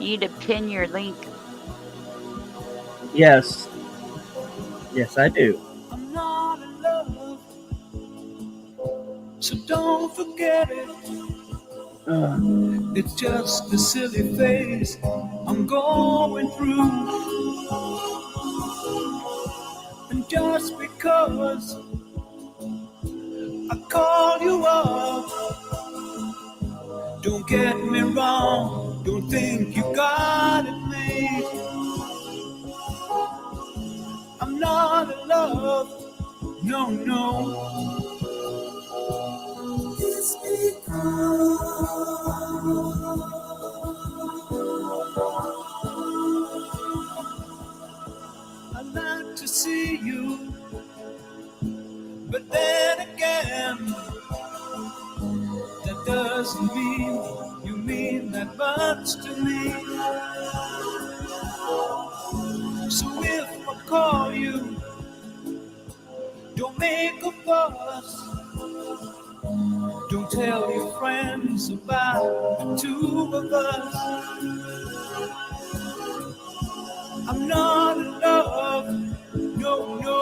You need to pin your link. Yes. Yes, I do. I'm not in love, so don't forget it. It's just a silly phase I'm going through. And just because I call you up, don't get me wrong, don't think you got it made. I'm not in love, no, no. It's I like to see you, but then again, that doesn't mean you mean that much to me. So if I call you, don't make a fuss. Don't tell your friends about the two of us. I'm not in love, no, no.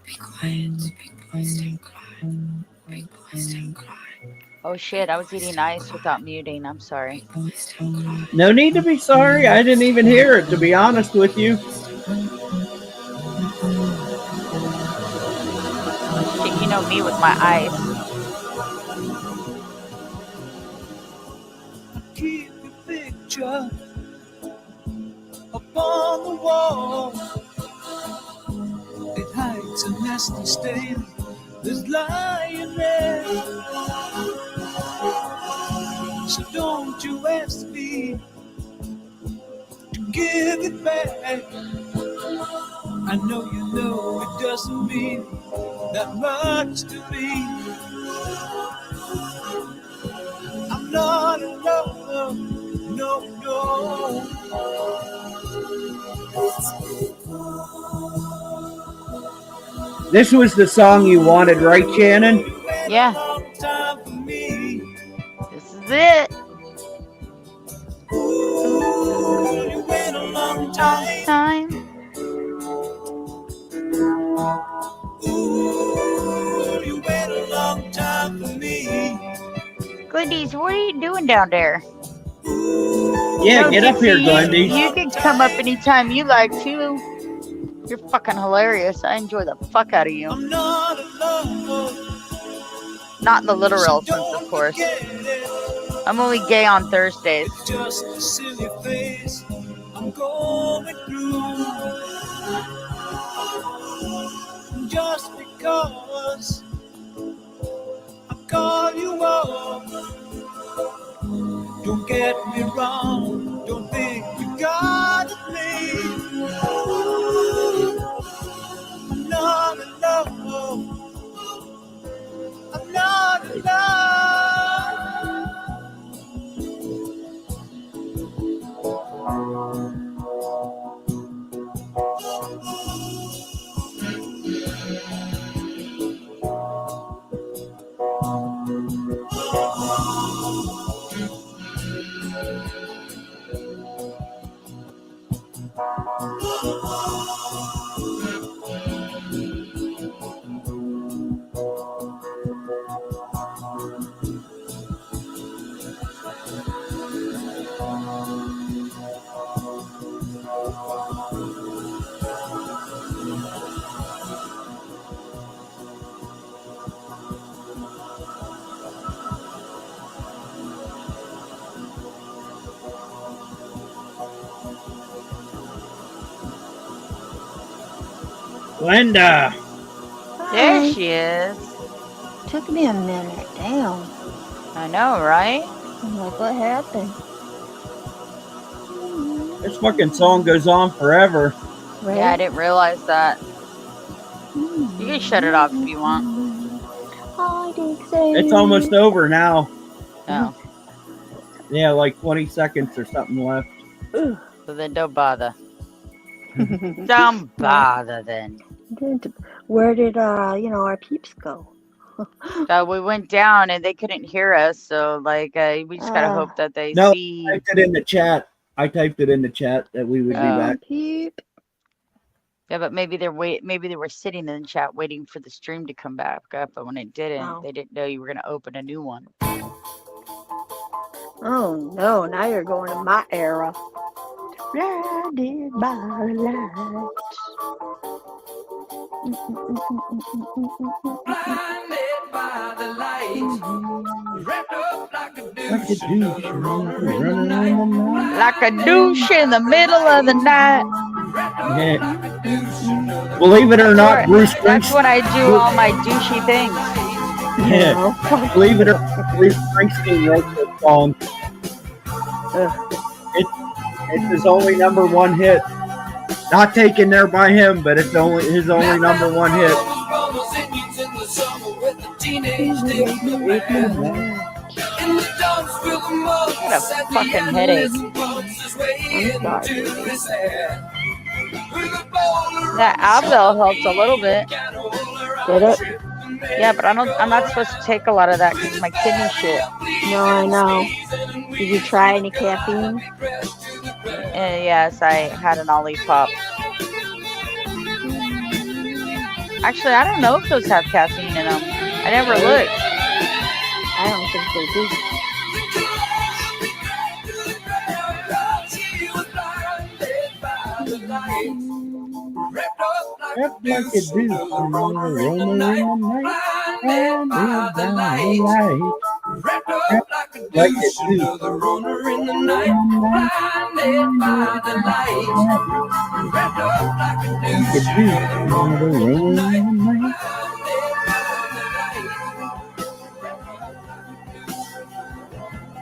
Be quiet, big boys don't cry. Big boys don't cry. Oh shit, I was eating ice without muting. I'm sorry. Big boys don't cry. No need to be sorry. I didn't even hear it, to be honest with you. Shit, you know me with my ice. Keep your picture up on the wall. It hides a nasty stain that's lying there. So don't you ask me to give it back. I know you know it doesn't mean that much to me. I'm not in love, no, no. This was the song you wanted, right, Shannon? Yeah. This is it. Ooh, you wait a long time. Ooh, you wait a long time for me. Glendies, what are you doing down there? Yeah, No, get up here, Glendy. You can come up anytime you like to. You're fucking hilarious. I enjoy the fuck out of you. I'm not in love. Not in the literal sense, of course. I'm only gay on Thursdays. It's just a silly phase I'm going through. Just because I call you up, don't get me wrong, don't think you got me. I'm not in love, I'm not in love. Glenda. There Hi. she is. Took me a minute. Damn. I know, right? I'm like, what happened? This fucking song goes on forever. Right? Yeah, I didn't realize that. You can shut it off if you want. It's almost over now. No. Yeah, like 20 seconds or something left. Ugh. So then don't bother. Don't bother then. Where did our peeps go? So we went down and they couldn't hear us. So like we just gotta hope that they No, see. I typed it in the chat. I typed it in the chat that we would be Oh. back. Peep. Yeah, but maybe maybe they were sitting in the chat waiting for the stream to come back up, but when it didn't, Oh. they didn't know you were gonna open a new one. Oh no, now you're going to my era. Blinded by the lights. Blinded by the light, wrapped up like a douche, Like a douche in the middle of the night. Yeah. Believe it or not, Bruce That's Springsteen. when I do all my douchey things. Yeah. Believe it or not, Bruce Springsteen wrote this song. It's his only #1 hit. Not taken there by him, but it's his only #1 hit. What a fucking headache. That Advil helps a little bit. Did it? Yeah, but I'm not supposed to take a lot of that because my kidney shit. No, I know. Did you try any caffeine? Yes, I had an Olipop. Actually, I don't know if those have caffeine in them. I never looked. I don't think they do. Wrapped like a douche in the roamer in the night, and by the light. Wrapped up like a douche, another runner in the night, blinded by the light. Wrapped up like a douche, another runner in the night, blinded by the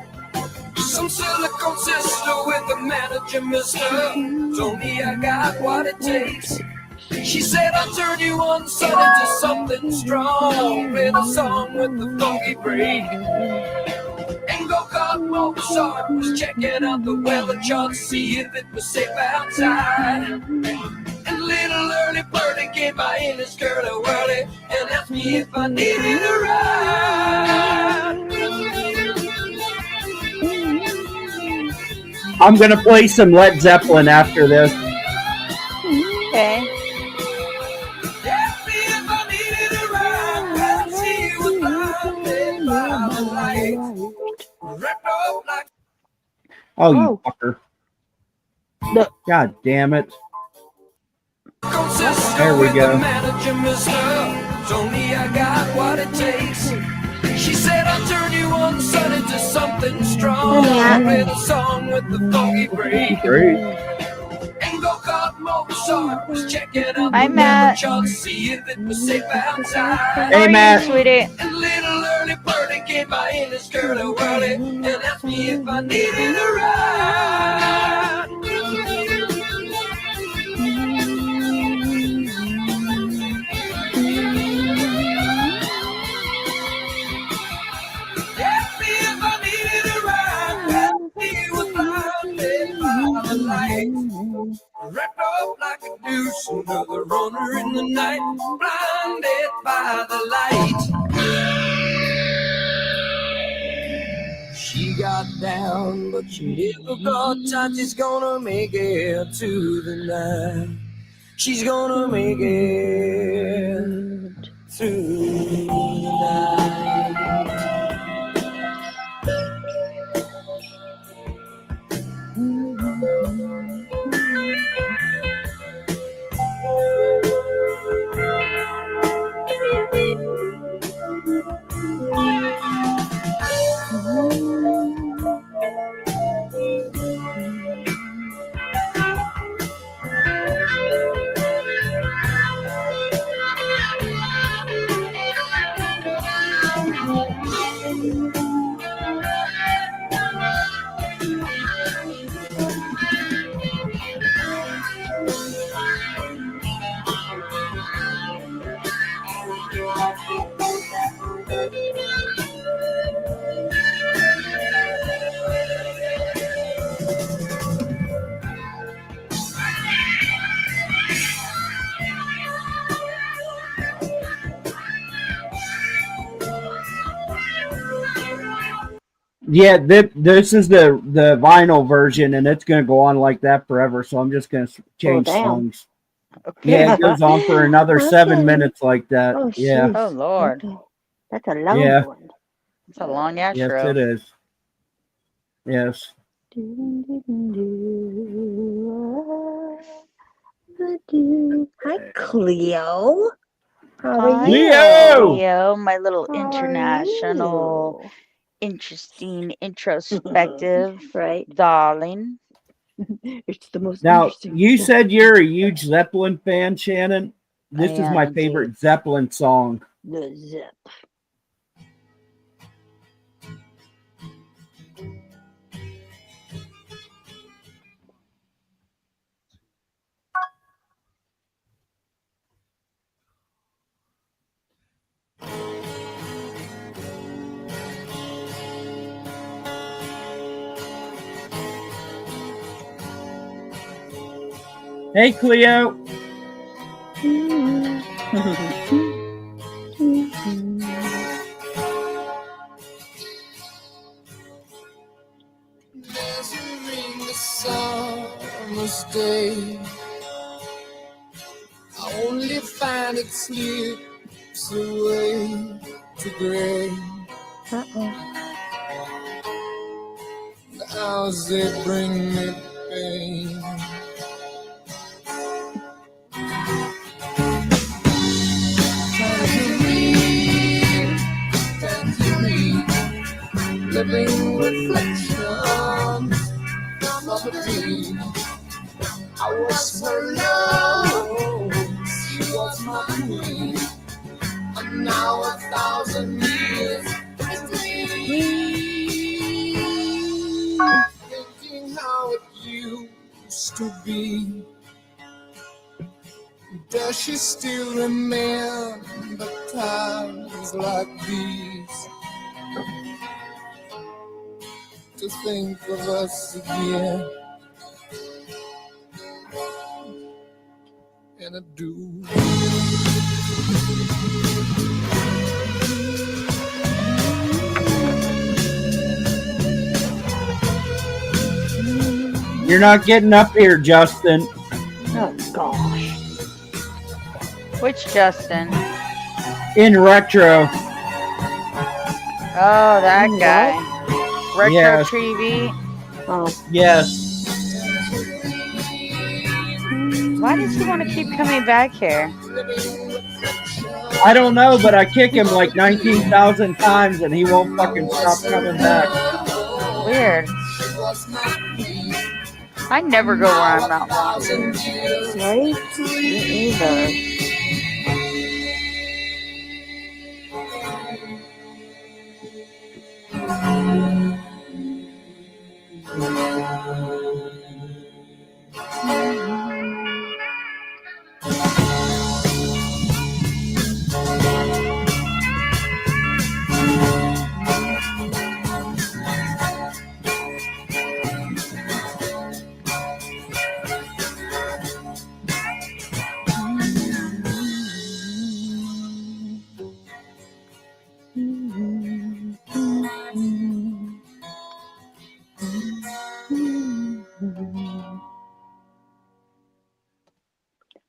light. Some silicone sister with a manager mister told me I got what it takes. She said I'll turn you on son into something strong, with a song with the funky break. And go-kart Mozart was checking out the weather chart to see if it was safe outside. And little early birdie came by in his curly whirly and asked me if I needed a ride. I'm gonna play some Led Zeppelin after this. Okay. Oh, you fucker. No. God damn it. There we go. Told me I got what it takes. She said I'll turn you on son into something strong, with a song with the funky break. Great. And go-kart Mozart was checking out Hi, the Matt. weather chart to see if it was safe outside. Hey, Matt. Sweetie. And little early birdie came by in his curly whirly and asked me if I needed a ride. Asked me if I needed a ride. He was blinded by the light. Wrapped up like a douche, another runner in the night, blinded by the light. She got down, but she never got tight. She's gonna make it to the night. She's gonna make it through the night. Yeah, this is the vinyl version, and it's gonna go on like that forever. So I'm just gonna change damn. songs. Okay. Yeah, it goes on for another 7 Okay. minutes like that. Oh, Yeah, jeez. Oh Lord, Okay. That's a long Yeah. one. it's a long yes, outro. it is. Yes. Hi, Cleo. How Hi, are you? Leo! Leo, my little How are international, you? interesting, introspective Right? darling. It's the most Now, interesting. you said you're a huge Zeppelin fan, Shannon. This is am my indeed. favorite Zeppelin song. The zip. Hey, Cleo. Measuring the summer's day, I only find it slips away to gray. The hours they bring me pain. Tangerine, living reflections of a dream. I was her love, she was my queen, and now 1,000 years between. Thinking how it used to be. Does she still remember times like these? To think of us again, and I do. You're not getting up here, Justin. Oh, gosh. Which Justin? In retro. Oh, that What? guy. Retro Yes. TV. Oh, Yes. Why does he want to keep coming back here? I don't know, but I kick him like 19,000 times and he won't fucking stop coming back. Weird. I never go where I'm not wanted. right? Me either.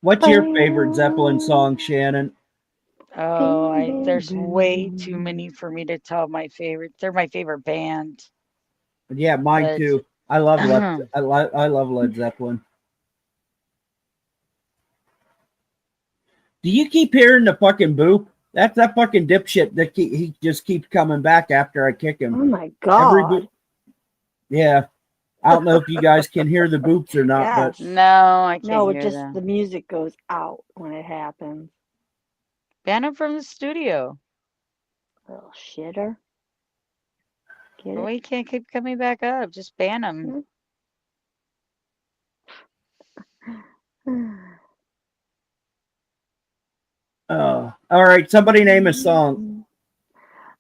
What's your favorite Zeppelin song, Shannon? Oh, there's way too many for me to tell my favorite. They're my favorite band. Yeah, mine But- too. I love I love Led Zeppelin. Do you keep hearing the fucking boop? That's that fucking dipshit that he just keeps coming back after I kick Oh him. my God. Yeah. I don't know if you guys can hear the boops or not, Yes. No, I can't No, it hear just them. the music goes out when it happens. Ban him from the studio. Little shitter. Get Well, it? he can't keep coming back up. Just ban him. oh. All right, somebody name a song.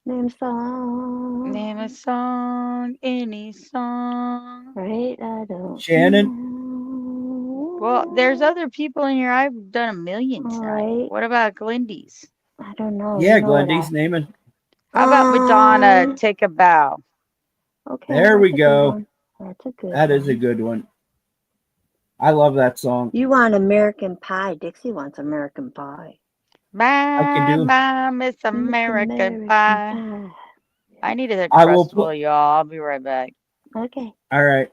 Name a song. Name a song, any song. Right? I don't. Shannon? know. Well, there's other people in here I've done a million All tonight. right. What about Glindy's? I don't know. Yeah, You know what Glendy's name it. How about Madonna, Take a Bow? Okay. There we that's a good go. one. That's a good That is a one. good one. I love that song. You want American Pie. Dixie wants American Pie. can My, do- my, Miss Miss American American Pie. Pie. I needed a I will trustful, y'all. I'll be right back. Okay. All right.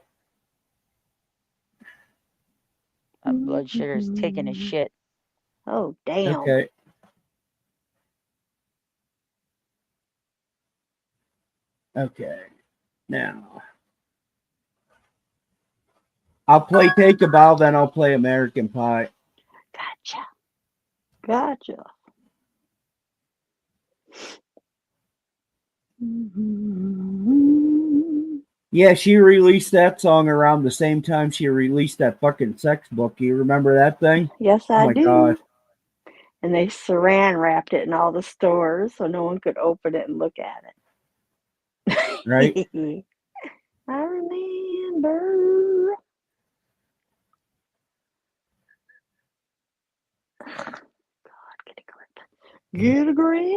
My blood sugar's taking a shit. Oh, damn. Okay. Okay. Now, I'll play Take a Bow, then I'll play American Pie. Gotcha. Gotcha. Yeah, she released that song around the same time she released that fucking sex book. You remember that thing? Yes, Oh I my do. God. And they saran wrapped it in all the stores so no one could open it and look at it. Right? I remember. God, get a grip. Get a grip.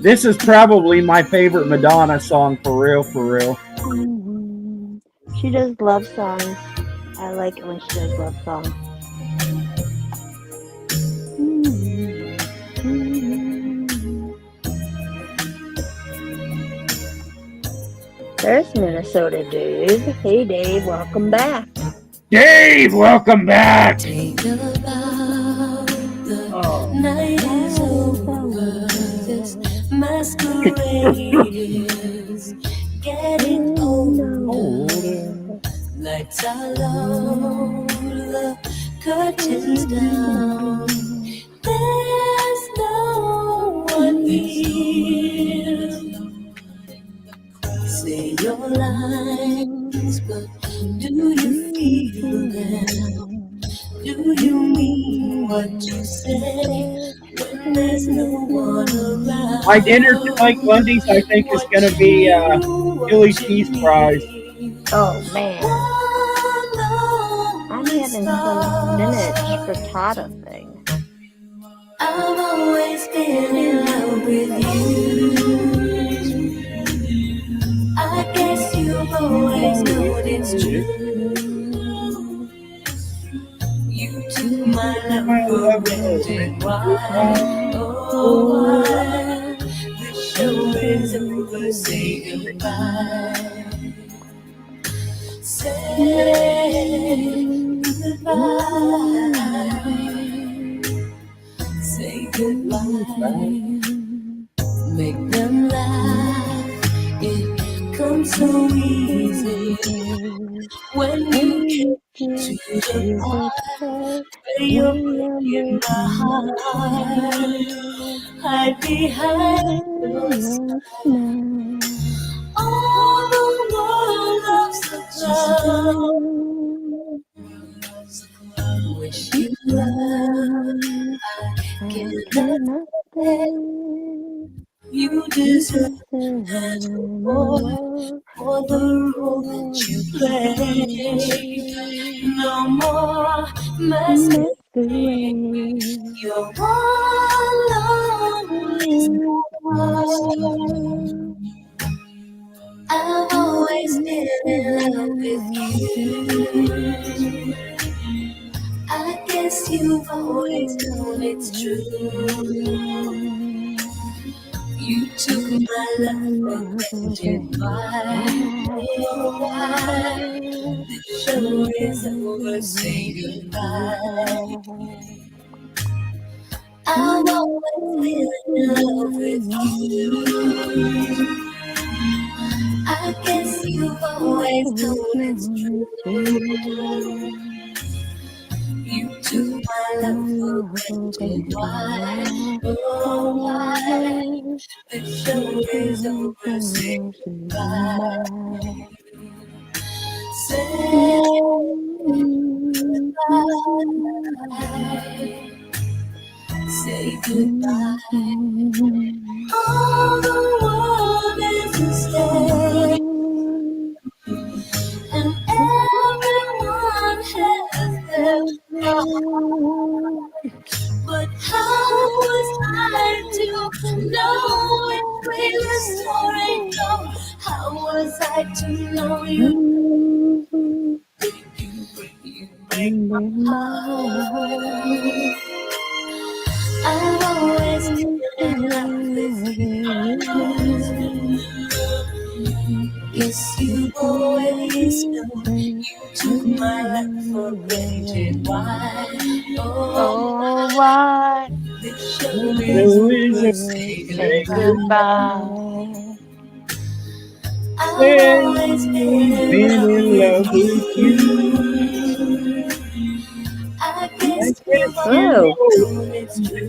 This is probably my favorite Madonna song, for real, for real. Mhm. She does love songs. I like it when she does love songs. There's Minnesota Dave. Hey Dave, welcome back. Dave, welcome back. Think about the Oh, night is over. This masquerade is getting older. Lights are low, the curtains down. There's no one here. Say your lines, but do you feel them? Do you mean what you say when there's no one around? my dinner tonight, Wendy's, I think, is going to be chili cheese fries. Oh man, I'm having some spinach frittata thing. I've always been in love with you. I guess you've always known it's true. You took my love for granted. Why? Oh, why? The show is over. Say goodbye. Say goodbye. Say goodbye. Make them laugh. It comes so easy when you get to the part where you're breaking my heart. Hide behind your smile. All the world loves the clown. Wish you love. I cannot stay. You deserve more for the role that you play. No more masquerade. You're one lonely star. I've always been in love with you. I guess you've always known it's true. You took my love for granted. Why? The show is over. Say goodbye. I've always been in love with you. I guess you've always known it's true. You took my love for granted. Why? Oh, why? The show is over. Say goodbye. Say goodbye. Say goodbye. All the world is a stage, and everyone has their part. But how was I to know like to know you. You break my heart. I've always been in love with you. Yes, you always knew you took my life for granted. Why? Oh, why This show There is a is say goodbye? I've way always been been in love with you. I I guess guess you you Oh. know it's true.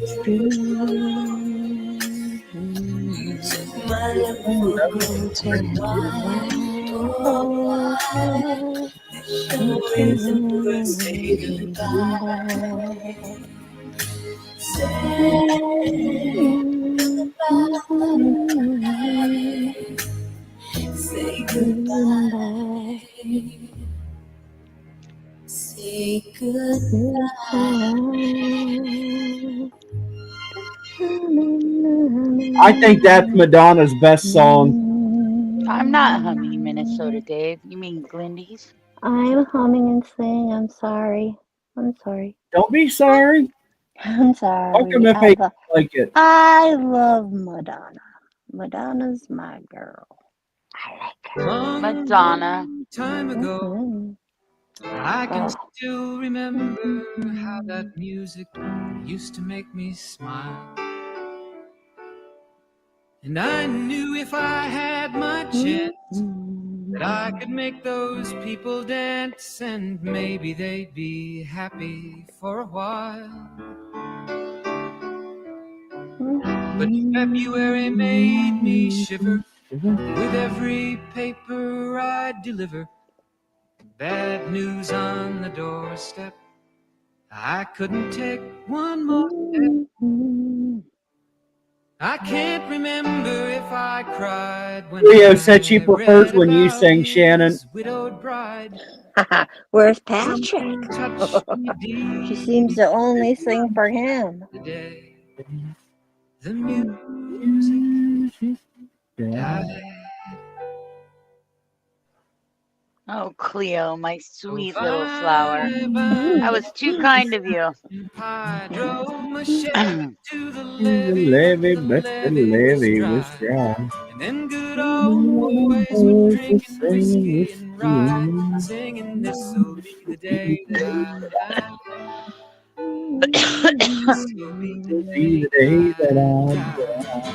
You took my love for granted. Why? Oh, why? This show isn't worth saying goodbye. Say goodbye. Say goodbye. Say goodbye. I think that's Madonna's best song. I'm not humming Minnesota Dave. You mean Glindy's? I'm humming and singing. I'm sorry. I'm sorry. Don't be sorry. I'm Fuck 'em sorry. if they like it. I love Madonna. Madonna's my girl. I like her. Long Madonna. time ago, Mhm. I can Oh. still remember how that music used to make me smile. And I knew if I had my chance that I could make those people dance, and maybe they'd be happy for a while. But February made me shiver with every paper I'd deliver. Bad news on the doorstep. I couldn't take one more step. I can't remember if I cried when Leo I said she prefers read when you about sing, Shannon. his widowed bride. Where's Patrick? Something touched me She deep seems to only sing for him. the day the music died. Oh, Cleo, my So sweet little flower. bye-bye, That was too kind of you. I drove my Chevy to the The levee, levee, but but the levee was dry. And then good old boys were drinking whiskey and riding, singing this'll be the day that I die. This'll be the Be the day that I die.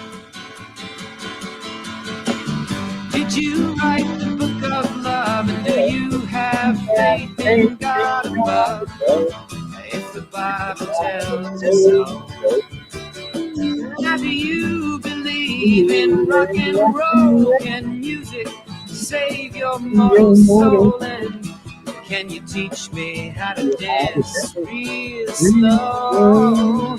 Did you write the book of love, and do you have faith in God above? If the Bible tells you so. Now do you believe in rock and roll? Can music save your mortal soul? And can you teach me how to dance real slow?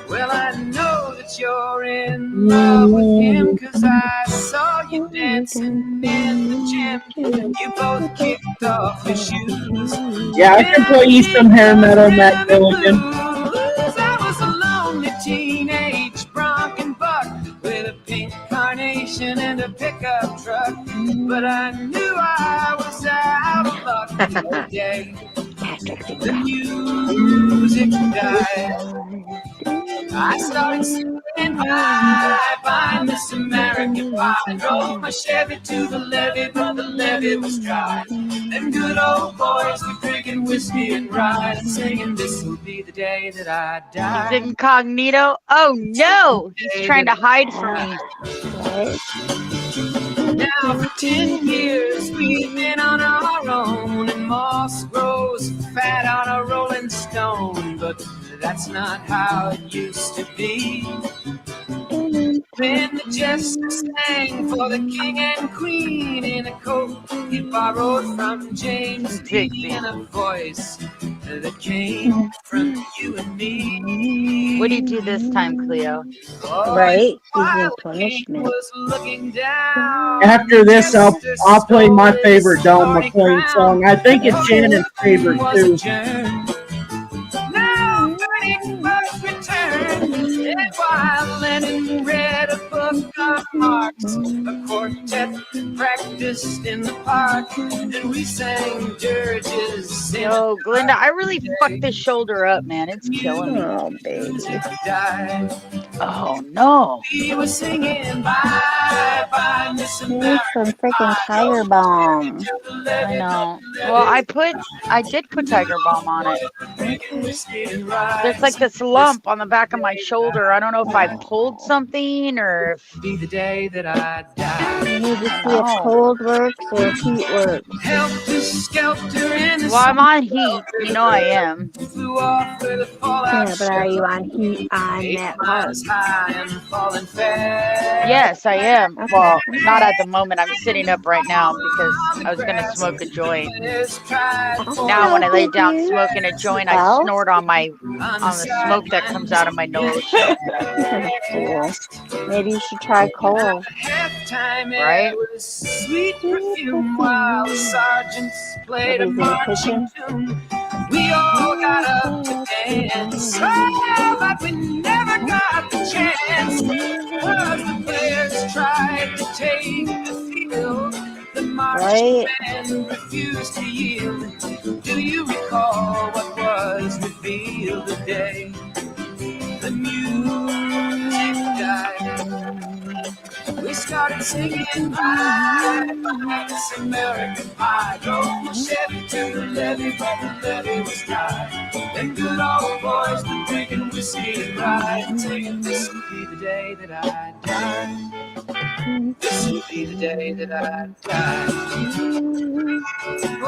Well, I know that you're in love with him, 'cause I saw you dancing in the gym. You both kicked off your shoes. Yeah, I can play you some hair metal, Matt Milligan. I was a lonely teenage bronc and buck with a pink carnation and a pickup truck. But I knew I was out of luck the day the music died. I started singing bye bye Miss American Pie. I drove my Chevy to the levee, but the levee was dry. Them good old boys were drinking whiskey and rye, and singing this'll be the day that I He's die. incognito. Oh no, he's trying to hide from me. Now for 10 years we've been on our own, and moss grows fat on a rolling stone. But that's not how it used to be. When the jester sang for the king and queen in a coat he borrowed from James Dean, and a voice that came from you and me. What do you do this time, Cleo? Right? He's in While the king punishment. was looking down, After this, I'll play my favorite Don McLean song. I think it's Shannon's favorite too. Now Bernie Bucks returned, and while Lennon read a book replica marks, a quartet practiced in the park, and we sang dirges. Yo, Glinda, I really fucked this shoulder up, man. It's killing me. Oh, baby. Died. Oh no. We were singing bye bye, Miss Need America. some freaking Tiger Balm. I know. Well, I did put Tiger Balm on it. There's like this lump on the back of my shoulder. I don't know if I pulled something or if. Be the day that I die. You need to see if cold works or if heat works. Helter skelter in the Well, I'm on heat. You know I am. flew off with a fallout. Yeah, but are you on heat on that part? High and falling fast. Yes, I am. Well, not at the moment. I'm sitting up right now because I was going to smoke a joint. Now, when I lay down smoking a joint, I Well? snort on the smoke that comes out of my nose. Cool. Maybe you should try coal. Right? Sweet perfume while the sergeants played a Maybe in the marching kitchen. tune. We all got up to dance, oh, but we never got the chance. Cause the players tried to take the field. The marching Right. band refused to yield. Do you recall what was revealed today? The music died. We started singing bye, bye, this American pie. Drove my Chevy to the levee, but the levee was dry. Them good old boys been drinking whiskey and rye, saying this will be the day that I die. This will be the day that I die.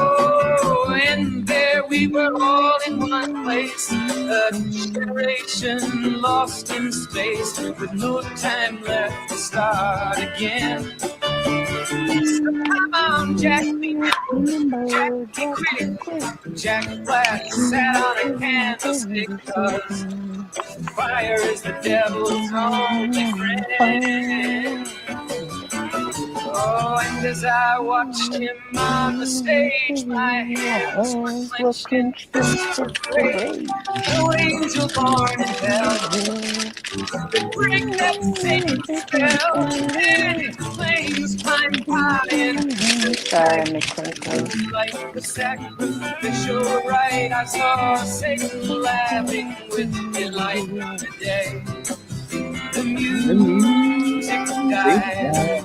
Oh, and there we were all in one place, a generation lost in space, with no time left to start again. So come on, Jack, be quick. Jack Black sat on a candlestick, 'cause fire is the devil's only friend. Oh, and as I watched him on the stage, my hands were clenched in fists of rage. No angel born in hell could bring that same spell. And flames climb high and Sorry, Miss Clinton. like the sacrificial rite, I saw Satan laughing with delight today. The music died.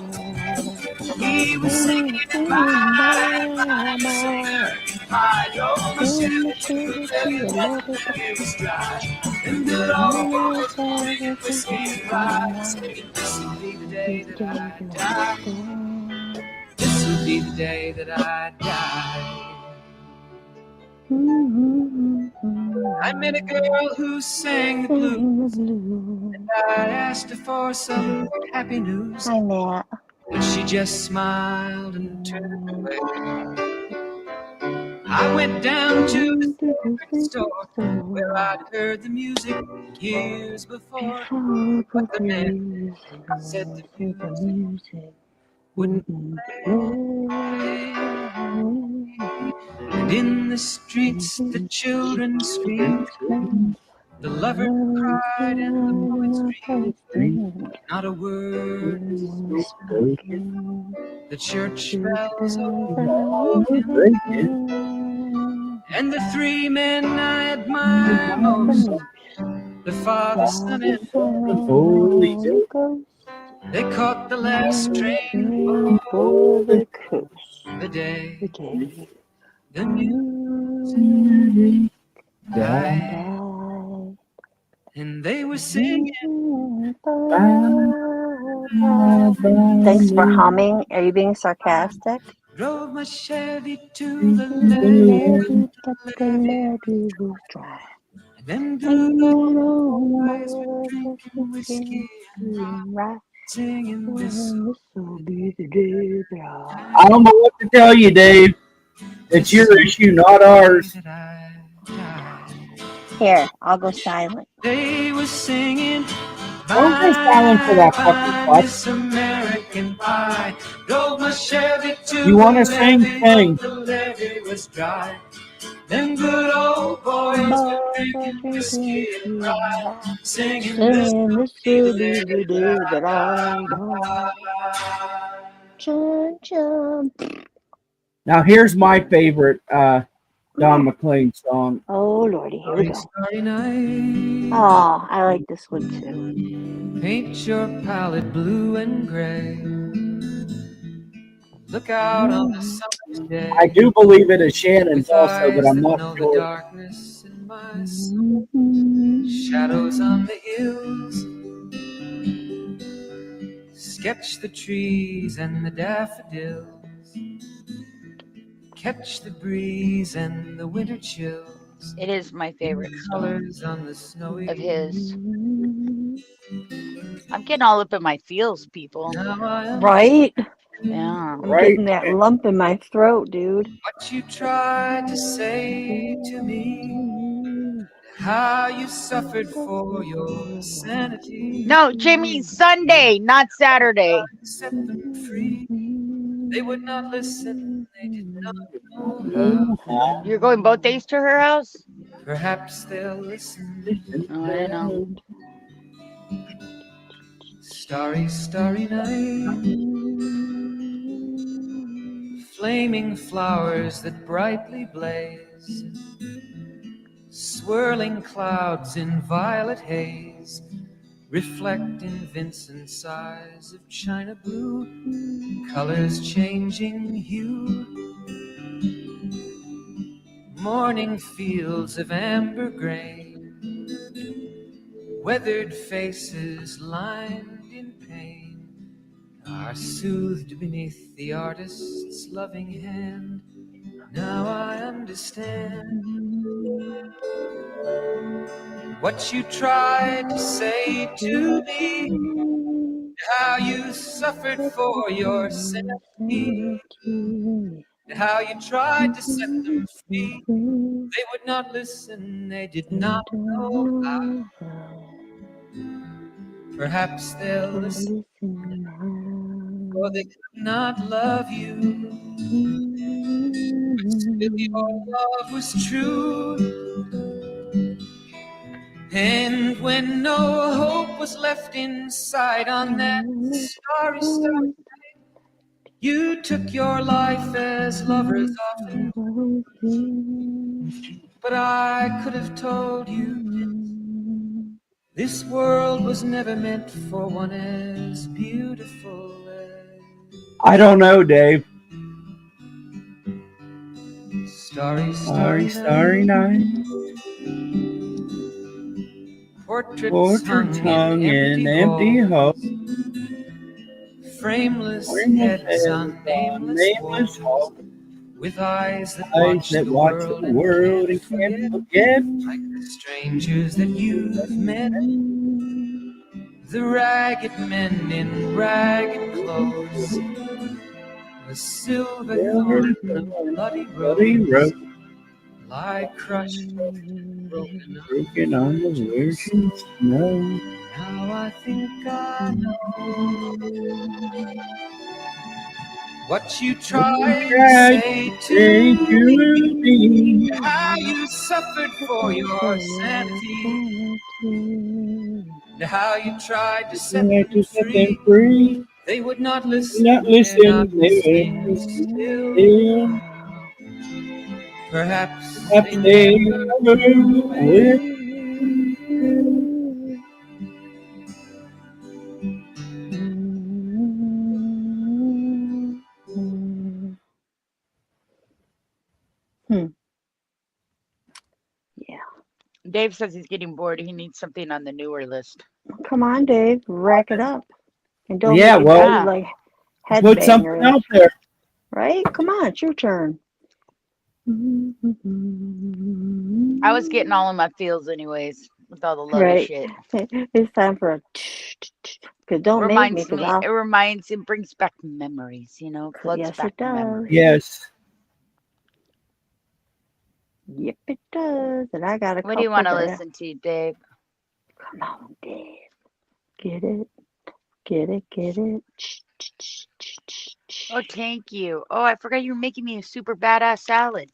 He was singing bye, bye, Miss American pie. Drove my Chevy to the levee, but the levee was dry. And good old boys drinking whiskey and rye, saying this will be the day that I die. This will be the day that I die. I met a girl who sang the blues, and I asked her for some happy news, Hi, Matt. but she just smiled and turned away. I went down to the record store where I'd heard the music years before, but the man said the music wouldn't play. And in the streets the children screamed, the lover cried and the poet screamed. Not a word was spoken. The church bells opened, and the three men I admire most, the Father, Son, and Holy Ghost. they caught the last train For the coast. the day Okay. the music died, Bye. and they were singing. Thanks for humming. Are you being sarcastic? Drove my Chevy to the levee, and them good old boys were drinking whiskey and singing this. I don't know what to tell you, Dave. It's your issue, not ours. That I died. Here, I'll go silent. They were singing. Don't be silent for that fucking Bye, fuck. Miss American Pie. Drove my Chevy to You wanna the sing, levee, sing. but the levee was dry. Them good old boys were Boys are drinking drinking whiskey whiskey and and rye, rye, singing this singing this will will be be the the day day that that I I die. die. Chun chun. Now here's my favorite Don McLean song. Oh lordy, here we Starry, go. starry night, Oh, I like this one too. paint your palette blue and gray. Look out on the summer's day I do believe it is Shannon's with also, but eyes I'm that not know the sure. darkness in my soul. Shadows on the hills sketch the trees and the daffodils. Catch the breeze and the winter chills. It is my favorite song Colors on the snowy of his. I'm getting all up in my feels, people. Now I Right? Yeah. I'm Right? getting that lump in my throat, dude. what you tried to say to me, how you suffered for your sanity. No, Jimmy, Sunday, not Saturday. Set them free. They would not listen, they did not know how. You're going both days to her house? Perhaps they'll listen. Oh, I don't know. Starry, starry night, flaming flowers that brightly blaze, swirling clouds in violet haze, reflect in Vincent's eyes of china blue, colors changing hue. Morning fields of amber grain, weathered faces lined in pain, are soothed beneath the artist's loving hand. Now I understand what you tried to say to me, how you suffered for your sanity, how you tried to set them free. They would not listen, they did not know how. Perhaps they'll listen, for they could not love you. But still your love was true. And when no hope was left inside on that starry, starry night, you took your life as lovers often do. But I could have told you this world was never meant for one as beautiful as I don't know, Dave. starry, Starry, starry starry night. night. Portraits Portraits hung hung in in empty empty halls, halls. frameless Frameless heads on heads on nameless nameless walls, halls. with eyes that Eyes watch that the watch world the and world can't and can't forget, forget. like the strangers that you've met, the ragged men in ragged clothes, the silver Silver thorn, the thorn, bloody bloody rose, rose, lie crushed and broken up. broken on the virgin snow. Now I think I know what you tried to Tried say to say to to me, me, how you suffered for your sanity, and how you tried to set tried them to set them free. free. They would not Do listen, not they're listen, not they will listening still. still. Perhaps Perhaps they they never never will. will. Yeah. Dave says he's getting bored. He needs something on the newer list. Come on, Dave. Rack it up. And don't Yeah, make it well, too Yeah. like put something headbanger-ish. out there. Right? Come on, it's your turn. I was getting all in my feels anyways with all the lovey Right. shit. It's time for a because don't make me Reminds because me, I'll it brings back memories, floods yes back it does. memories. Yes. Yep it does. And I got a What do you couple want to that listen to, Dave? come on, Dave. Get it. Get it, get it. Oh, thank you. Oh, I forgot you were making me a super badass salad.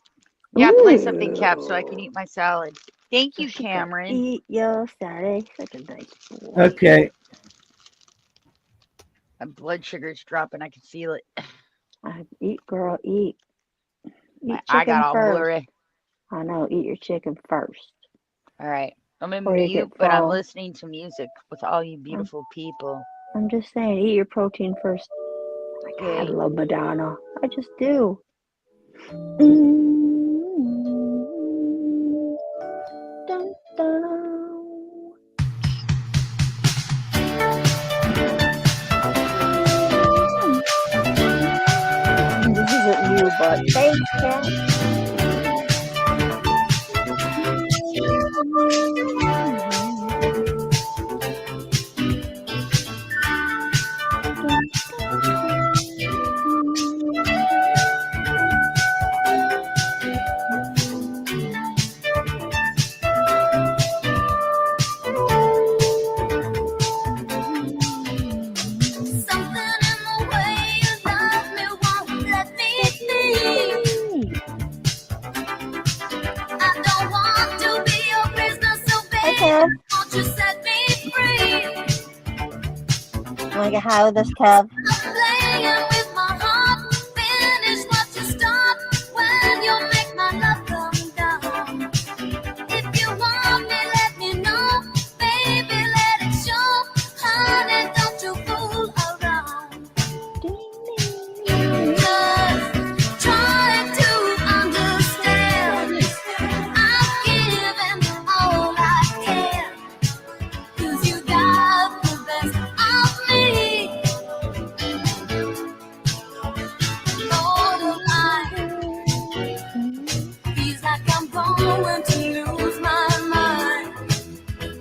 Yeah, play something, Cap, so I can eat my salad. Thank you, She can Cameron. eat your salad. Such a nice boy. Okay. My blood sugar's dropping. I can feel it. Eat, girl, eat. My Eat eye got chicken all first. blurry. I know. Eat your chicken first. All right. I'm in Or you mute, get but I'm fall. listening to music with all you beautiful people. I'm just saying, eat your protein first. My God, I Okay. love Madonna. I just do. Mm-hmm. Dun, dun. This isn't you, but thanks, Cat. Something in the way you love me won't let me be. I don't want to be your prisoner, so Hi, baby, Kev. won't you set me free? Wanna get high with us, Kev? I'm playing with my heart. Finish what you start when you make my love come down. If you want me, let me know. Baby, let it show. Honey, don't you fool around. Just try to understand. I've given all I can. 'Cause you got the best of me. Borderline. Feels like I'm going to lose my mind.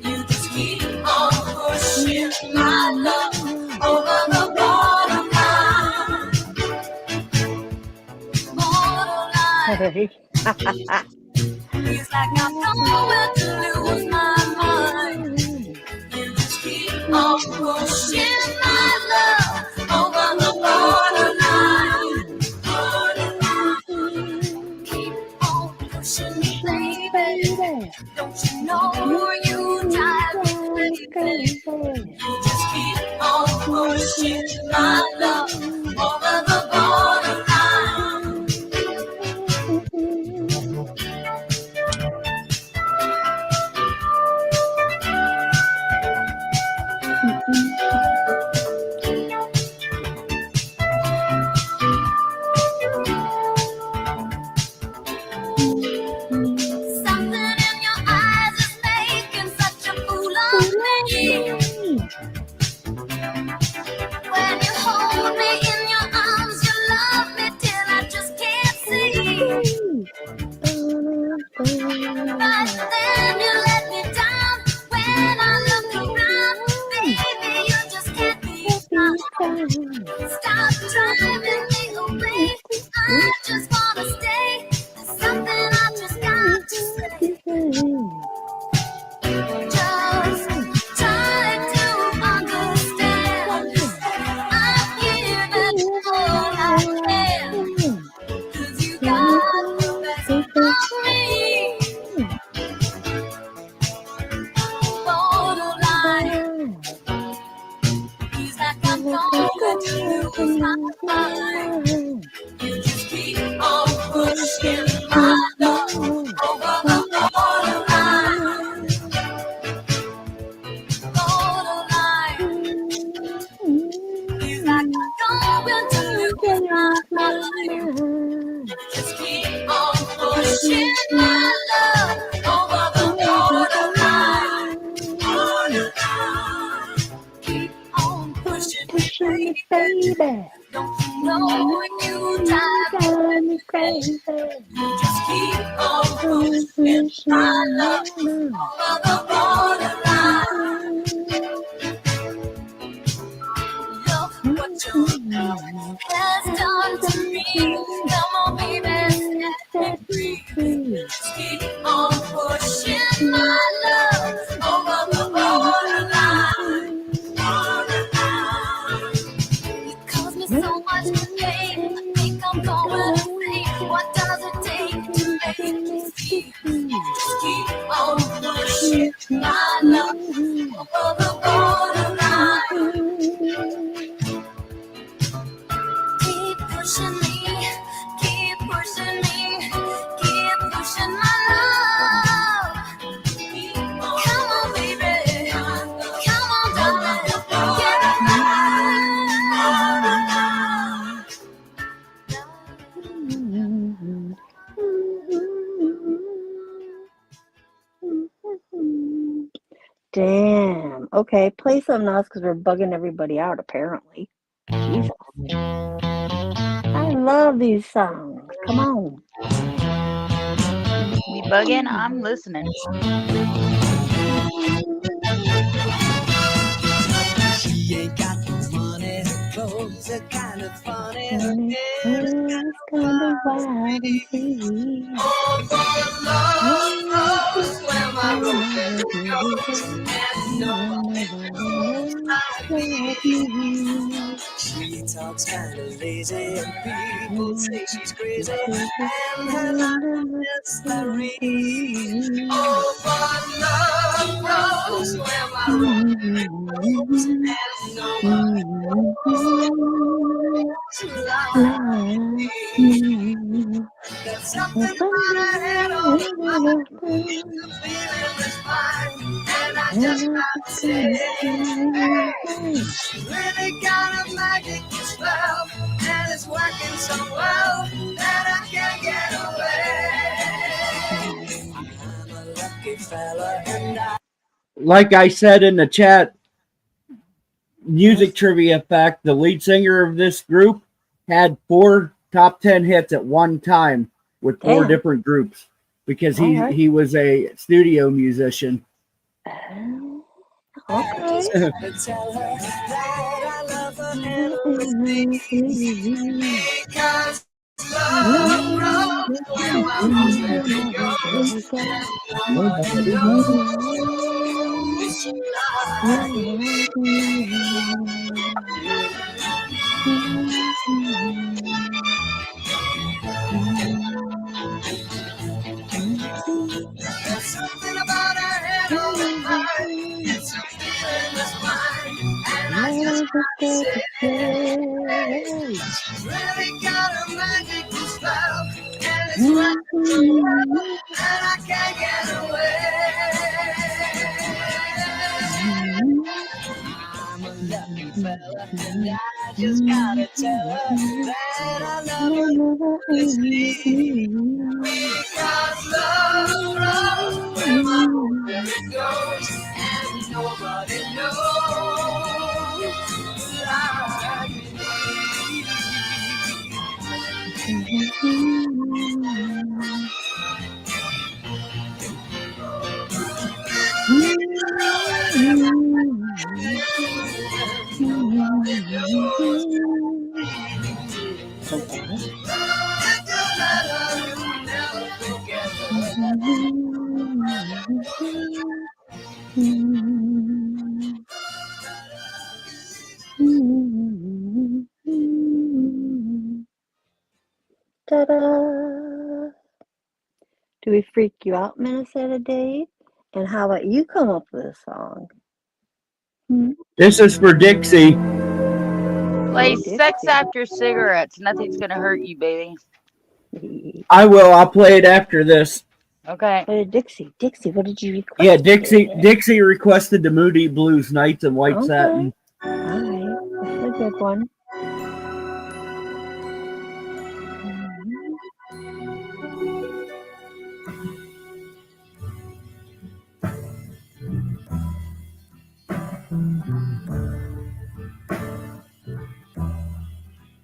You just keep on pushing my love over the borderline. Borderline. Feels like I'm going to lose my mind. You just keep on pushing my love over the borderline. Borderline. Keep on pushing me, baby. Don't you know you drive me crazy? You just keep on pushing my love over the borderline. Something in your eyes is making such a fool of me. When you hold me in your arms, you love me till I just can't see. But then you let me down. When I look around, baby, you just can't be found. Stop driving me away. I just wanna stay. There's something I just got to say. Just try to understand. I've given all I can. 'Cause you got the best of me. Borderline. Feels like I'm going to lose my mind. You just keep on pushing my love over the borderline. Borderline. Feels like I'm going to lose my mind. Just keep on pushing my love over the borderline. Borderline. Keep on pushing me, baby. Don't you know you drive me crazy? You just keep on pushing my love over the borderline. Look what your love has done to me. Come on, baby, set me free. Just keep on pushing my love over the borderline. Borderline. It caused me so much pain. I think I'm going insane. What does it take to make keep on pushing my love over the borderline. Keep pushing me, keep pushing me, keep pushing my love. Come on, baby, come on, darling, get it Damn. Okay, play something else because we're bugging everybody out, apparently. Jesus. I love these songs. Come on. We bugging? I'm listening. She ain't got no money, her clothes are kind of funny, her And hair is it's kind of wild and free. all for love knows where my roses goes, and nobody knows like me. She talks kind of lazy, and people say she's crazy, and her life is mystery. Oh, but love knows where my roses goes, and nobody knows like me. There's something about her head on the line, the feeling is fine, and I just gotta say, she really got a magic spell, and it's working so well that I can't get away. I'm a lucky fella, and I. Like I said in the chat, music trivia fact, the lead singer of this group had 4 top 10 hits at one time with 4 Damn. different groups because Alright. he was a studio musician. Okay. To tell her that I love her endlessly, because love knows where my rosary goes, and nobody knows like there's something about her head on the line, it's a feeling that's mine, and I just gotta say, she's really got a magic spell, and it's working so well, and I can't get away. I'm a lucky fella, and I just gotta tell her that I love her endlessly, because love knows where my heart goes, and nobody knows like me. Ta-da! Do we freak you out, Minnesota Dave? And how about you come up with a song? This is for Dixie. Play Sex After Cigarettes. Nothing's going to hurt you, baby. I will. I'll play it after this. Okay. Dixie, what did you request? Yeah, Dixie requested the Moody Blues Nights in White Satin. All right, that's a good one.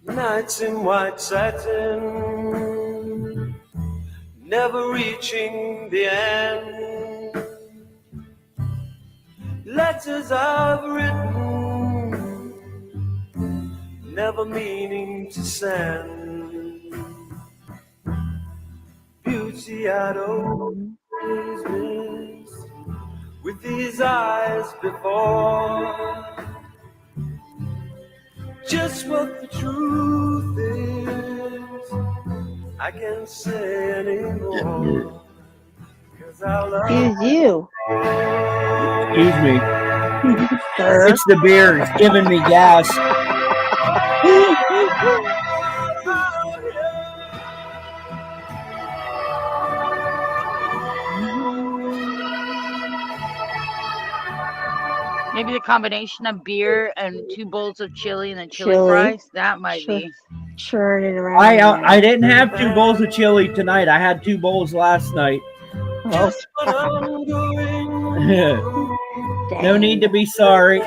Nights in white satin, never reaching the end. Letters I've written, never meaning to send. Beauty I'd always missed with these eyes before. Just what the truth is, I can't say anymore. Excuse you. Excuse me. Sir. It's the beer. It's giving me gas. Maybe the combination of beer and 2 bowls of chili and then chili Chili. fries. That might Sure. be. Churning around. I didn't have 2 bowls of chili tonight. I had 2 bowls last night. Oh, No need to be sorry. No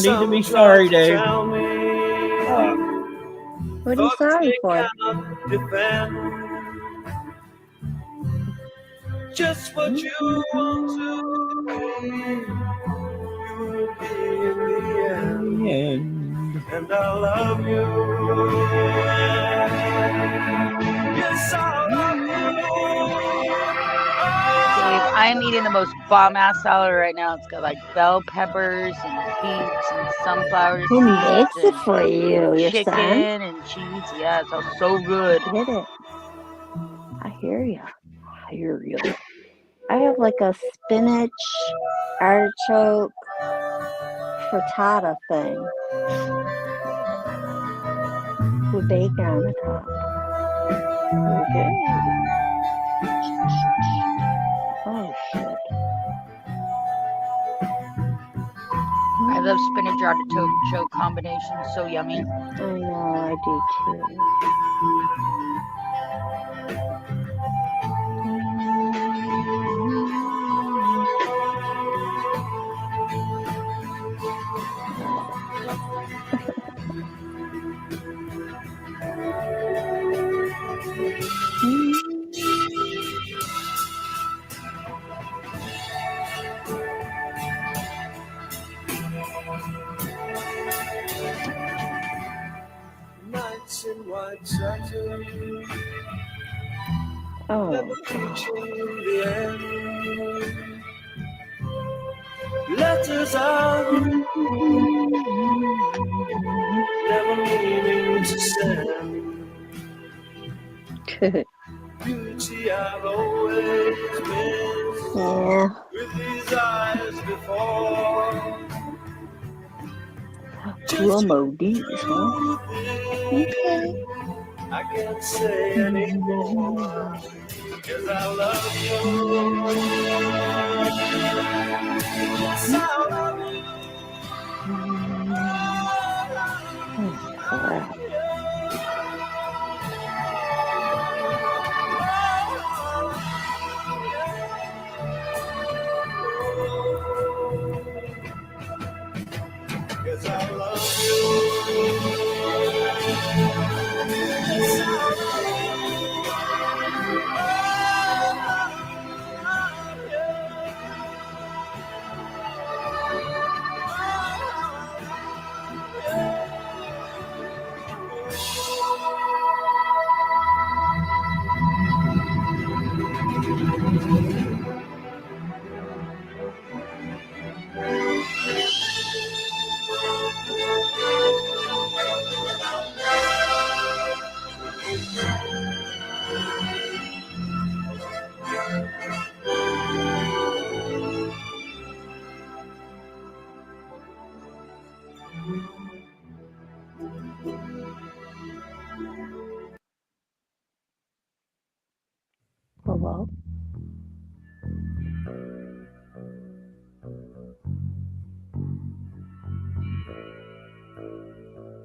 need to be sorry, Dave. what are you sorry for? Just what you want to be, you will be in the end, and I love you. Yes, I love Dave, I am eating the most bomb-ass salad right now. It's got like bell peppers and beets and sunflower Who makes seeds it for you? Your chicken son? and cheese. Yeah, it sounds so good. Get it. I hear you. I hear you. I have like a spinach, artichoke, frittata thing with bacon on the top. Okay. Oh shit. I love spinach artichoke combination. So yummy. I know, I do too. nights in white satin, Oh, never reaching the end. Letters out, never meaning to send. good. Beauty I've always missed Yeah. with these eyes before. Cool Modis, huh? Okay. I can't say anymore, 'cause I love you. Yes, I love you. Oh, crap. Cause I love you. Hello?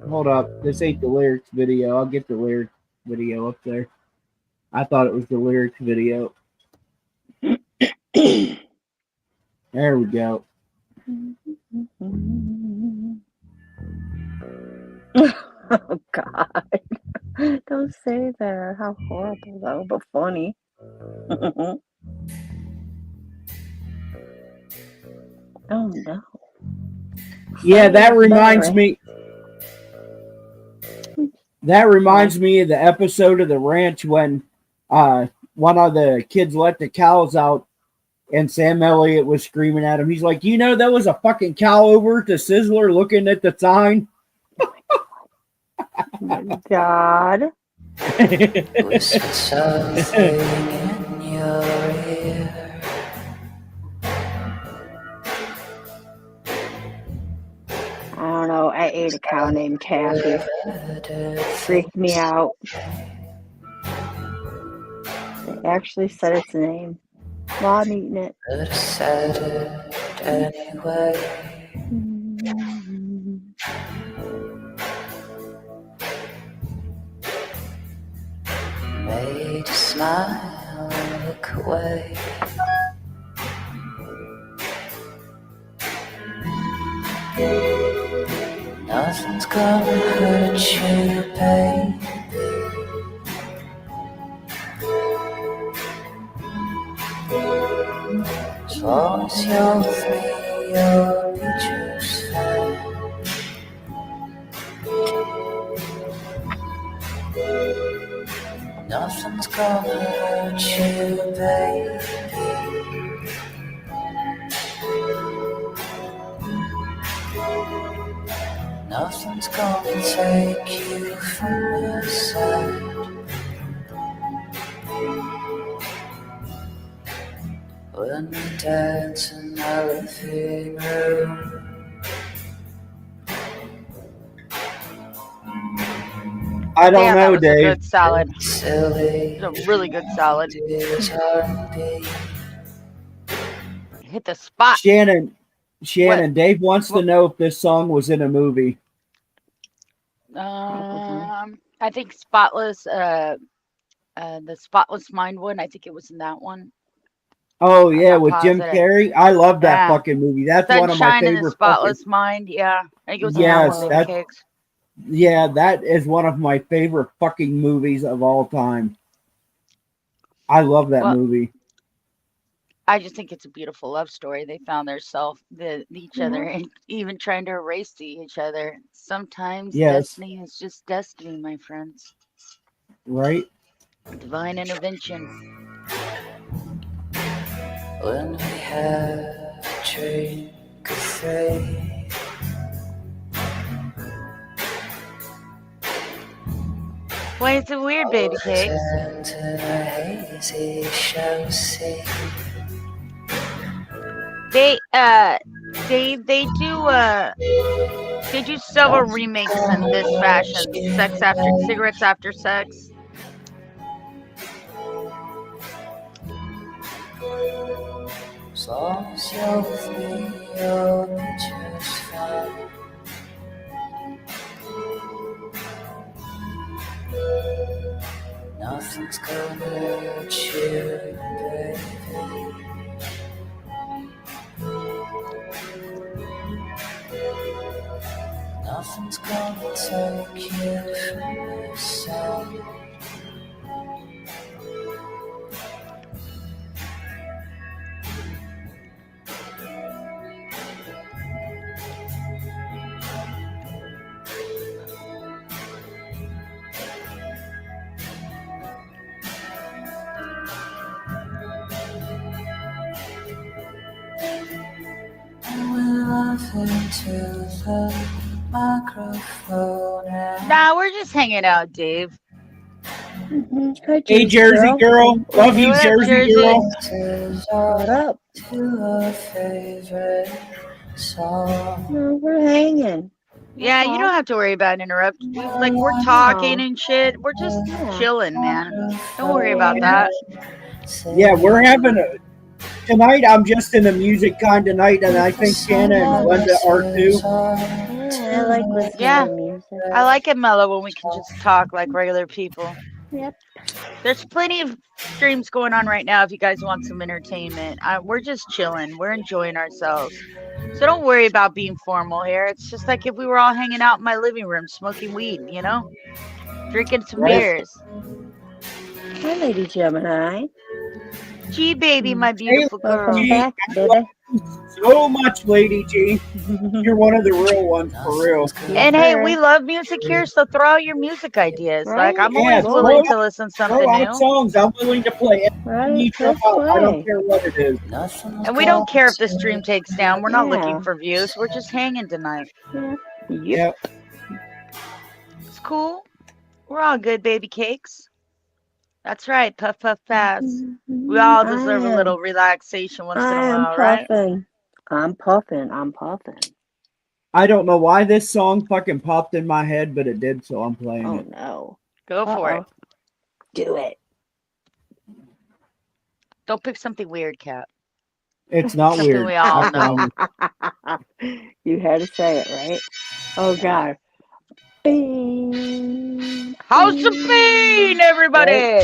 Hold up. This ain't the lyrics video. I'll get the lyrics video up there. I thought it was the lyrics video. There we go. Oh, God. Don't say that. How horrible, though, but funny. Oh, no. Yeah, that Funny reminds better. me. That reminds me of the episode of the ranch when one of the kids let the cows out and Sam Elliott was screaming at him. He's like, you know, there was a fucking cow over at the Sizzler looking at the sign. Oh, my God. Whisper something in your ear. I don't know. I ate a cow named Taffy. Freaked me out. They actually said its name. Well, I'm eating it. But I said it anyway. Made you smile and look away. Nothing's gonna hurt you, baby. As long as you're with me, you'll be just fine. Nothing's gonna hurt you, baby. Nothing's gonna take you from my side. When we dance in our living room, I don't Damn, that know, was a Dave. good salad. silly It was a really good salad. is R&B. Hit the spot. Shannon, What? Dave wants to What? know if this song was in a movie. I think Spotless, the Spotless Mind one. I think it was in that one. Oh I'm yeah, not with Jim positive. Carrey. I love that Yeah. fucking movie. That's one of my Sunshine in the favorite. Spotless Mind. Yeah, I think it was Yes, in that one. that's- Baby Cakes. Yeah, that is one of my favorite fucking movies of all time. I love that Well, movie. I just think it's a beautiful love story. They found each other, and even trying to erase each other. Sometimes Yes. destiny is just destiny, my friends. Right? Divine intervention. When we have a drink of three, Why is it weird, Baby Cakes? and in a hazy show scene. They they do several remakes in this fashion. Cigarettes After Sex. As long as you're with me, you'll be just fine. Nothing's gonna hurt you, baby. Nothing's gonna take you from my side. And we're laughing to the microphone. And Nah, we're just hanging out, Dave. Hi, Hey, Jersey girl. Love Hey, you, what up, Jersey Jersey? girl. sisters What are up? to our favorite song. No, we're hanging. Yeah, you don't have to worry about interrupting. Like we're talking and shit. We're just Yeah. chilling, man. Don't worry about that. Yeah, we're having a tonight. I'm just in a music con tonight, and I think Shannon and Linda are too. Yeah, I like listening Yeah. to music. I like it mellow when we can just talk like regular people. Yep. There's plenty of streams going on right now if you guys want some entertainment. We're just chilling. We're enjoying ourselves. So don't worry about being formal here. It's just like if we were all hanging out in my living room smoking weed, you know? Drinking some Right. beers. Hi, Lady Gemini. Gee, baby, my beautiful girl. Welcome Gee, back, baby. So much, Lady G. You're one of the real ones, for real. And hey, Sure. we love music here, so throw out your music ideas. Right? Like, I'm Yeah, always throw willing out- to listen to Throw something out new. songs. I'm willing to play it. Right? You throw Let's out. I don't play. care what it is. And we don't care if the stream takes down. We're not Yeah. looking for views. We're just hanging tonight. Yeah. Yep. Yep. It's cool. We're all good, baby cakes. That's right. Puff, puff, pass. We all deserve a little relaxation once in a I am while, right? puffing. I'm puffing. I don't know why this song fucking popped in my head, but it did, so I'm playing Oh it. no. Go for it. Uh-oh. Do it. Don't pick something weird, Cat. It's not Something weird. we all I know. promise. You had to say it, right? Oh God. Bing. House of Bean, everybody! I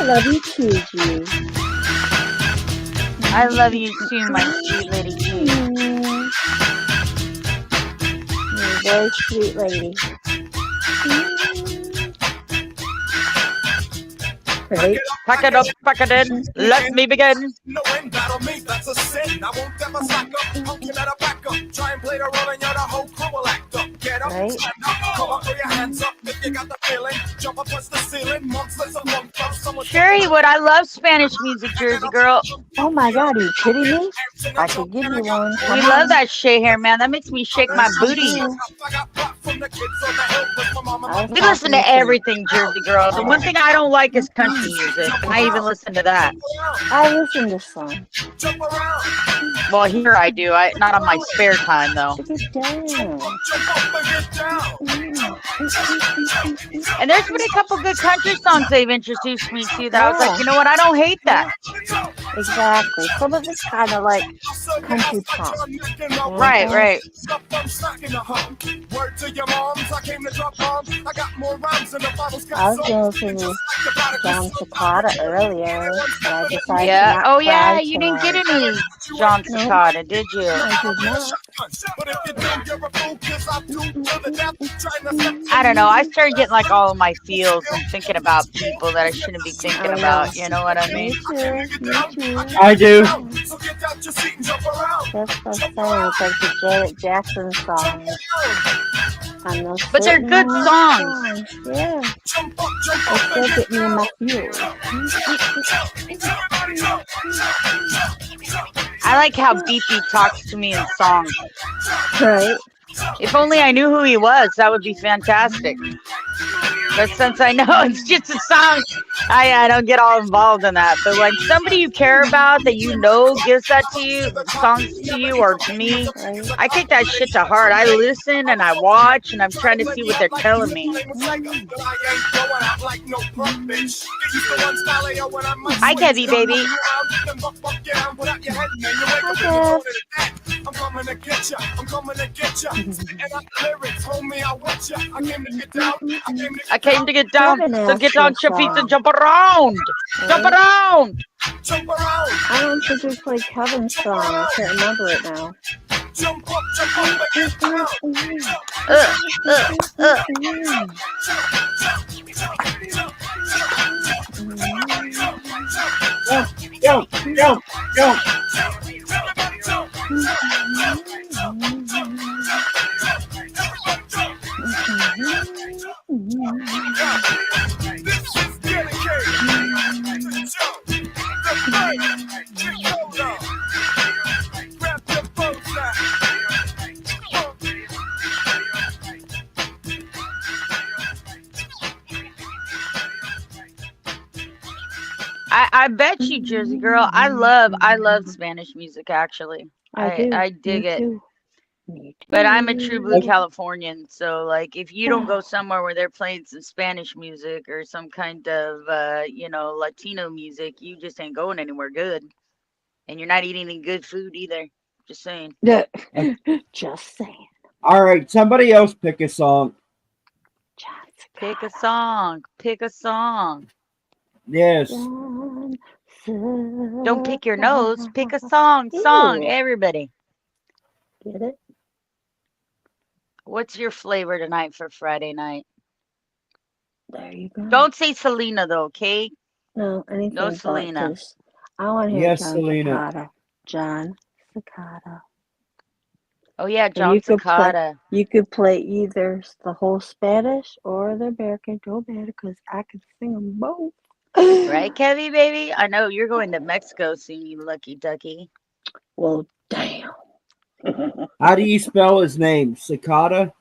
love you too, G. I love you too, my sweet lady G. You're a very sweet lady. Right? Pack it up, pack it in. Let me begin. No end battle me, that's a sin. I won't ever slack up. Punk, you better back up. Try and play the role and you're the whole crew will act up. Get up, Right. stand up, come up, throw your hands up. If you got the feeling, jump up, touch the ceiling. Monsters of monk, someone. Sure you would. I love Spanish music, Jersey girl. Oh my God, are you kidding me? I could give you one. We Come love on. that shit here, man. That makes me shake my booty. We listen to everything, Jersey girl. The one thing I don't like is country music. I even listen to that. I listen to some. Well, here I do. Not on my spare time though. Get down. And there's been a couple good country songs they've introduced me to that I was like, you know what? I don't hate that. Exactly. Some of it's kind of like country pop. Right, right. I was going to John Cicada earlier, but I decided Yeah. to not Oh yeah, cry you didn't get tonight. any John Cicada, did you? I did not. I don't know. I started getting like all of my feels and thinking about people that I shouldn't be thinking about. You know what I Me mean? too. Me too. I do. That's what I'm saying. It's like the Janet Jackson song. But they're good songs. Yeah. They still get me in my feels. I like how Beefy talks to me in songs. Right? If only I knew who he was, that would be fantastic. But since I know it's just a song, I don't get all involved in that. But like somebody you care about that you know gives that to you, songs to you or to me, I take that shit to heart. I listen and I watch and I'm trying to see what they're telling me. Hi, Kevy, baby. I'm coming to get ya. I'm coming to get ya. And I lyrics, homie, I want ya. I came to get down. I came to get down. Kevin So get asked on for your feet a and jump around. Jump around. Jump around. I don't think we played Kevin's song. I can't remember it now. Jump up, and get down. Yo, yo, yo. This is dedicated to jump. The fight. Hold on. Grab your both now. I bet you, Jersey girl. I love Spanish music actually. I dig Me it. too. Me too. But I'm a true blue Californian, so like if you don't go somewhere where they're playing some Spanish music or some kind of Latino music, you just ain't going anywhere good. And you're not eating any good food either. Just saying. Yeah. Just saying. All right, somebody else pick a song. Just Pick a song. Pick a song. Yes. Don't pick your nose. Pick a song. Song, Ew. everybody. Get it? What's your flavor tonight for Friday night? There you go. Don't say Selena though, okay? No, anything No but Selena. this. I want to hear Yes, John Selena. Cicada. John Cicada. Oh yeah, John you could play- Cicada. You could play either the whole Spanish or the American. Don't matter because I can sing them both. Right, Kevy, baby? I know you're going to Mexico soon, you lucky ducky. Well, damn. How do you spell his name? Cicada?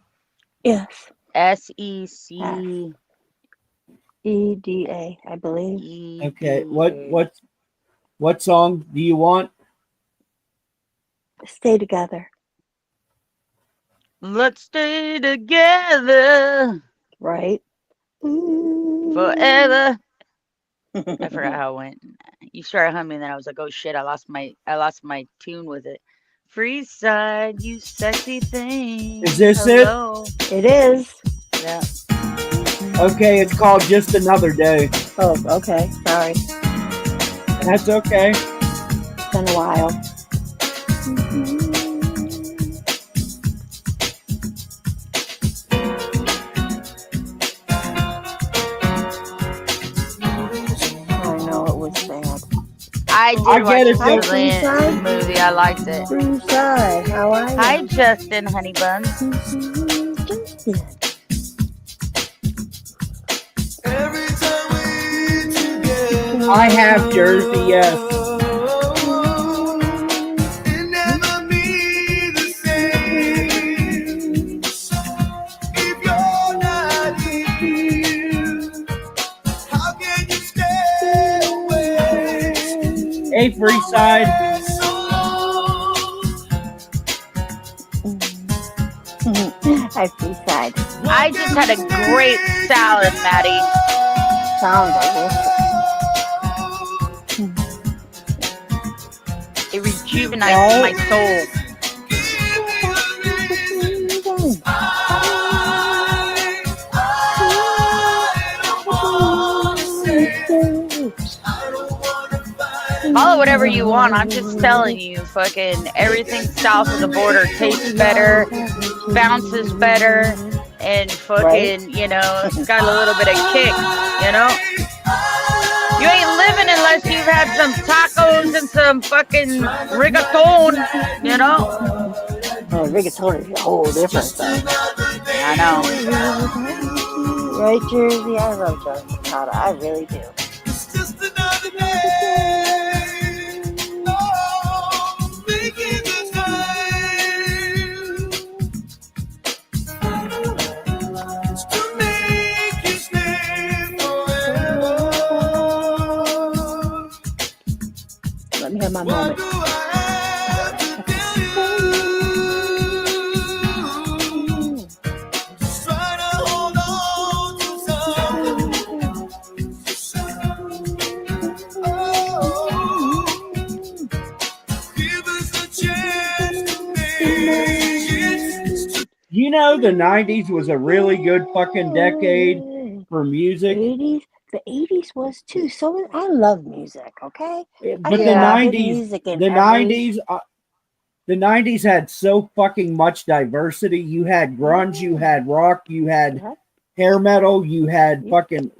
Yes. SECEDA. EDA, I believe. Okay, what song do you want? Stay together. Let's stay together Right? forever. I forgot how it went. You started humming, then I was like, "Oh shit! I lost my tune with it." Freeside, you sexy thing. Is this it? Hello. It is. Yeah. Okay, it's called Just Another Day. Oh, okay. Sorry. That's okay. It's been a while. I know it was sad. I did I watch get it, the though. Zoolander movie. I liked it. Inside, how are you? Hi, Justin Honey Buns. Every time we together, I have Jersey, yes. it never be the same. If you're not here, how can you stay away? Hey, Freeside. Hi, Freeside. I just had a great salad, Maddie. Sound delicious. It rejuvenates my soul. Call it whatever you want. I'm just telling you, fucking everything south of the border tastes better, bounces better, and fucking, you know, it's got a little bit of kick, you know? You ain't living unless you've had some tacos and some fucking rigatone, you know? Oh, rigatoni is a whole different stuff. I know. Right, Jersey? I love Johnny Potata. I really do. It's just another day. Oh, making the time to make you stay forever. Let me have my What moment. do I have to tell you? Just try to hold on to something. Oh, give us a chance to make it. You know, the 90s was a really good fucking decade for music. 80s. The 80s was too. So I love music, okay? But I the hear good 90s, music in the every- 90s, the 90s had so fucking much diversity. You had grunge, you had rock, you had Uh-huh. hair metal, you had Yeah. fucking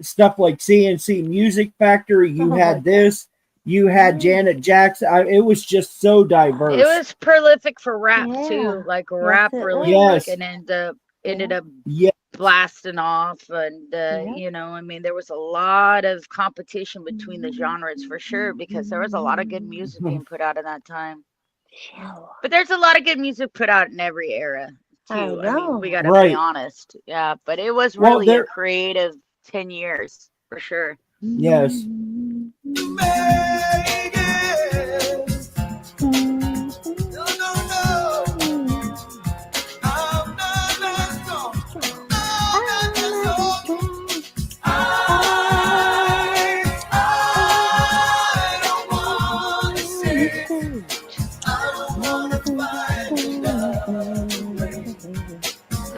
stuff like CNC Music Factory, you Oh had my this, you had Janet Jackson. It was just so diverse. It was prolific for rap Yeah. too. Like rap it really was. fucking ended up Yeah, blasting off, and Yeah. you know, I mean, there was a lot of competition between the genres for sure, because there was a lot of good music being put out in that time. Chill. But there's a lot of good music put out in every era too. I I know. mean, we gotta Right. be honest. Yeah, but it was Well, really a there- creative 10 years for sure. yes. Make it. No, no, no. I'm not that strong. I'm not that strong. I don't wanna say. I don't wanna find love.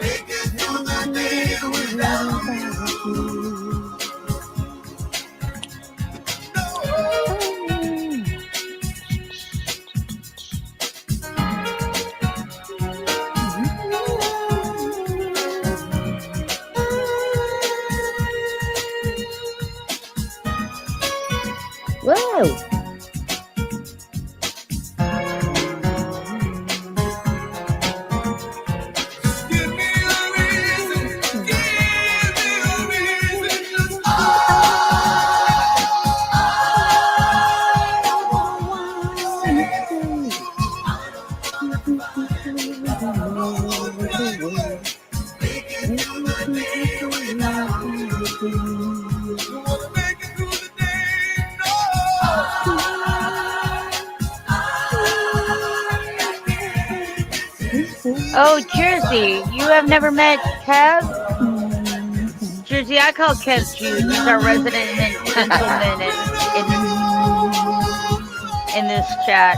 Make it through the day without you. Whoa. Give me a reason. Give me a reason. 'Cause I don't wanna say. wanna make it through the day. No. Oh, Jersey, you have never met Kev? Jersey, I call Kev Jude. He's our resident gentleman in this chat.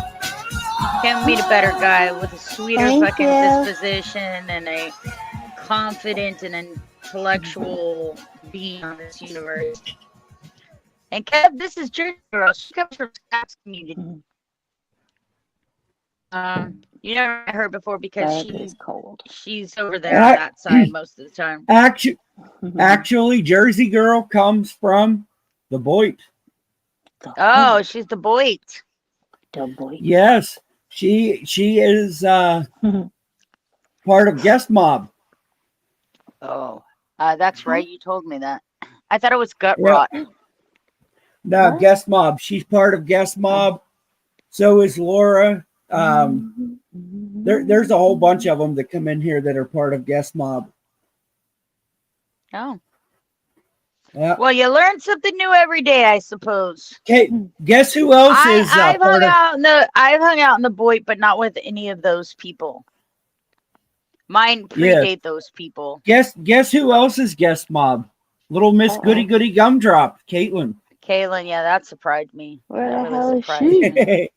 Can't meet a better guy with a sweeter Thank fucking you. disposition and a confident and intellectual being on this universe. And Kev, this is Jersey Girl. She comes from Scott's community. You never met her before because That is cold. she's over there on that side most of the time. Actually, Jersey Girl comes from the Boyd. Oh, she's the Boyd. The boy. Yes, she is part of Guest Mob. Oh, that's right. You told me that. I thought it was Gut Yeah. Rot. No, What? Guest Mob. She's part of Guest Mob. So is Laura. There's a whole bunch of them that come in here that are part of Guest Mob. Oh. Yeah. Well, you learn something new every day, I suppose. Okay. Guess who else is I've part hung of? I've hung out in the Boyd, but not with any of those people. Mine predate those people. Guess who else is Guest Mob? Little Miss Goody Goody Gumdrop, Caitlin. Caitlin, yeah, that surprised me. Where That the really hell is surprised she? me.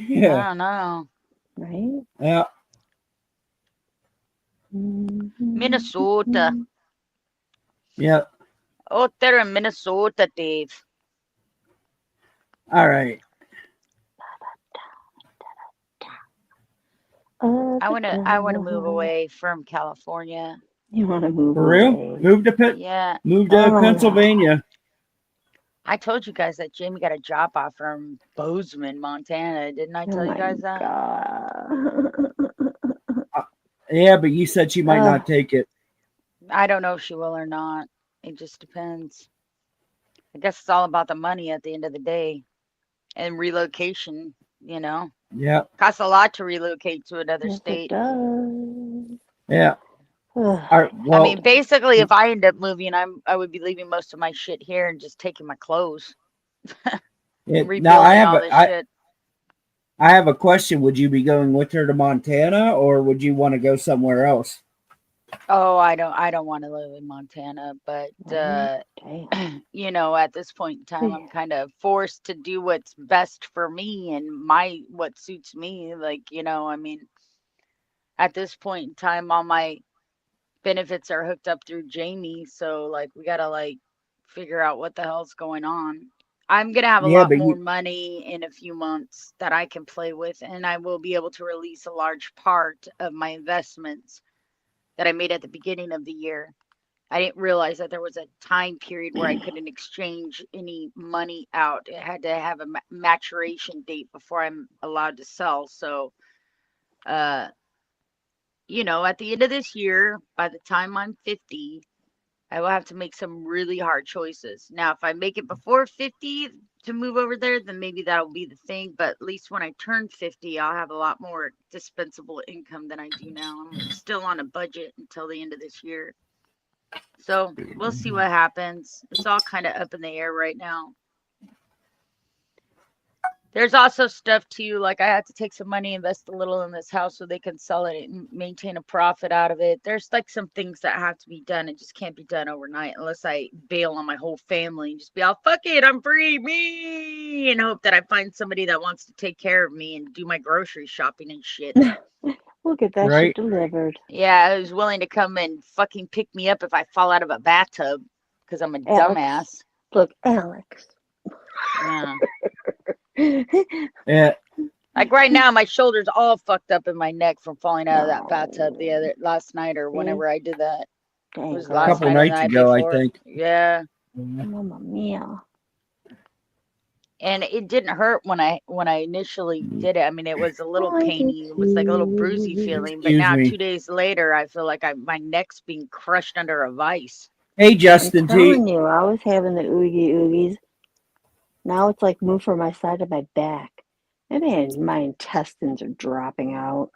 Yeah. I don't know. Right? Yeah. Minnesota. Yeah. Oh, they're in Minnesota, Dave. All right. I wanna move away from California. You want to move For real? away. Move to Yeah. Oh. Pennsylvania. I told you guys that Jamie got a job offer from Bozeman, Montana. Didn't I tell you guys that? God. Yeah, but you said she might not take it. I don't know if she will or not. It just depends. I guess it's all about the money at the end of the day. And relocation, you know. Yeah. Costs a lot to relocate to another Yes, it state. does. Yeah. Ugh. All right. Well, I mean, basically, if I end up moving, I would be leaving most of my shit here and just taking my clothes. Rebuilding now I all have this a, shit. I have a question. Would you be going with her to Montana, or would you want to go somewhere else? Oh, I don't want to live in Montana, but Damn. you know, at this point in time, I'm kind of forced to do what's best for me and what suits me. Like, you know, I mean, at this point in time, all my benefits are hooked up through Jamie, so like we gotta like figure out what the hell's going on. I'm gonna have a lot more money in a few months that I can play with, and I will be able to release a large part of my investments that I made at the beginning of the year. I didn't realize that there was a time period where I couldn't exchange any money out. It had to have a maturation date before I'm allowed to sell. So, you know, at the end of this year, by the time I'm 50, I will have to make some really hard choices. Now, if I make it before 50 to move over there, then maybe that'll be the thing. But at least when I turn 50, I'll have a lot more dispensable income than I do now. I'm still on a budget until the end of this year. So we'll see what happens. It's all kind of up in the air right now. There's also stuff too, like I had to take some money, invest a little in this house so they can sell it and maintain a profit out of it. There's like some things that have to be done. It just can't be done overnight unless I bail on my whole family and just be all, fuck it, I'm free, me, and hope that I find somebody that wants to take care of me and do my grocery shopping and shit. We'll get that shit delivered. Yeah, who's willing to come and fucking pick me up if I fall out of a bathtub because I'm a dumbass. Look, Alex. Yeah. Yeah. Like right now, my shoulder's all fucked up in my neck from falling out of that bathtub last night or whenever I did that. It was a couple nights ago, I think. Yeah. Mamma mia. And it didn't hurt when I initially did it. I mean, it was a little painy. It was like a little bruisey feeling. But now, 2 days later, I feel like my neck's being crushed under a vice. Hey, Justin I'm telling you, I was having the oogies. Now it's like move from my side of my back. And man, my intestines are dropping out.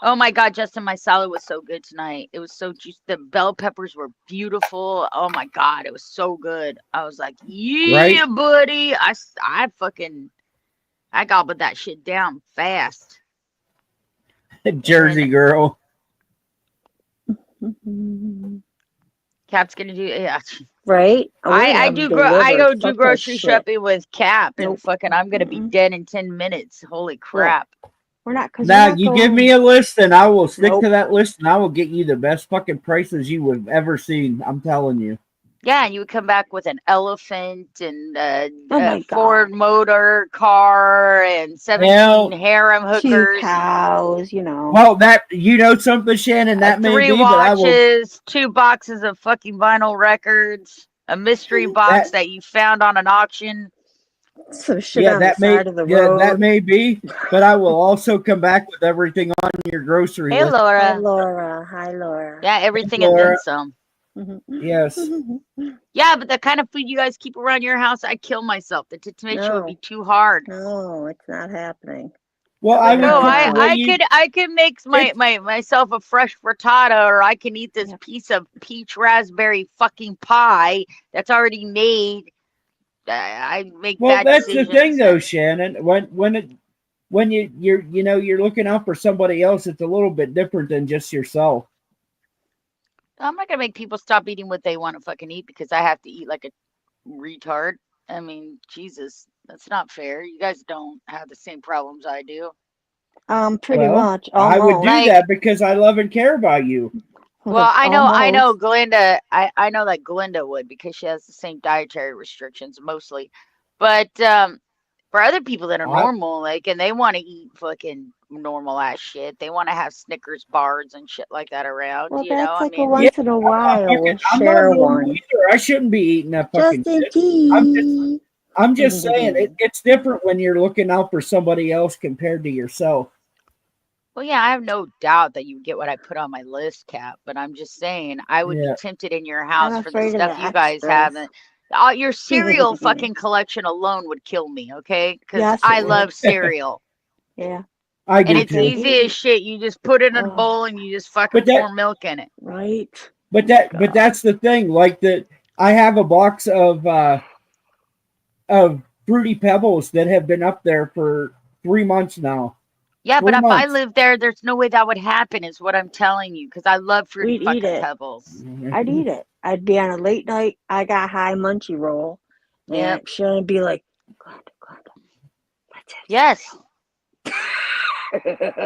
Oh my God, Justin, my salad was so good tonight. It was so juicy. The bell peppers were beautiful. Oh my God, it was so good. I was like, yeah, buddy. I gobbled that shit down fast. Jersey girl. Cap's gonna do Right? I go do Fuck that grocery shit. shopping with Cap, and Nope. fucking I'm gonna be dead in 10 minutes. Holy crap! We're not. Cause Now we're not you going, give me a list, and I will stick Nope. to that list, and I will get you the best fucking prices you would have ever seen. I'm telling you. Yeah, and you would come back with an elephant and Oh my a Ford motor car and 17 Well, harem 2 hookers, cows, you know. Well, that something, Shannon. That may 3 be, but I will. watches, 2 boxes of fucking vinyl records, a mystery box that you found on an auction. Some shit on the side of the road. that may be, but I will also come back with everything on your grocery Hey, list. Hi, Laura. Laura. Hi, Laura. Yeah, everything Laura. and then some. Yes. Yeah, but the kind of food you guys keep around your house, I'd kill myself. The tomato would be too hard. No, it's not happening. Well, I No, would I could make myself a fresh frittata, or I can eat this piece of peach raspberry fucking pie that's already made. I make Well, bad that's decisions. the thing, though, Shannon. When you're looking out for somebody else, it's a little bit different than just yourself. I'm not gonna make people stop eating what they want to fucking eat because I have to eat like a retard. I mean, Jesus, that's not fair. You guys don't have the same problems I do. Pretty much. I would do Like- that because I love and care about you. Well, I know Glinda. I know that Glinda would because she has the same dietary restrictions mostly. But for other people that are normal, like, and they want to eat fucking normal ass shit, they want to have Snickers bars and shit like that around. Well, you know, that's like I mean, a once in a while we'll share one. Either. I shouldn't be eating that fucking Just in shit. case. I'm just saying it's different when you're looking out for somebody else compared to yourself. well, yeah, I have no doubt that you get what I put on my list, Cap. But I'm just saying, I would be tempted in your house for the afraid of stuff the you guys extras. haven't. Your cereal fucking collection alone would kill me, okay? Because Yes, I it would. love cereal. Yeah. I And do it's too. easy as shit. You just put it in a bowl and you just fucking pour milk in it. Right. But that's the thing. Like I have a box of Fruity Pebbles that have been up there for 3 months now. Yeah, but 3 if I months. lived there, there's no way that would happen, is what I'm telling you. Because I love Fruity We'd fucking eat it. Pebbles. I'd eat it. I'd be on a late night, I got high munchy roll. Yep. And she'd be like, Glenda, Yes.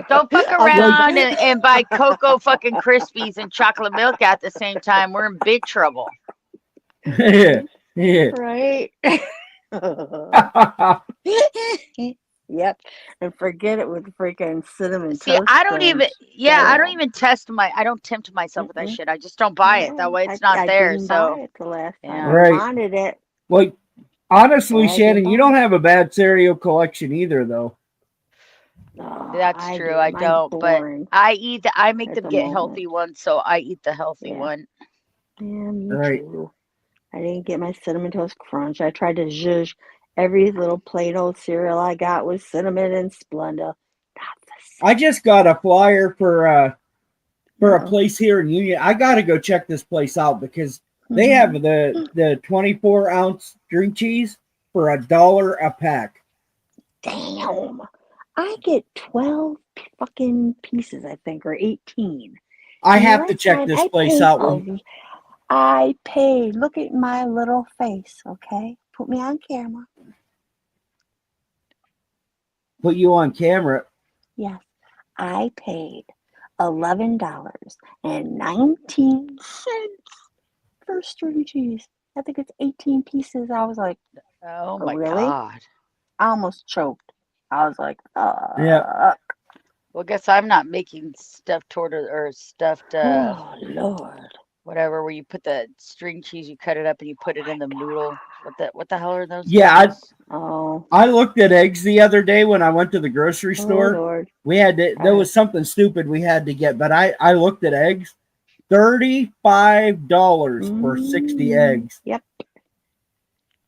Don't fuck around and buy Cocoa fucking Krispies and chocolate milk at the same time. We're in big trouble. Yeah. Right? Yep. And forget it with freaking cinnamon See, toast I don't even, crunch. I don't even I don't tempt myself with that shit. I just don't buy it. That way it's not there. Didn't So, buy it the last time. yeah. I Right. wanted it. Well, honestly, Bag Shannon, of you don't have a bad cereal collection either, though. Oh, That's true. do. I Mine's don't, boring but I make at them the get moment. healthy ones, so I eat the healthy Yeah. one. Yeah, me Right. too. I didn't get my cinnamon toast crunch. I tried to zhuzh every little plain old cereal I got with cinnamon and Splenda. I just got a flyer for a place here in Union. I got to go check this place out because they have the 24-ounce string cheese for $1 a pack. Damn. I get 12 fucking pieces, I think, or 18. I And have to last check time this I place paid out. I paid. Look at my little face, okay? Put me on camera. Put you on camera. Yes. I paid $11.19 for string cheese. I think it's 18 pieces. I was like, Oh my really? God. I almost choked. I was like, Yeah. Well, guess I'm not making stuffed torta or stuffed oh, Lord. whatever, where you put the string cheese, you cut it up and you put it in the noodle. What the hell are those? Yeah, things? I looked at eggs the other day when I went to the grocery Oh, store. Lord. We had to, there was something stupid we had to get, but I looked at eggs. $35 for 60 eggs. Yep.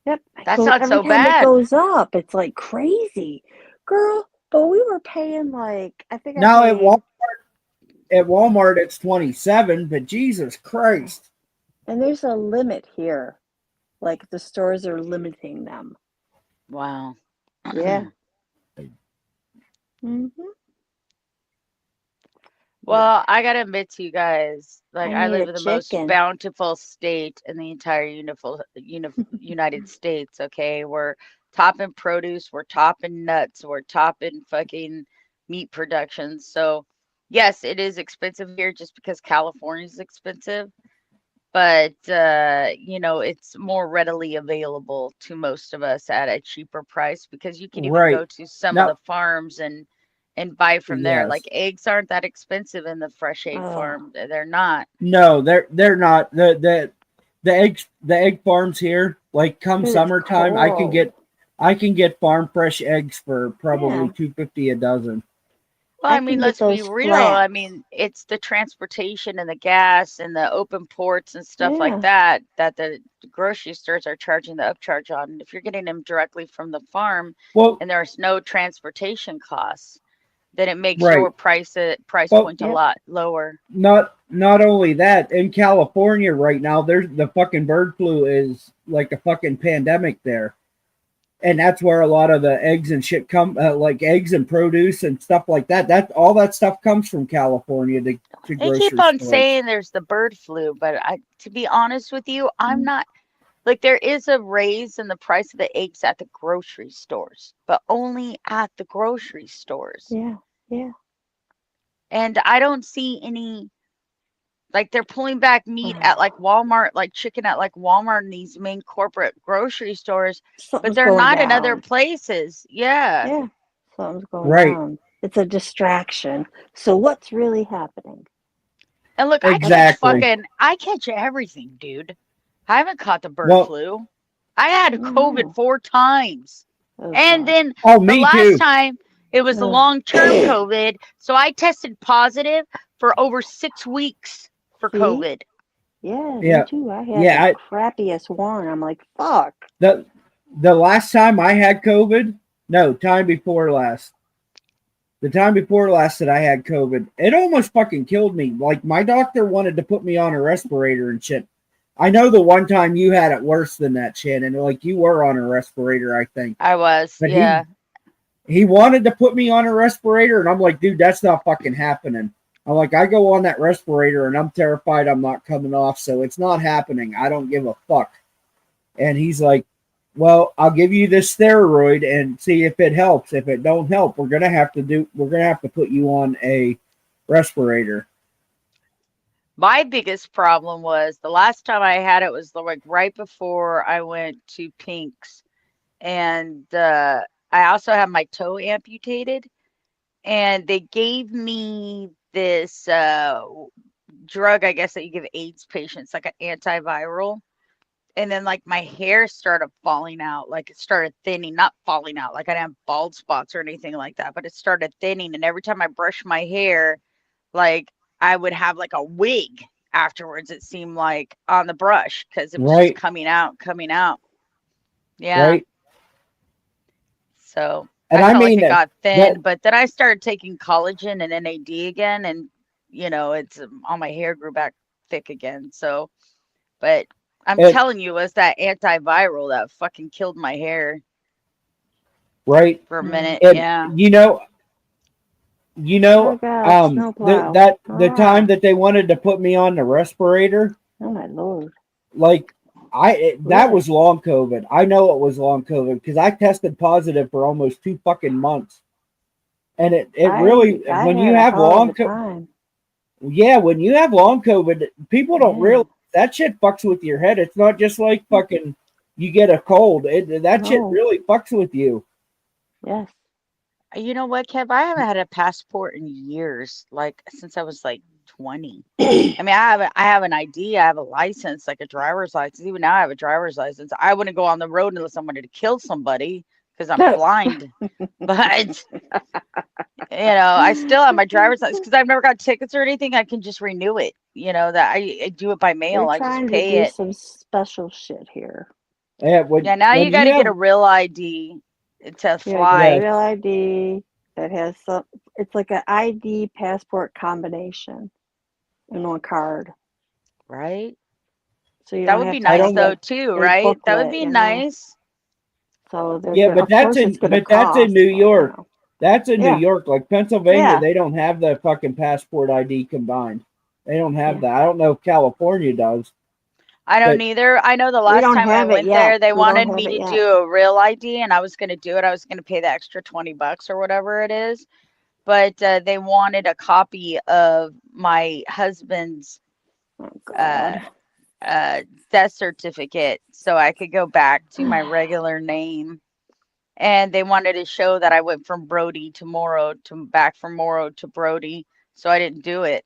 Yep. That's So not every so time bad. it goes up, it's like crazy. Girl, but we were paying like, I think Now I at paid, Walmart, at Walmart it's 27, but Jesus Christ. And there's a limit here. Like the stores are limiting them. Wow. Yeah. Mm-hmm. Well, I gotta admit to you guys, like I I need live a in the most chicken. bountiful state in the entire United States. Okay, we're top in produce, we're top in nuts, we're top in fucking meat production. So, yes, it is expensive here just because California is expensive, but it's more readily available to most of us at a cheaper price because you can even Right. go to some of Now, the farms and buy from there. yes. Like eggs aren't that expensive in the fresh egg Oh. farm. They're not. No, they're not. The egg farms here, like come Dude, it's summertime, cold. I can get farm fresh eggs for probably Yeah. $2.50 a dozen. Well, I I mean, can get let's be those real. I flats. mean, it's the transportation and the gas and the open ports and stuff like Yeah. that the grocery stores are charging the upcharge on. And if you're getting them directly from the farm Well, and there's no transportation costs, then it makes right. your price Well, point a Yep. lot lower. not only that, in California right now, there's the fucking bird flu is like a fucking pandemic there. And that's where a lot of the eggs and shit come, like eggs and produce and stuff like that. That all that stuff comes from California to They grocery keep on stores. saying there's the bird flu, but to be honest with you, I'm Mm. not like there is a raise in the price of the eggs at the grocery stores, but only at the grocery stores. Yeah. Yeah. And I don't see any like they're pulling back meat at like Walmart, like chicken at like Walmart and these main corporate grocery stores, but Something's they're going not in other down. places. Yeah. Yeah. Something's going Right. down. It's a distraction. So what's really happening? And look, Exactly. I catch everything, dude. I haven't caught the bird Well, flu. I had Oh, COVID no. 4 times. Oh, And God. then oh, the me last too. time it was the Ugh. long-term COVID. So I tested positive for over 6 weeks for See? COVID. Yeah, Yeah. me too. I had Yeah, the crappiest one. I'm like, fuck. the last time I had COVID, no, time before last. The time before last that I had COVID, it almost fucking killed me. Like my doctor wanted to put me on a respirator and shit. I know the one time you had it worse than that, Shannon. Like you were on a respirator, I think. I was, But yeah. he wanted to put me on a respirator, and I'm like, dude, that's not fucking happening. I'm like, I go on that respirator, and I'm terrified I'm not coming off, so it's not happening. I don't give a fuck. And he's like, well, I'll give you this steroid and see if it helps. If it don't help, we're gonna have to put you on a respirator. My biggest problem was the last time I had it was like right before I went to Pink's. And I also had my toe amputated. And they gave me this drug, I guess, that you give AIDS patients, like an antiviral. And then like my hair started falling out, like it started thinning, not falling out, like I didn't have bald spots or anything like that, but it started thinning. And every time I brushed my hair, like I would have like a wig afterwards, it seemed like on the brush because it was just Right, coming out. Yeah. right. So And I I felt like mean it got that thin, but then I started taking collagen and NAD again, and it's all my hair grew back thick again. So, but I'm it telling you, it was that antiviral that fucking killed my hair right. for a Mm. minute. And Yeah. Oh, God. Snowplow. the time that they wanted to put me on the respirator, Oh, my Lord. like that Really? was long COVID. I know it was long COVID because I tested positive for almost 2 fucking months. And it really I when had you a have hell of long a time. yeah, when you have long COVID, people don't Yeah. realize that shit fucks with your head. It's not just like fucking you get a cold. That shit No. really fucks with you. Yes. You know what, Kev? I haven't had a passport in years, like since I was like 20. I mean, I have an ID, I have a license, like a driver's license. Even now, I have a driver's license. I wouldn't go on the road unless I wanted to kill somebody because I'm blind. But I still have my driver's license because I've never got tickets or anything. I can just renew it. That I do it by mail. We're I just trying to pay do it. some special shit here. Yeah, Yeah, now you when got you to get a have real ID to You gotta get a fly. yeah, real ID that has some It's like an ID passport combination in one card. Right? So you That don't would have be to nice have though the too, big right? That would booklet, be you know. nice. So they're Yeah, gonna, but of that's course, it's in gonna but that's in cost, New but, York. That's in New Yeah. York. Like Pennsylvania, Yeah. they don't have the fucking passport ID combined. They don't have Yeah. that. I don't know if California does. I don't But- either. I know the We last don't time I have it went yet. there, they We don't wanted have me it to yet. do a real ID, and I was going to do it. I was going to pay the extra $20 or whatever it is. But they wanted a copy of my husband's Oh uh, God. death certificate so I could go back to my regular name. And they wanted to show that I went from Brody to Morrow to back from Morrow to Brody. So I didn't do it.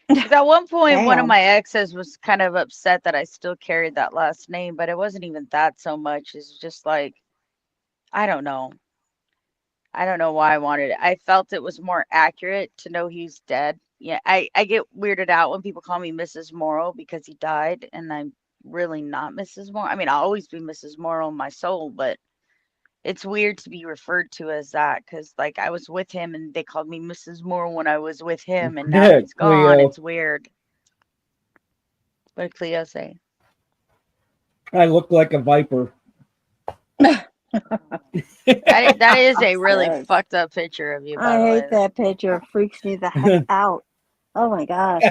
'Cause at one point, one of Damn. my exes was kind of upset that I still carried that last name, but it wasn't even that so much. It's just like, I don't know. I don't know why I wanted it. I felt it was more accurate to know he's dead. Yeah, I get weirded out when people call me Mrs. Morrow because he died, and I'm really not Mrs. Morrow. I mean, I'll always be Mrs. Morrow in my soul, but it's weird to be referred to as that because, like, I was with him and they called me Mrs. Morrow when I was with him, and now he's gone. Cleo. It's weird. What did Cleo say? I look like a viper. That is a really Yes. fucked up picture of you, by I the hate way. that picture. It freaks me the heck out. Oh my gosh.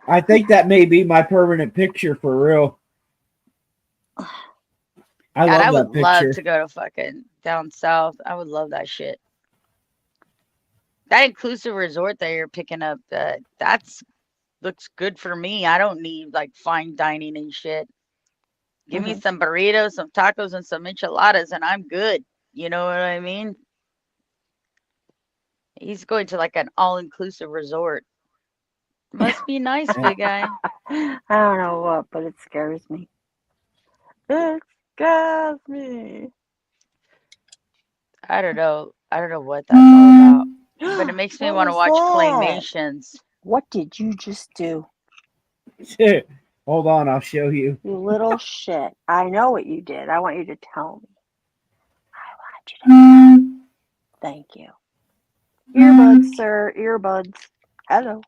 I think that may be my permanent picture for real. I God, I love would that love picture. to go to fucking down south. I would love that shit. That inclusive resort that you're picking up, that's looks good for me. I don't need like fine dining and shit. Give me some burritos, some tacos, and some enchiladas, and I'm good. You know what I mean? He's going to like an all-inclusive resort. Must be nice, big guy. I don't know what, but it scares me. It scares me. I don't know. I don't know what that's all about. But it makes me What want to was watch that? claymations. What did you just do? Hold on, I'll show you. You little shit. I know what you did. I want you to tell me. I want you to tell me. Thank you. Earbuds, sir. Earbuds. Hello.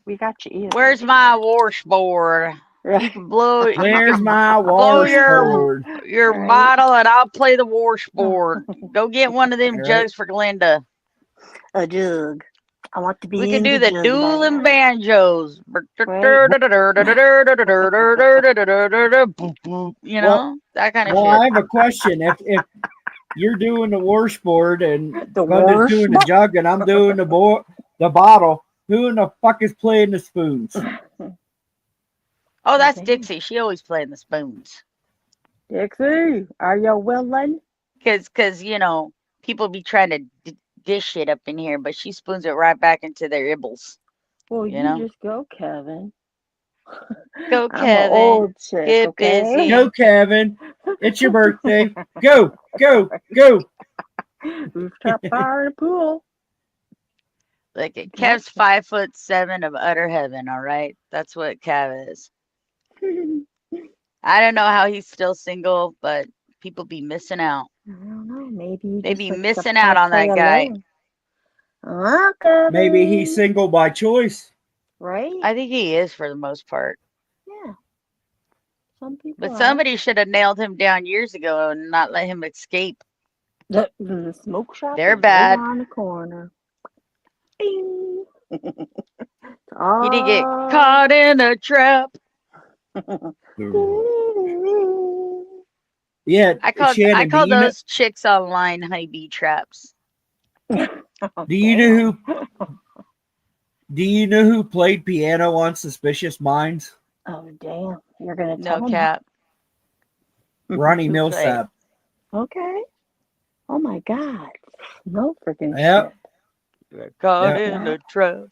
We got you earbuds. Where's my washboard? You can blow it. Where's my blow your washboard? Right. bottle and I'll play the washboard. Go get one of them Right. jugs for Glenda. A jug. I want to be We can in do the jug dueling band. banjos. You know, that kind of Well, I shit. have a question. If you're doing the washboard and The Glenda's doing the washboard? jug and I'm doing the bottle, who in the fuck is playing the spoons? Oh, that's Okay. Dixie. She always playing the spoons. Dixie, are you willing? Cause you know, people be trying to dish shit up in here, but she spoons it right back into their ibbles. Well, You you know? just go, Kevin. Go, I'm Kevin. an old chick, Get okay? busy. Go, Kevin. It's your birthday. Go, go, go. Rooftop bar and a pool. Look at Kev's 5'7" of utter heaven. All right, that's what Kev is. I don't know how he's still single, but people be missing out. I don't know. Maybe you They just be like to missing out on that play guy. alone. Kevin. Maybe he's single by choice. Right? I think he is for the most part. Yeah. Some people. But are. somebody should have nailed him down years ago and not let him escape. The smoke shop. They're is bad. Right on the corner. Bing. He did get caught in a trap. Yeah, I call Shannon, those chicks online honeybee traps. do you know who played piano on Suspicious Minds? Oh damn! You're gonna tell No me. cap. Ronnie Who played? Millsap. Okay. Oh my god. No freaking Yep. Caught Yeah. in a trap.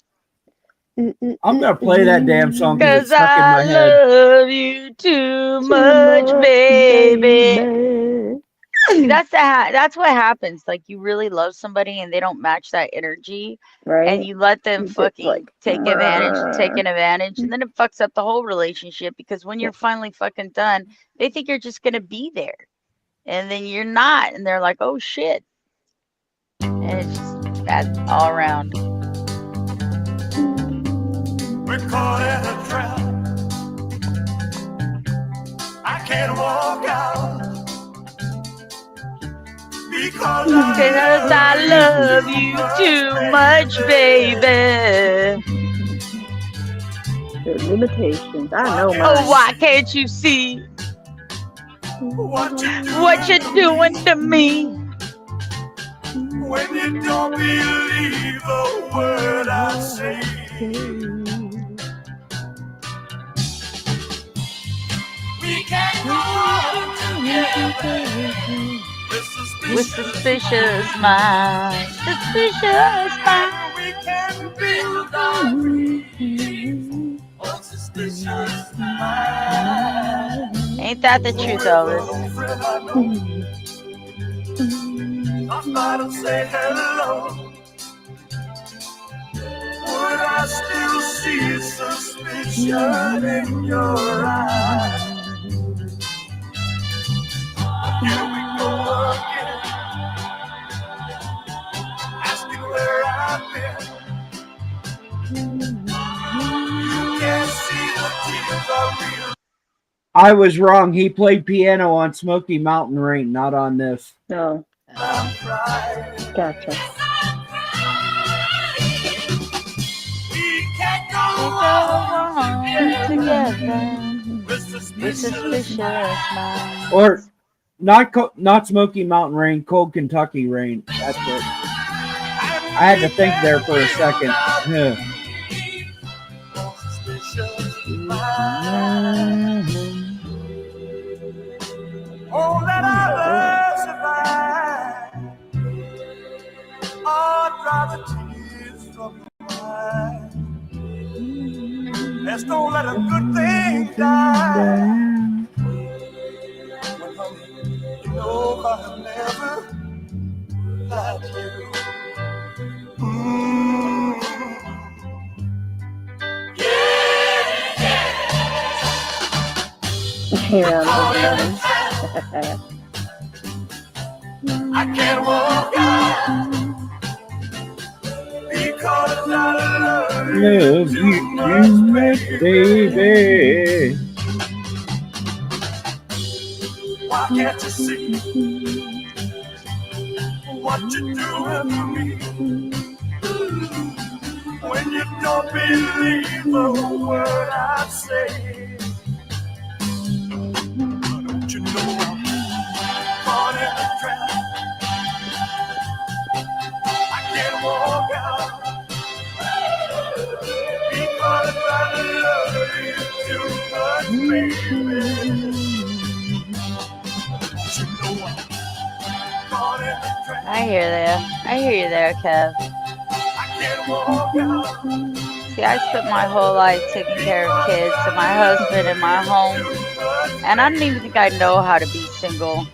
shit. I'm gonna play that damn song because it's Cause stuck in my I head. love you too much, baby. See, that's what happens. Like you really love somebody and they don't match that energy, Right? and you let them You just, fucking like, take advantage, and then it fucks up the whole relationship because when you're finally fucking done, they think you're just gonna be there, and then you're not, and they're like, oh shit. And it's just that all around. We're caught in a trap. I can't walk out because I love you too much, baby. Their limitations. I know Oh, mine. why can't you see what you're doing to me? when you don't believe a word I say. We can't go on together With suspicious minds, suspicious minds. We can build our dreams on suspicious minds. Ain't that the truth, Elvis? I might have said hello. Would I still see suspicion in your eyes? Here we go again, asking where I've been. You can't see the tears are real. I was wrong. He played piano on Smoky Mountain Rain, not on this. No, I'm crying. gotcha. We can't go on Together with with suspicious minds. Or not Smoky Mountain Rain, Cold Kentucky Rain. That's it. I had to think there for a second. Yeah. Oh, let our love survive. Oh, dry the tears from your eyes. Let's don't let a good thing die. When, honey, you know I'll never lie to you. Yeah, I'm I can't walk out because I love you Love too you much, too much, baby. Why can't you see what you're doing to me? When you don't believe a word I say, don't you know I'm caught in a trap? I can't walk out because I love you too much, baby. Don't you know I'm caught in a trap? I hear you there, Kev. I can't walk out. See, I spent my whole life taking care of kids and my husband and my home, and I don't even think I know how to be single.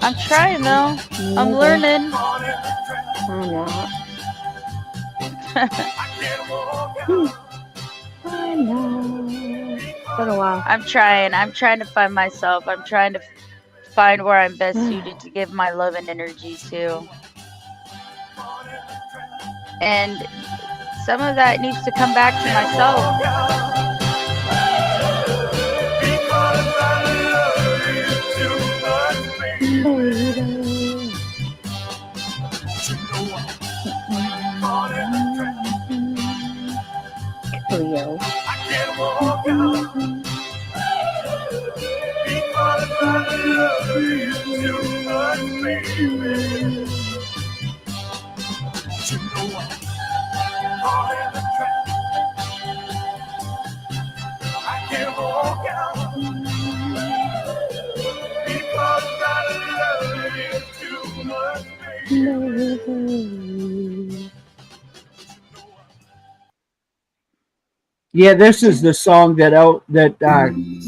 I'm trying though. I'm learning. I'm not. I know. It's been a while. I'm trying to find myself. I'm trying to find where I'm best suited to give my love and energy to. And some of that needs to come back to myself. Cleo. I can't walk out because I love you too much, baby. Yeah, this is the song that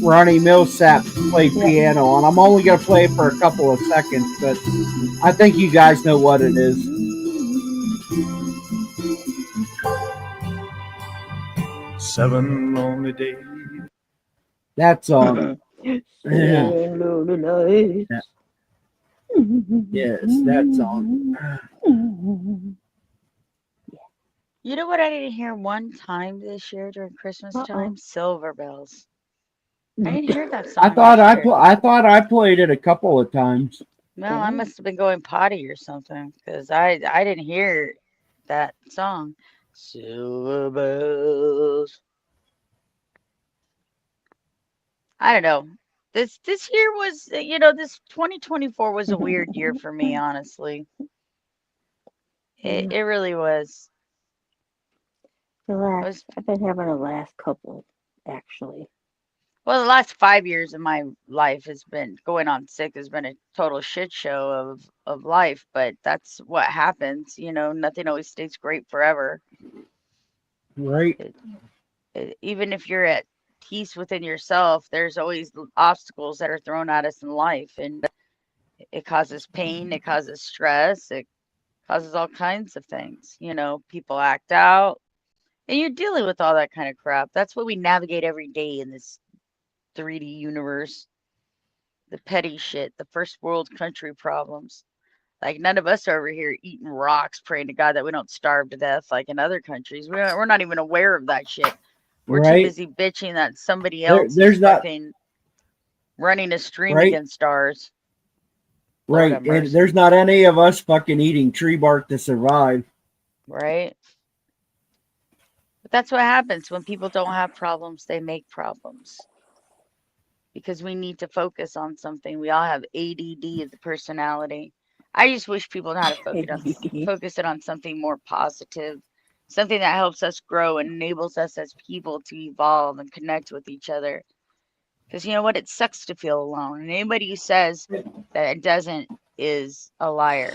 Ronnie Millsap played piano on. I'm only going to play it for a couple of seconds, but I think you guys know what it is. Seven lonely days. That song. Yeah. Lonely nights. Yes, that song. You know what I didn't hear one time this year during Christmas time? Silver Bells. I didn't hear that song this year. I thought I played it a couple of times. Well, I must have been going potty or something because I didn't hear that song. Silver Bells. I don't know. This year was, this 2024 was a weird year for me, honestly. It really was. I've been having a last couple, actually. Well, the last 5 years of my life has been going on sick has been a total shit show of life, but that's what happens. Nothing always stays great forever. Right. Even if you're at peace within yourself, there's always obstacles that are thrown at us in life, and it causes pain, it causes stress, it causes all kinds of things. People act out, and you're dealing with all that kind of crap. That's what we navigate every day in this 3D universe. The petty shit, the first world country problems. Like, none of us are over here eating rocks, praying to God that we don't starve to death like in other countries. We're not even aware of that shit. We're too busy bitching that somebody else is fucking running a stream against ours. Right. And there's not any of us fucking eating tree bark to survive. Right. But that's what happens when people don't have problems, they make problems. Because we need to focus on something. We all have ADD as a personality. I just wish people know how to focus it on something more positive, something that helps us grow and enables us as people to evolve and connect with each other. Because you know what? It sucks to feel alone. And anybody who says that it doesn't is a liar.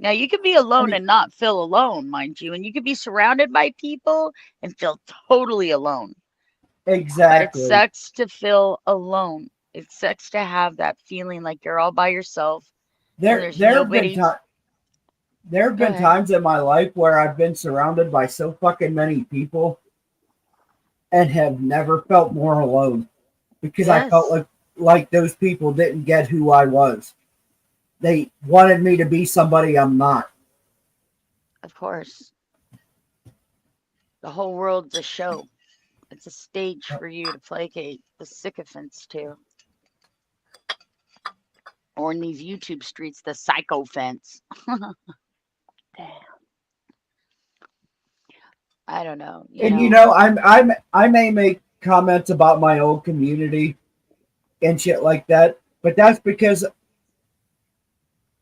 Now, you could be alone and not feel alone, mind you. And you could be surrounded by people and feel totally alone. Exactly. But it sucks to feel alone. It sucks to have that feeling like you're all by yourself. There have been times in my life where I've been surrounded by so fucking many people and have never felt more alone because I felt like those people didn't get who I was. They wanted me to be somebody I'm not. Of course. The whole world's a show. It's a stage for you to placate the sycophants to. Or in these YouTube streets, the psychophants. Damn. I don't know. I may make comments about my old community and shit like that, but that's because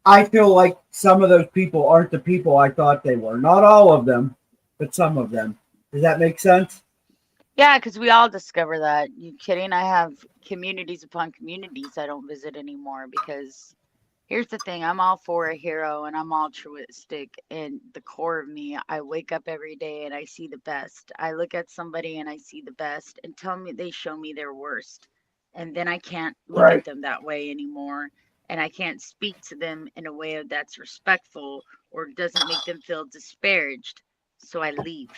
I feel like some of those people aren't the people I thought they were. Not all of them, but some of them. Does that make sense? Yeah, because we all discover that. You kidding? I have communities upon communities I don't visit anymore because here's the thing. I'm all for a hero and I'm altruistic. In the core of me, I wake up every day and I see the best. I look at somebody and I see the best and they show me their worst. And then I can't look at them that way anymore. And I can't speak to them in a way that's respectful or doesn't make them feel disparaged. So I leave.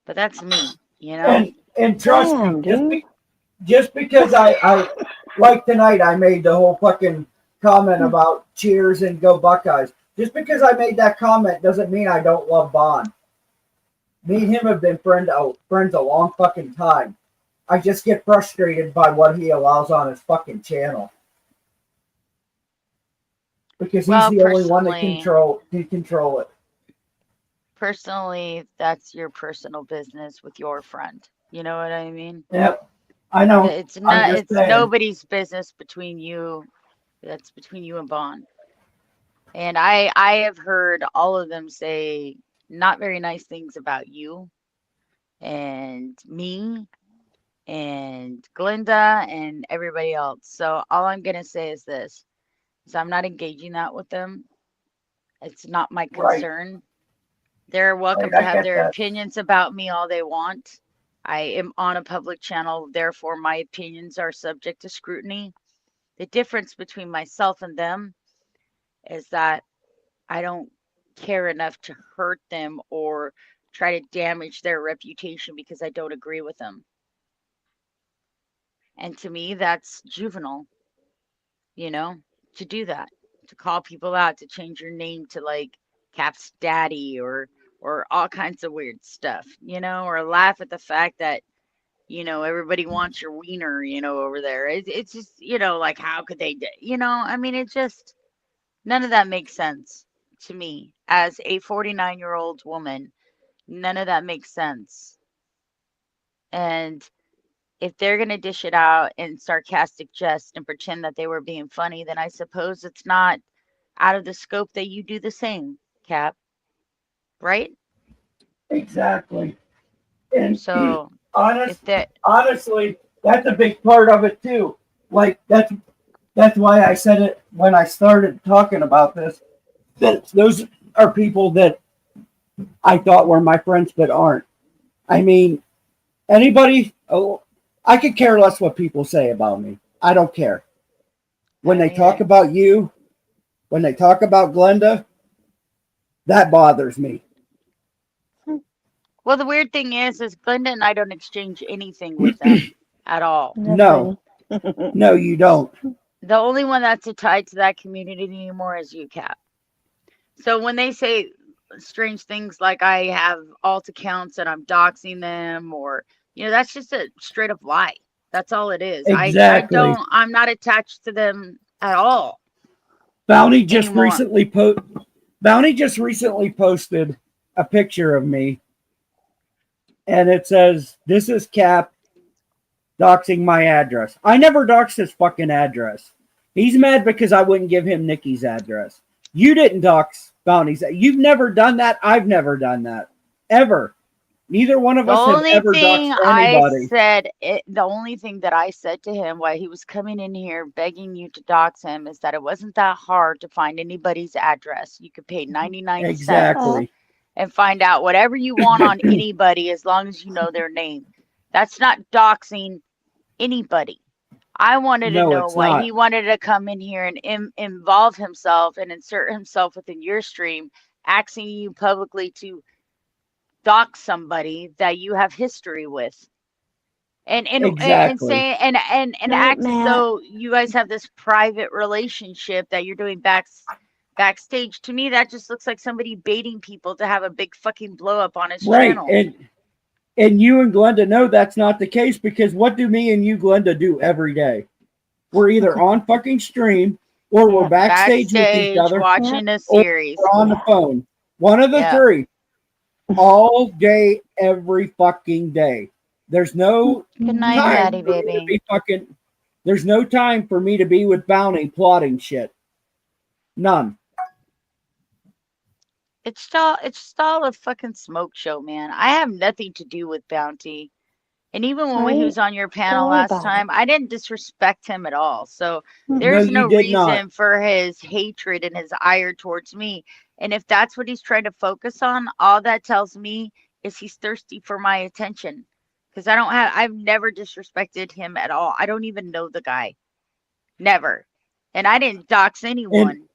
But that's me. And trust me, just because I like tonight, I made the whole fucking comment about cheers and go Buckeyes. Just because I made that comment doesn't mean I don't love Bond. Me and him have been friends a long fucking time. I just get frustrated by what he allows on his fucking channel. Because he's the only one that can control it. Personally, that's your personal business with your friend. You know what I mean? Yep. I know. It's nobody's business between you. That's between you and Bond. And I have heard all of them say not very nice things about you and me and Glinda and everybody else. So all I'm going to say is this. So I'm not engaging that with them. It's not my concern. Right. They're welcome to have their opinions about me all they want. I am on a public channel, therefore my opinions are subject to scrutiny. The difference between myself and them is that I don't care enough to hurt them or try to damage their reputation because I don't agree with them. And to me, that's juvenile, to do that. to call people out, to change your name to like Cap's daddy or all kinds of weird stuff, or laugh at the fact that, everybody wants your wiener, over there. It's just, like, how could they, I mean, it just, none of that makes sense to me as a 49-year-old woman. None of that makes sense. And if they're going to dish it out in sarcastic jest and pretend that they were being funny, then I suppose it's not out of the scope that you do the same, Cap. Right? Exactly. And So if that, honestly, that's a big part of it too. Like that's why I said it when I started talking about this. That those are people that I thought were my friends but aren't. I mean, anybody. Oh, I could care less what people say about me. I don't care. When they talk about you, when they talk about Glenda, that bothers me. well, the weird thing is Glenda and I don't exchange anything with them at all. No, no, you don't. The only one that's tied to that community anymore is you, Cap. So when they say strange things like I have alt accounts and I'm doxing them, or that's just a straight up lie. That's all it is. Exactly. I'm not attached to them at all. Bounty just recently posted a picture of me, and it says, "This is Cap doxing my address." I never doxed his fucking address. He's mad because I wouldn't give him Nikki's address. You didn't dox Bounty's. You've never done that. I've never done that. Ever. Neither one of us have ever doxed anybody. The only thing that I said to him while he was coming in here begging you to dox him is that it wasn't that hard to find anybody's address. You could pay 99 cents and find out whatever you want on anybody as long as you know their name. That's not doxing anybody. I wanted to know why he wanted to come in here and involve himself and insert himself within your stream, asking you publicly to dox somebody that you have history with, and say and act as though you guys have this private relationship that you're doing backstage. To me, that just looks like somebody baiting people to have a big fucking blow up on his channel. And you and Glenda know that's not the case, because what do me and you, Glenda, do every day? We're either on fucking stream or we're backstage with each other watching a series, or on the phone. One of the three. All day, every fucking day. There's no good night, Daddy, baby. There's no time for me to be with Bounty plotting shit. None. It's all a fucking smoke show, man. I have nothing to do with Bounty. And even when he was on your panel last time, I didn't disrespect him at all. So there's no reason for his hatred and his ire towards me. And if that's what he's trying to focus on, all that tells me is he's thirsty for my attention. Because I've never disrespected him at all. I don't even know the guy. Never. And I didn't dox anyone.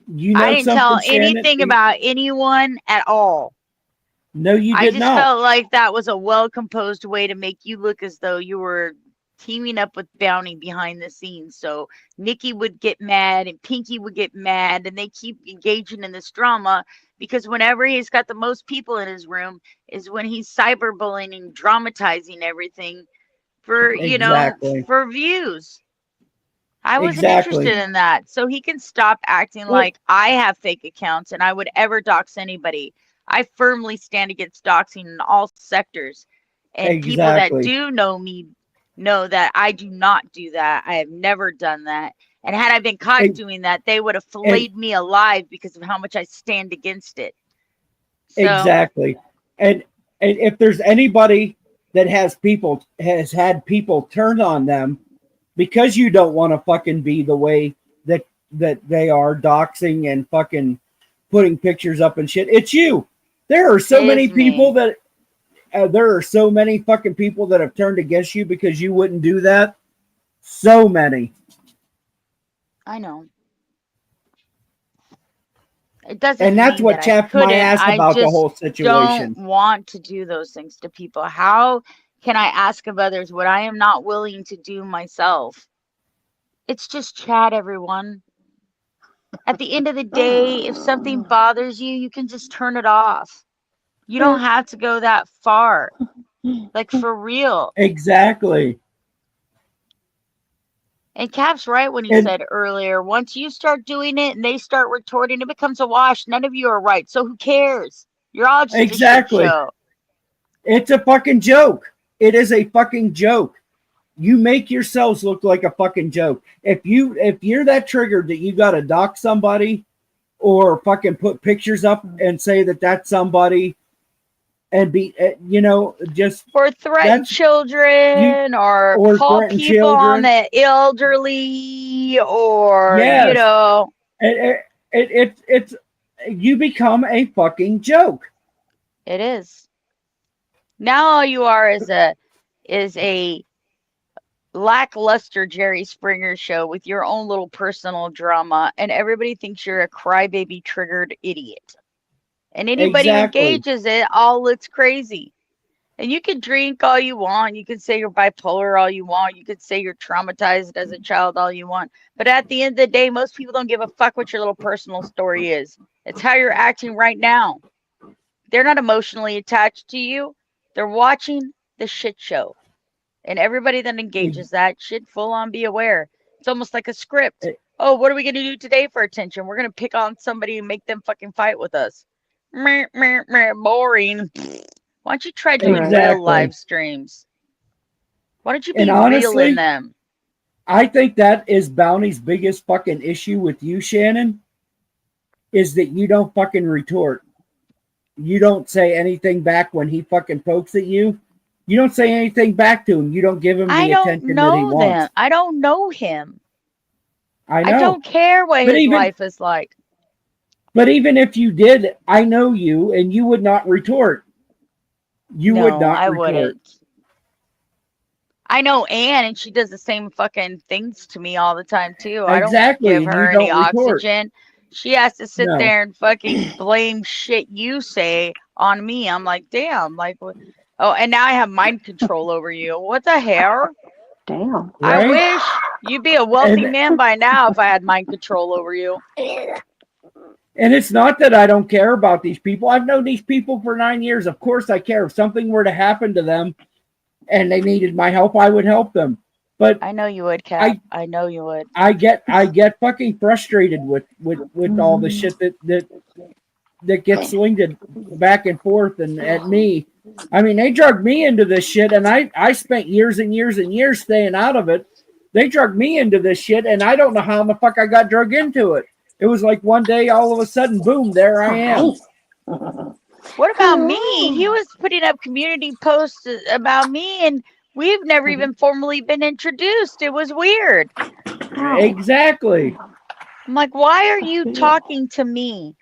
I didn't tell anything about anyone at all. No, you did not. I just felt like that was a well-composed way to make you look as though you were teaming up with Bounty behind the scenes. So Nikki would get mad and Pinky would get mad, and they keep engaging in this drama because whenever he's got the most people in his room is when he's cyberbullying and dramatizing everything for, for views. I wasn't interested in that. So he can stop acting like I have fake accounts and I would ever dox anybody. I firmly stand against doxing in all sectors. And people that do know me know that I do not do that. I have never done that. And had I been caught doing that, they would have filleted me alive because of how much I stand against it. So, exactly. And if there's anybody that has had people turn on them because you don't want to fucking be the way that they are doxing and fucking putting pictures up and shit, it's you. There are so many people that there are so many fucking people that have turned against you because you wouldn't do that. So many. I know. It doesn't. And that's what chapped my ass about the whole situation. Don't want to do those things to people. How can I ask of others what I am not willing to do myself? It's just chat, everyone. At the end of the day, if something bothers you, you can just turn it off. You don't have to go that far. Like, for real. Exactly. And Cap's right when he And said earlier, once you start doing it and they start retorting, it becomes a wash. None of you are right. So who cares? You're all just a shit exactly. show. It's a fucking joke. It is a fucking joke. You make yourselves look like a fucking joke. If you're that triggered that you gotta dox somebody or fucking put pictures up and say that that's somebody and be just Or threaten children or call threaten people on children. the elderly or, Yes. It's you become a fucking joke. It is. Now all you are is a lackluster Jerry Springer show with your own little personal drama, and everybody thinks you're a crybaby triggered idiot. And anybody who engages it all looks crazy. And you can drink all you want. You can say you're bipolar all you want. You could say you're traumatized as a child all you want. But at the end of the day, most people don't give a fuck what your little personal story is. It's how you're acting right now. They're not emotionally attached to you. They're watching the shit show. And everybody that engages that should full on be aware. It's almost like a script. Oh, what are we going to do today for attention? We're going to pick on somebody and make them fucking fight with us. Boring. Why don't you try doing real live streams? Why don't you be real in them? I think that is Bounty's biggest fucking issue with you, Shannon, is that you don't fucking retort. You don't say anything back when he fucking pokes at you. You don't say anything back to him. You don't give him the attention that he wants. I don't know him. I know. I don't care what his life is like. But even if you did, I know you, and you would not retort. You would not retort. Wouldn't. I know Anne, and she does the same fucking things to me all the time, too. Exactly. I don't give her any oxygen. She has to sit there and fucking blame shit you say on me. I'm like, damn. Like, oh, and now I have mind control over you. What the hell? Damn. I wish you'd be a wealthy man by now if I had mind control over you. And it's not that I don't care about these people. I've known these people for 9 years. Of course I care. If something were to happen to them and they needed my help, I would help them. But I know you would, Kat. I know you would. I get fucking frustrated with all the shit that gets swinged back and forth and at me. I mean, they drug me into this shit, and I spent years and years and years staying out of it. They drug me into this shit, and I don't know how the fuck I got drug into it. It was like one day, all of a sudden, boom, there I am. What about me? He was putting up community posts about me, and we've never even formally been introduced. It was weird. Exactly. I'm like, why are you talking to me?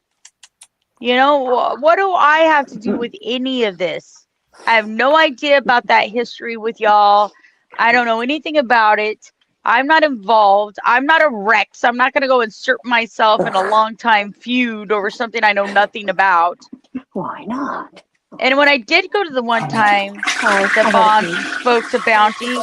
You know, what do I have to do with any of this? I have no idea about that history with y'all. I don't know anything about it. I'm not involved. I'm not a Rex. I'm not going to go insert myself in a long-time feud over something I know nothing about. Why not? And when I did go to the one time that Bond spoke to Bounty,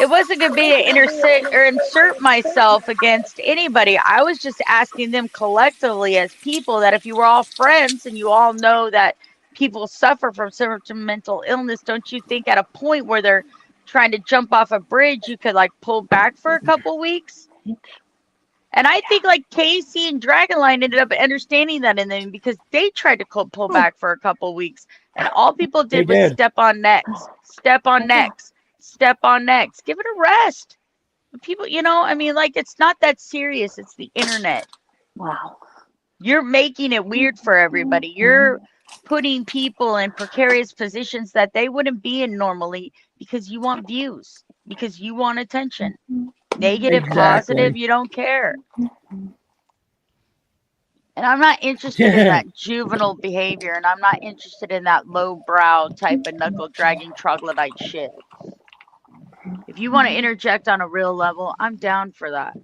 it wasn't going to be to insert myself against anybody. I was just asking them collectively as people that if you were all friends and you all know that people suffer from some mental illness, don't you think at a point where they're trying to jump off a bridge, you could like pull back for a couple weeks? And I think like Casey and Dragonline ended up understanding that in them because they tried to pull back for a couple weeks. And all people did was step on necks, step on necks, step on necks. Give it a rest. People, you know, I mean, like, it's not that serious. It's the internet. Wow. You're making it weird for everybody. You're putting people in precarious positions that they wouldn't be in normally because you want views, because you want attention. Negative, positive, you don't care. And I'm not interested in that juvenile behavior, and I'm not interested in that lowbrow type of knuckle-dragging troglodyte shit. If you want to interject on a real level, I'm down for that.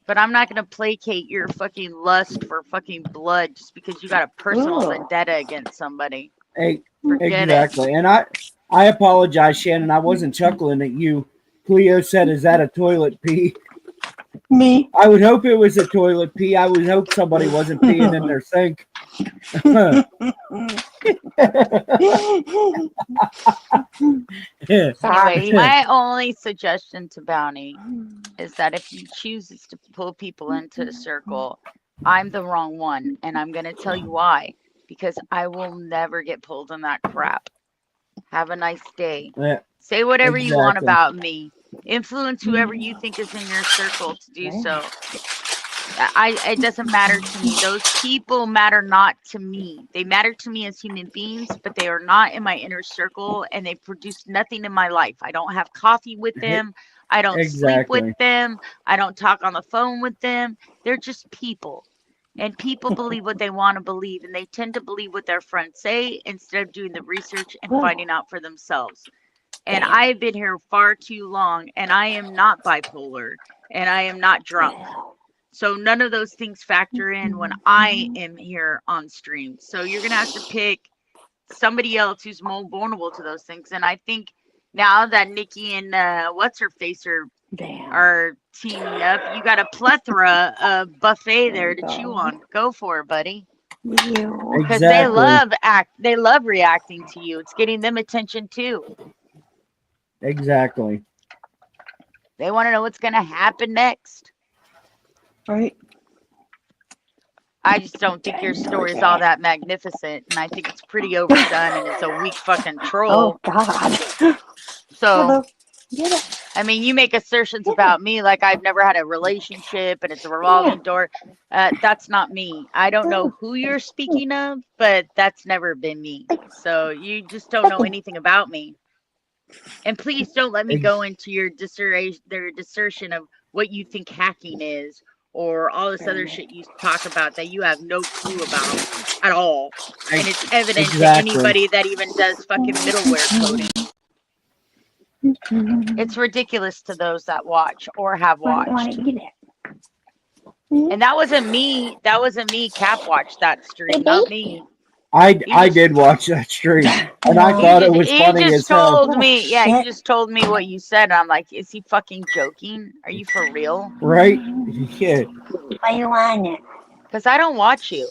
But I'm not going to placate your fucking lust for fucking blood just because you got a personal vendetta against somebody. Exactly. And I apologize, Shannon. I wasn't chuckling at you. Cleo said, "Is that a toilet pee?" Me. I would hope it was a toilet pee. I would hope somebody wasn't peeing in their sink. Anyway, my only suggestion to Bounty is that if he chooses to pull people into a circle, I'm the wrong one. And I'm going to tell you why. Because I will never get pulled in that crap. Have a nice day. Yeah, Say whatever you want exactly. about me. Influence whoever you think is in your circle to do so. It doesn't matter to me. Those people matter not to me. They matter to me as human beings, but they are not in my inner circle, and they produce nothing in my life. I don't have coffee with them. I don't sleep with Exactly. them. I don't talk on the phone with them. They're just people. And people believe what they want to believe, and they tend to believe what their friends say instead of doing the research and finding out for themselves. And I've been here far too long, and I am not bipolar, and I am not drunk. So none of those things factor in when I am here on stream. So you're going to have to pick somebody else who's more vulnerable to those things. And I think now that Nikki and what's-her-face are teaming up, you got a plethora of buffet there to chew on. Go for it, buddy. Because they love reacting to you. It's getting them attention too. Exactly. They want to know what's going to happen next. Right. I just don't think your story is all that magnificent, and I think it's pretty overdone, and it's a weak fucking troll. Oh God. So, Get it. I mean, you make assertions about me like I've never had a relationship and it's a revolving door. That's not me. I don't know who you're speaking of, but that's never been me. So you just don't know anything about me. And please don't let me go into your dissertation of what you think hacking is, or all this other shit you talk about that you have no clue about at all. And it's evident to anybody that even does fucking middleware coding. It's ridiculous to those that watch or have watched. And that wasn't me. That wasn't me. Cap watched that stream, not me. I did watch that stream, and I thought it was funny as hell. You just told me what you said. And I'm like, is he fucking joking? Are you for real? Right? Yeah. Why you want it? Because I don't watch you.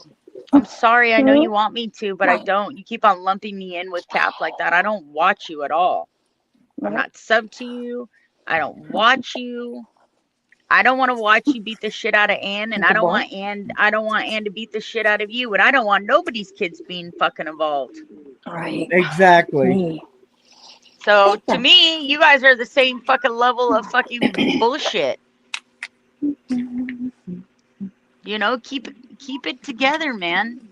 I'm sorry. I know you want me to, but I don't. You keep on lumping me in with Cap like that. I don't watch you at all. I'm not sub to you. I don't watch you. I don't want to watch you beat the shit out of Ann, and I don't want Ann to beat the shit out of you, and I don't want nobody's kids being fucking involved. Right. Exactly. So to me, you guys are the same fucking level of fucking bullshit. You know, keep it together, man.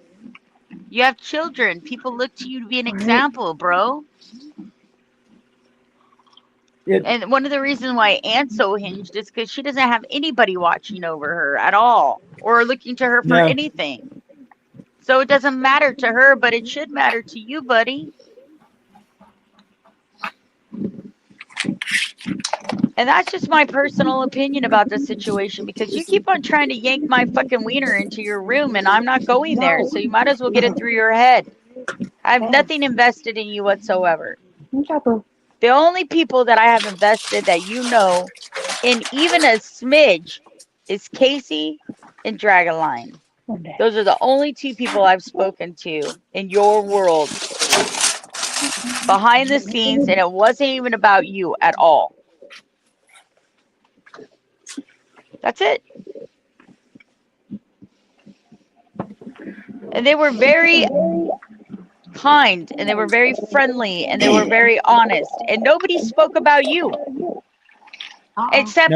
You have children. People look to you to be an example, bro. And one of the reasons why Ann's so hinged is because she doesn't have anybody watching over her at all or looking to her for anything. So it doesn't matter to her, but it should matter to you, buddy. And that's just my personal opinion about the situation, because you keep on trying to yank my fucking wiener into your room, and I'm not going there. So you might as well get it through your head. I have nothing invested in you whatsoever. The only people that I have invested that you know in even a smidge is Casey and Dragonline. Those are the only two people I've spoken to in your world behind the scenes, and it wasn't even about you at all. That's it. And they were very kind, and they were very friendly, and they were very honest, and nobody spoke about you except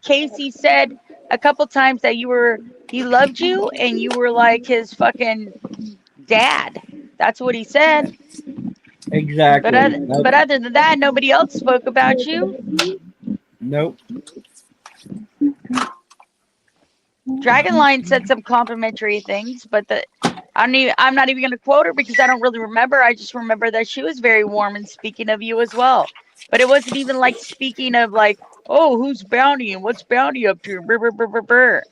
Casey said a couple times that he loved you and you were like his fucking dad. That's what he said. Exactly. But other than that, nobody else spoke about you. Nope. Dragonline said some complimentary things, but I'm not even going to quote her because I don't really remember. I just remember that she was very warm in speaking of you as well. But it wasn't even like speaking of like, oh, who's Bounty and what's Bounty up to? Brr, brr, brr, brr, brr.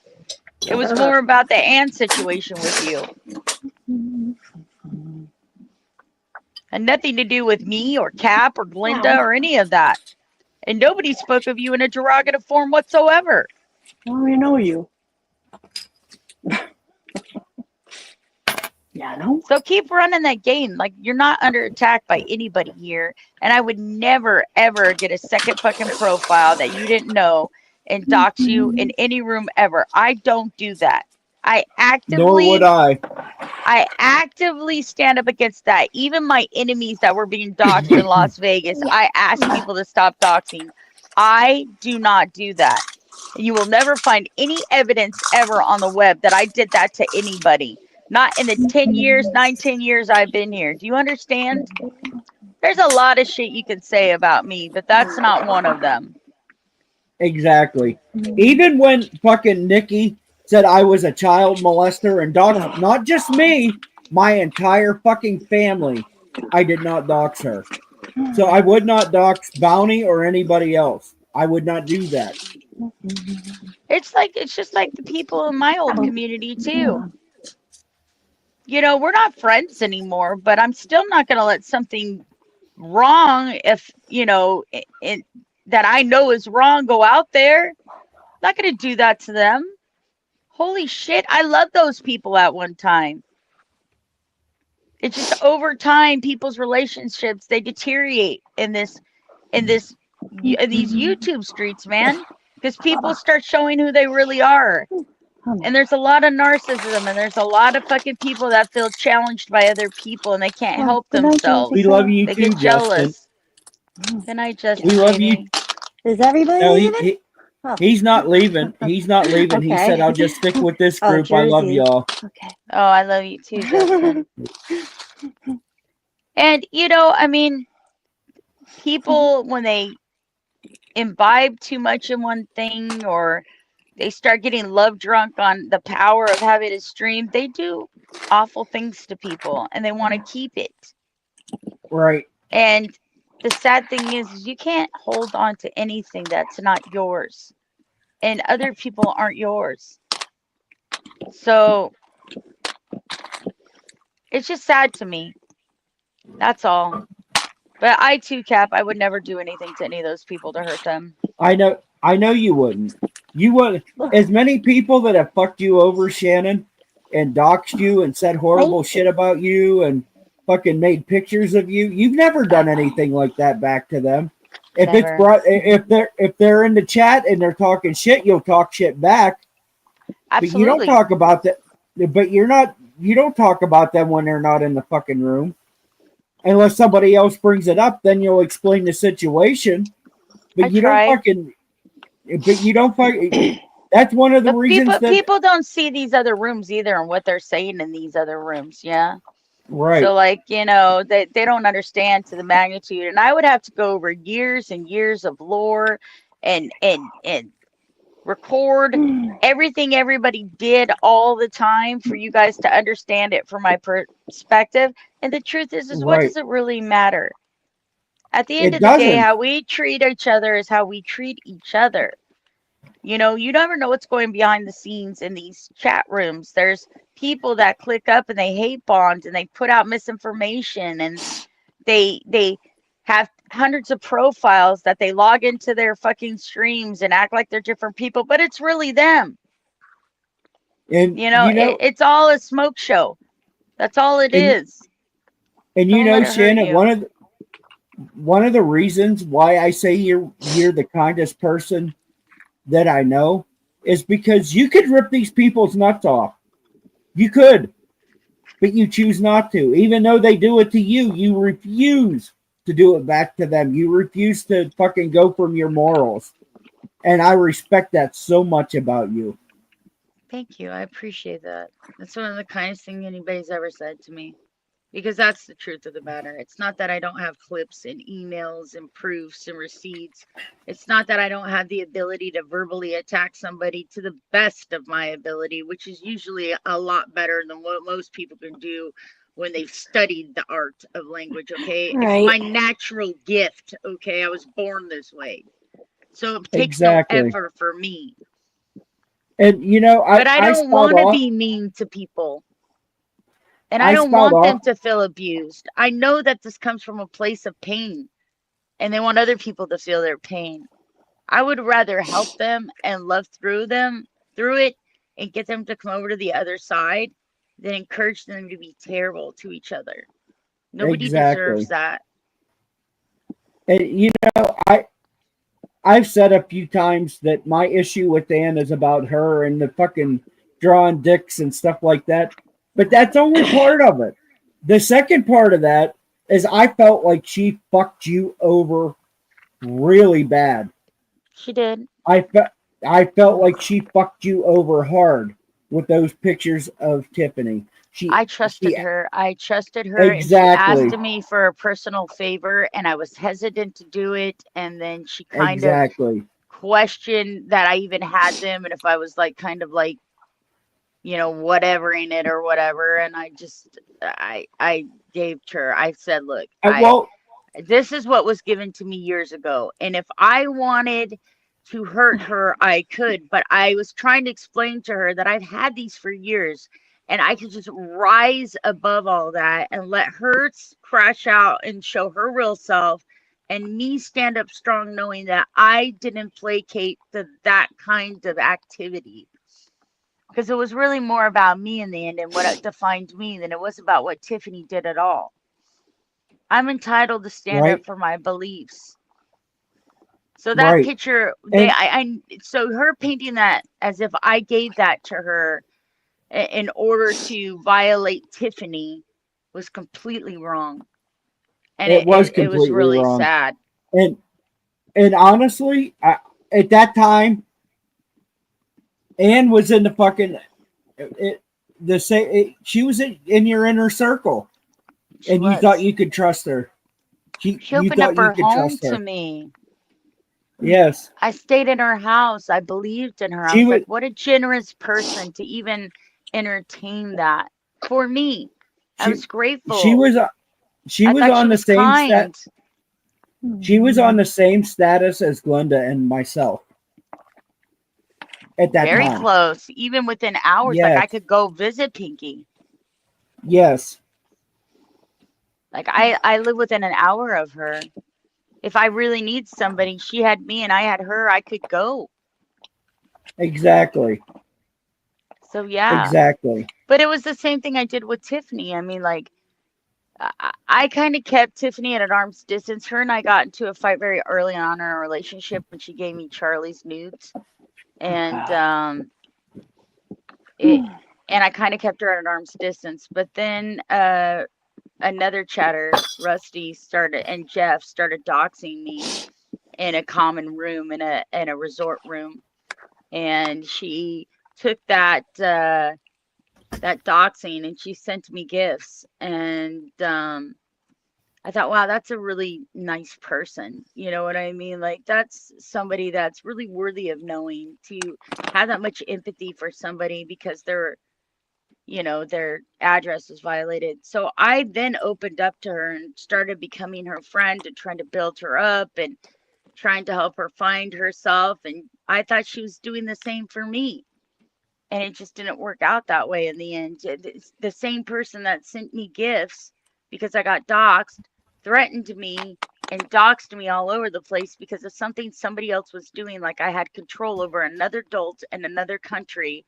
It was more about the Ann situation with you. And nothing to do with me or Cap or Glinda or any of that. And nobody spoke of you in a derogative form whatsoever. Oh, you know you. Yeah, no. So keep running that game. Like, you're not under attack by anybody here. And I would never, ever get a second fucking profile that you didn't know and dox you in any room ever. I don't do that. Nor would I. I actively stand up against that. Even my enemies that were being doxxed in Las Vegas, I asked people to stop doxing. I do not do that. You will never find any evidence ever on the web that I did that to anybody. Not in the 10 years I've been here. Do you understand? There's a lot of shit you can say about me, but that's not one of them. Exactly. Even when fucking Nikki said I was a child molester and doxed not just me, my entire fucking family, I did not dox her. So I would not dox Bounty or anybody else. I would not do that. It's just like the people in my old community too. You know, we're not friends anymore, but I'm still not going to let something wrong, if, you know, that I know is wrong, go out there. I'm not going to do that to them. Holy shit, I loved those people at one time. It's just over time, people's relationships, they deteriorate in these YouTube streets, man, because people start showing who they really are. And there's a lot of narcissism, and there's a lot of fucking people that feel challenged by other people and they can't help themselves. We love you They too, get jealous. Justin. Good night, Justin. We love you. Is everybody No, leaving? he's not leaving. He's not leaving. He Okay. said, I'll just stick with this Oh, group. I love Jersey. y'all. Okay. Oh, I love you too, Justin. And, you know, I mean, people, when they imbibe too much in one thing, or they start getting love drunk on the power of having a stream, they do awful things to people and they want to keep it. Right. And the sad thing is you can't hold on to anything that's not yours. And other people aren't yours. So it's just sad to me. That's all. But I too, Cap, I would never do anything to any of those people to hurt them. I know you wouldn't. You would. As many people that have fucked you over, Shannon, and doxed you and said horrible shit about you and fucking made pictures of you, you've never done anything like that back to them. If Never. it's brought, if they're in the chat and they're talking shit, you'll talk shit back. Absolutely. But you don't talk about that. But you don't talk about them when they're not in the fucking room. Unless somebody else brings it up, then you'll explain the situation. But I you tried. don't fucking. But you don't fucking. That's one of the But reasons people don't see these other rooms either and what they're saying in these other rooms. Yeah. Right. So, like, you know, they don't understand to the magnitude. And I would have to go over years and years of lore and record everything everybody did all the time for you guys to understand it from my perspective. And the truth is what Right. does it really matter? At the end It of the day, doesn't. how we treat each other is how we treat each other. You know, you never know what's going behind the scenes in these chat rooms. There's people that click up and they hate bond and they put out misinformation, and they have hundreds of profiles that they log into their fucking streams and act like they're different people, but it's really them. And You know, it's all a smoke show. That's all it is. And you Don't know, let it hurt Shannon, you. one of the reasons why I say you're the kindest person that I know is because you could rip these people's nuts off. You could, but you choose not to. Even though they do it to you, you refuse to do it back to them. You refuse to fucking go from your morals. And I respect that so much about you. Thank you. I appreciate that. That's one of the kindest things anybody's ever said to me. Because that's the truth of the matter. It's not that I don't have clips and emails and proofs and receipts. It's not that I don't have the ability to verbally attack somebody to the best of my ability, which is usually a lot better than what most people can do when they've studied the art of language, okay? Right. It's my natural gift, okay? I was born this way. So it takes Exactly. no effort for me. And you know, But I don't spout want to off- be mean to people. And I I don't spout want them off- to feel abused. I know that this comes from a place of pain. And they want other people to feel their pain. I would rather help them and love through it and get them to come over to the other side than encourage them to be terrible to each other. Nobody deserves Exactly. that. And I've said a few times that my issue with Ann is about her and the fucking drawing dicks and stuff like that. But that's only part of it. The second part of that is I felt like she fucked you over really bad. She did. I felt like she fucked you over hard with those pictures of Tiffany. I trusted her. I trusted her. Exactly. And she asked me for a personal favor, and I was hesitant to do it. And then she kind Exactly. of questioned that I even had them, and if I was like kind of like, you know, whatevering it or whatever. And I gave to her. I said, look, this is what was given to me years ago, and if I wanted to hurt her, I could. But I was trying to explain to her that I've had these for years. And I could just rise above all that and let her crash out and show her real self, and me stand up strong knowing that I didn't placate that kind of activity. Because it was really more about me in the end and what defined me than it was about what Tiffany did at all. I'm entitled to stand up for my beliefs. So that picture, so her painting that as if I gave that to her in order to violate Tiffany was completely wrong. And it was really wrong. sad. And honestly, at that time, Ann was in the fucking she was in your inner circle, and you thought you could trust her. She opened up her home to me. Yes, I stayed in her house. I believed in her. I was like, what a generous person to even entertain that for me. I was grateful. She was on the same She was on the same status as Glenda and myself at that time. Very close, even within hours. Yes. Like I could go visit Pinky. Yes. Like I live within an hour of her. If I really need somebody, she had me and I had her, I could go. Exactly. So yeah. Exactly. But it was the same thing I did with Tiffany. I mean, like, I kind of kept Tiffany at an arm's distance. Her and I got into a fight very early on in our relationship when she gave me Charlie's nudes. And and I kind of kept her at an arm's distance. But then another chatter, Rusty and Jeff started doxing me in a common room in a resort room. And she took that doxing and she sent me gifts, and I thought, wow, that's a really nice person. You know what I mean? Like, that's somebody that's really worthy of knowing, to have that much empathy for somebody because their address was violated. So I then opened up to her and started becoming her friend and trying to build her up and trying to help her find herself. And I thought she was doing the same for me. And it just didn't work out that way in the end. It's the same person that sent me gifts because I got doxxed, threatened me, and doxed me all over the place because of something somebody else was doing. Like I had control over another adult in another country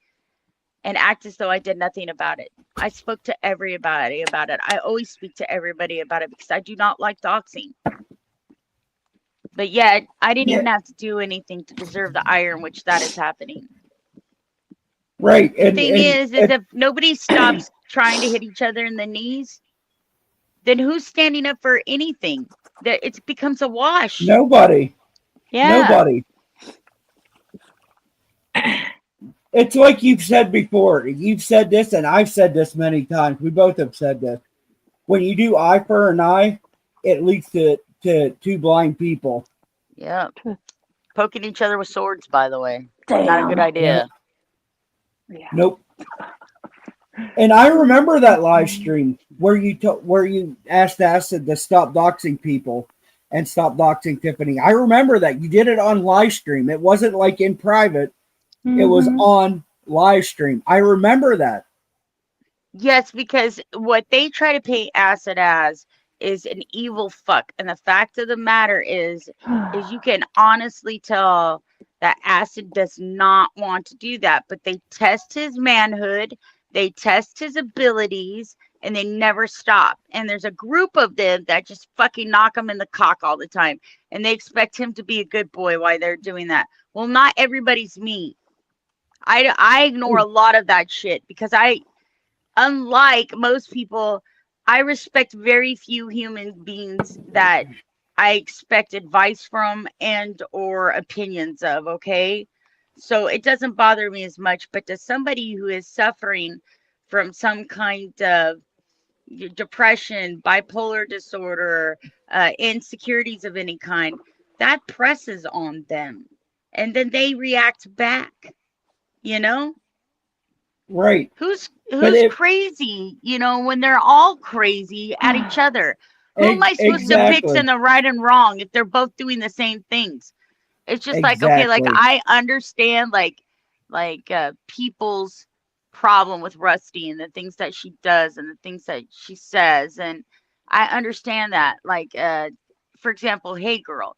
and act as though I did nothing about it. I spoke to everybody about it. I always speak to everybody about it because I do not like doxing. But yet, I didn't even have to do anything to deserve the ire in which that is happening. Right. The thing is if nobody stops trying to hit each other in the knees, then who's standing up for anything? That it becomes a wash. Nobody. Yeah. Nobody. It's like you've said before. You've said this, and I've said this many times. We both have said this. When you do eye for an eye, it leads to two blind people. Yeah. Poking each other with swords, by the way. Damn. Not a good idea. Yeah. Nope. And I remember that live stream where you asked Acid to stop doxing people and stop doxing Tiffany. I remember that you did it on live stream. It wasn't like in private. It was on live stream. I remember that. Yes, because what they try to paint Acid as is an evil fuck. And the fact of the matter is you can honestly tell that Acid does not want to do that, but they test his manhood, they test his abilities, and they never stop. And there's a group of them that just fucking knock him in the cock all the time, and they expect him to be a good boy while they're doing that. Well, not everybody's me. I ignore a lot of that shit because unlike most people, I respect very few human beings that I expect advice from and or opinions of, okay? So it doesn't bother me as much, but to somebody who is suffering from some kind of depression, bipolar disorder, insecurities of any kind, that presses on them. And then they react back, you know? Right. Who's if- crazy, when they're all crazy at each other? Who am I supposed to pick in the right and wrong if they're both doing the same things? It's just like, okay, like I understand like people's problem with Rusty and the things that she does and the things that she says, and I understand that. Like for example, Hey Girl.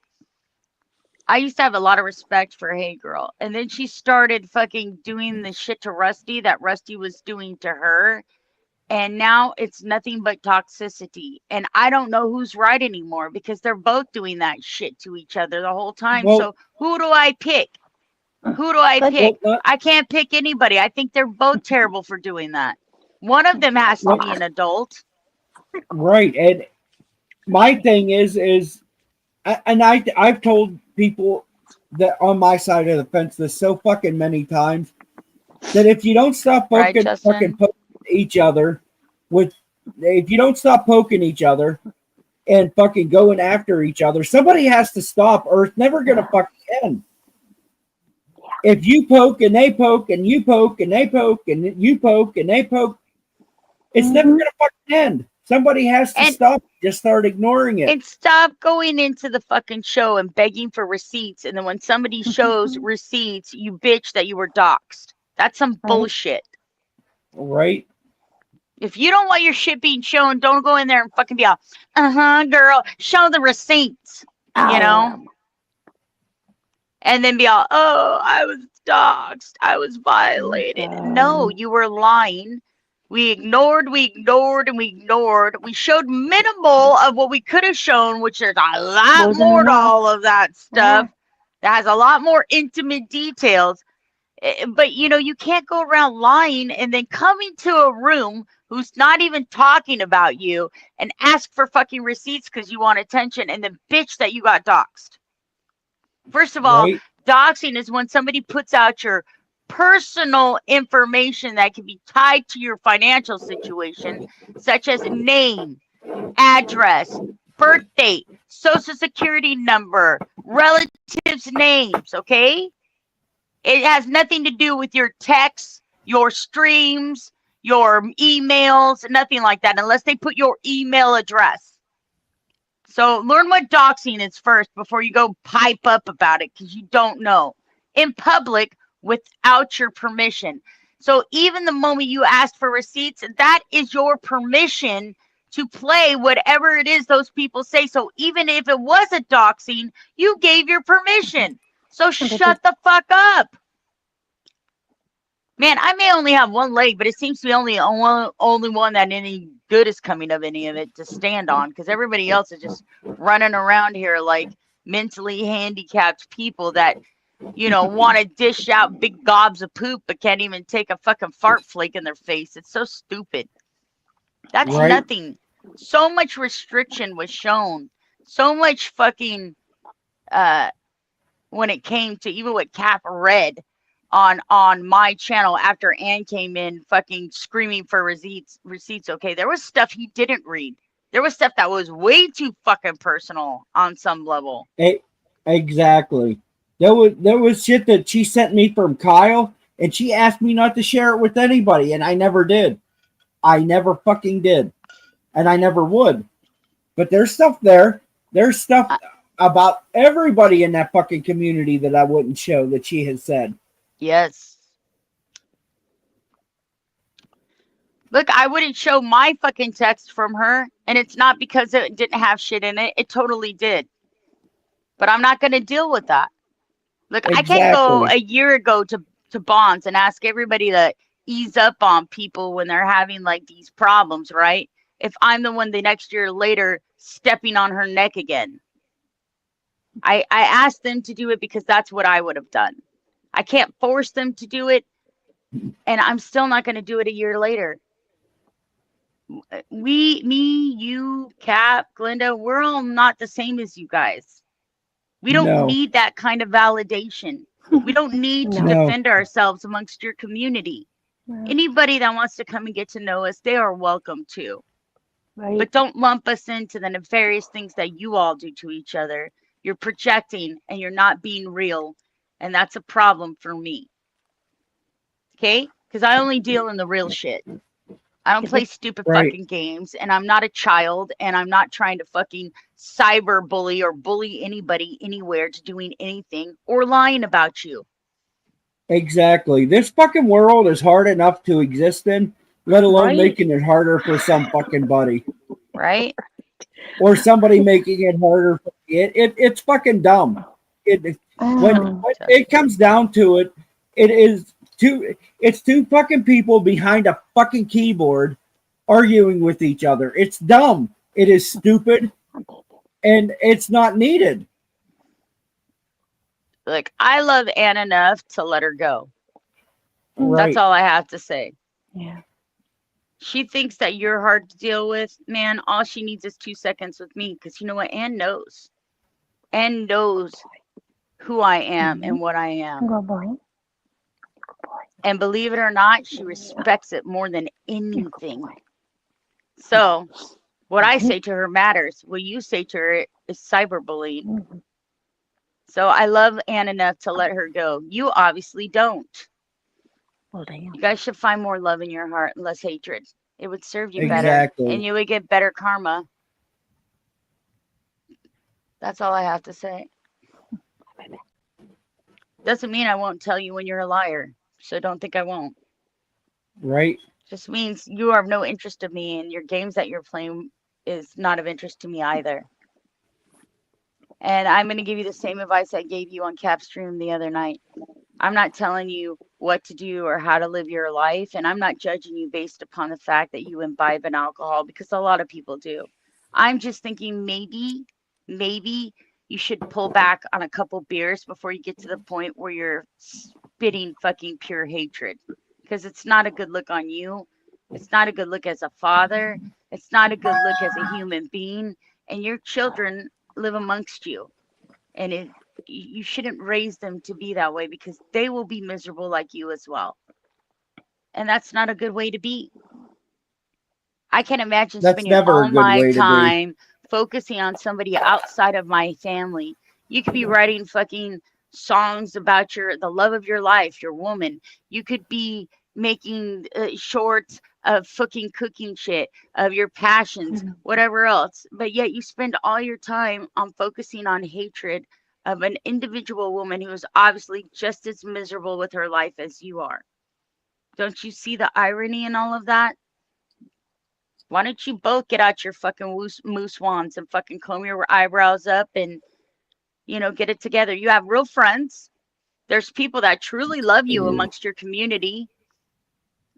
I used to have a lot of respect for Hey Girl, and then she started fucking doing the shit to Rusty that Rusty was doing to her, and now it's nothing but toxicity. And I don't know who's right anymore because they're both doing that shit to each other the whole time. Well, so who do I pick? Who do I pick? I can't pick anybody. I think they're both terrible for doing that. One of them has to be an adult. Right. And my thing is I've told people that on my side of the fence this so fucking many times that if you don't stop poking each other if you don't stop poking each other and fucking going after each other, somebody has to stop, or it's never gonna fucking end. If you poke and they poke and you poke and they poke and you poke and they poke, it's never gonna fucking end. Somebody has to stop. Just start ignoring it. And stop going into the fucking show and begging for receipts. And then when somebody shows receipts, you bitch that you were doxxed. That's some bullshit. Right. If you don't want your shit being shown, don't go in there and fucking be all, girl, show the receipts, you know? And then be all, oh, I was doxxed. I was violated. No, you were lying. We ignored. We showed minimal of what we could have shown, which is a lot more to all of that stuff. That has a lot more intimate details. But, you can't go around lying and then coming to a room who's not even talking about you and ask for fucking receipts because you want attention and then bitch that you got doxxed. First of all, doxing is when somebody puts out your personal information that can be tied to your financial situation, such as name, address, birth date, social security number, relatives' names, okay? It has nothing to do with your texts, your streams, your emails, nothing like that, unless they put your email address. So learn what doxing is first before you go pipe up about it, because you don't know. In public, without your permission. So even the moment you asked for receipts, that is your permission to play whatever it is those people say. So even if it was a doxing, you gave your permission. So shut the fuck up. Man, I may only have one leg, but it seems to be only one that any good is coming of any of it to stand on, because everybody else is just running around here like mentally handicapped people that, want to dish out big gobs of poop but can't even take a fucking fart flake in their face. It's so stupid. That's nothing. So much restriction was shown. So much fucking when it came to even what Cap read on my channel after Ann came in fucking screaming for receipts. Okay, there was stuff he didn't read. There was stuff that was way too fucking personal on some level. Exactly. There was shit that she sent me from Kyle, and she asked me not to share it with anybody, and I never did. I never fucking did. And I never would. But there's stuff there. There's stuff about everybody in that fucking community that I wouldn't show that she has said. Yes. Look, I wouldn't show my fucking text from her, and it's not because it didn't have shit in it. It totally did. But I'm not going to deal with that. Look, I can't go Exactly. a year ago to Bonds and ask everybody to ease up on people when they're having like these problems, right? If I'm the one the next year later stepping on her neck again. I asked them to do it because that's what I would have done. I can't force them to do it, and I'm still not going to do it a year later. Me, you, Cap, Glenda, we're all not the same as you guys. We don't No. need that kind of validation. We don't need to No. defend ourselves amongst your community. Right. Anybody that wants to come and get to know us, they are welcome to. Right. But don't lump us into the nefarious things that you all do to each other. You're projecting and you're not being real. And that's a problem for me. Okay? Because I only deal in the real shit. I don't play stupid Right. fucking games, and I'm not a child, and I'm not trying to fucking cyber bully or bully anybody anywhere to doing anything or lying about you. Exactly. This fucking world is hard enough to exist in, let alone Right. making it harder for some fucking buddy. Right? Or somebody making it harder for it's fucking dumb. When it comes down to it, it's two fucking people behind a fucking keyboard arguing with each other. It's dumb. It is stupid, and it's not needed. Look, I love Ann enough to let her go. Right. That's all I have to say. Yeah. She thinks that you're hard to deal with. Man, all she needs is 2 seconds with me, because you know what? Ann knows. Ann knows who I am and what I am. Good boy. And believe it or not, she respects it more than anything. So, what I say to her matters. What you say to her is cyberbullying. Mm-hmm. So, I love Ann enough to let her go. You obviously don't. Well, damn. You guys should find more love in your heart and less hatred. It would serve you better. Exactly. And you would get better karma. That's all I have to say. Doesn't mean I won't tell you when you're a liar. So don't think I won't. Right. Just means you are of no interest to me, and your games that you're playing is not of interest to me either. And I'm going to give you the same advice I gave you on Capstream the other night. I'm not telling you what to do or how to live your life, and I'm not judging you based upon the fact that you imbibe in alcohol, because a lot of people do. I'm just thinking maybe you should pull back on a couple beers before you get to the point where you're spitting fucking pure hatred, because it's not a good look on you. It's not a good look as a father. It's not a good look as a human being, and your children live amongst you, and you shouldn't raise them to be that way, because they will be miserable like you as well. And that's not a good way to be. I can't imagine That's spending never a all good my way to be. time focusing on somebody outside of my family. You could be writing fucking songs about the love of your life, your woman. You could be making shorts of fucking cooking shit, of your passions, whatever else. But yet you spend all your time on focusing on hatred of an individual woman who is obviously just as miserable with her life as you are. Don't you see the irony in all of that? Why don't you both get out your fucking moose wands and fucking comb your eyebrows up and, get it together? You have real friends. There's people that truly love you amongst your community.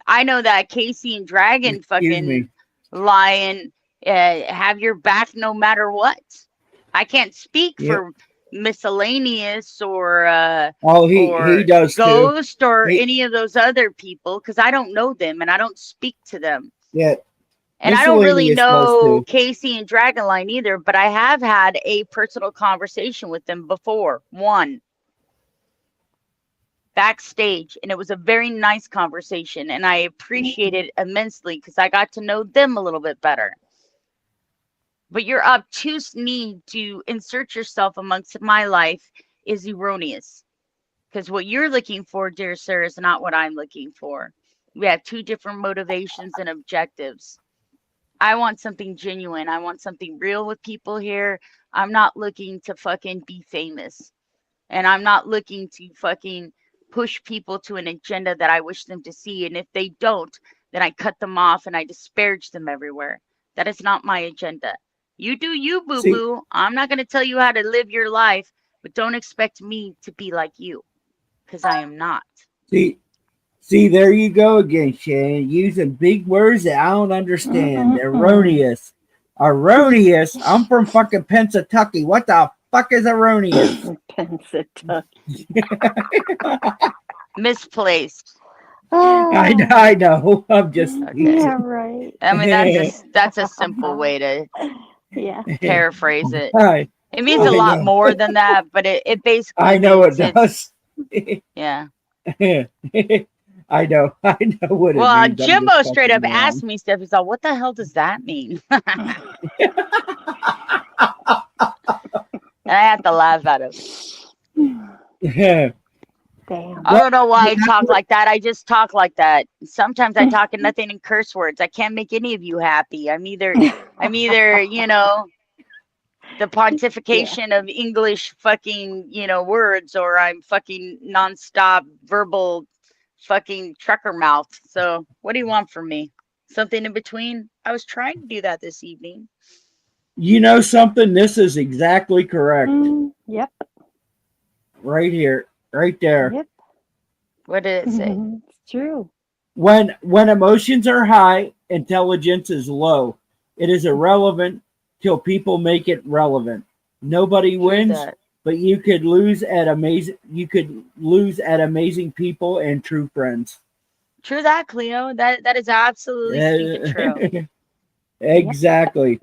I know that Casey and Dragon fucking lying have your back no matter what. I can't speak for Miscellaneous or he does Ghost too. or any of those other people, because I don't know them and I don't speak to them. Yeah. And I don't really know Casey and Dragonline either, but I have had a personal conversation with them before. One. Backstage, and it was a very nice conversation, and I appreciated it immensely because I got to know them a little bit better. But your obtuse need to insert yourself amongst my life is erroneous, because what you're looking for, dear sir, is not what I'm looking for. We have two different motivations and objectives. I want something genuine. I want something real with people here. I'm not looking to fucking be famous, and I'm not looking to fucking push people to an agenda that I wish them to see. And if they don't, then I cut them off and I disparage them everywhere. That is not my agenda. You do you, boo See, boo. I'm not going to tell you how to live your life, but don't expect me to be like you, because I am not. see, there you go again, Shannon, using big words that I don't understand. Erroneous. Erroneous. I'm from fucking Pennsylvania. What the fuck is erroneous? Pennsylvania. Misplaced. I know. I'm just Okay. Yeah, right. I mean, that's a simple way to Yeah. paraphrase it. I It means a I lot know. more than that, but it basically I know it means does. yeah. I know what it Well, means. I'm Jimbo just straight fucking up asked around. me stuff. He's like, "What the hell does that mean?" And I had to laugh at him. Damn. I don't know why I talk like that. I just talk like that. Sometimes I talk in nothing in curse words. I can't make any of you happy. I'm either, you know, the pontification of English fucking, words, or I'm fucking nonstop verbal fucking trucker mouth. So what do you want from me? Something in between? I was trying to do that this evening. You know something? This is exactly correct. Yep. Right here. Right there. Yep. What did it say? It's true. When emotions are high, intelligence is low. It is irrelevant till people make it relevant. Nobody True wins, that. but you could lose at amazing people and true friends. True that, Cleo. That is absolutely speaking true. Exactly.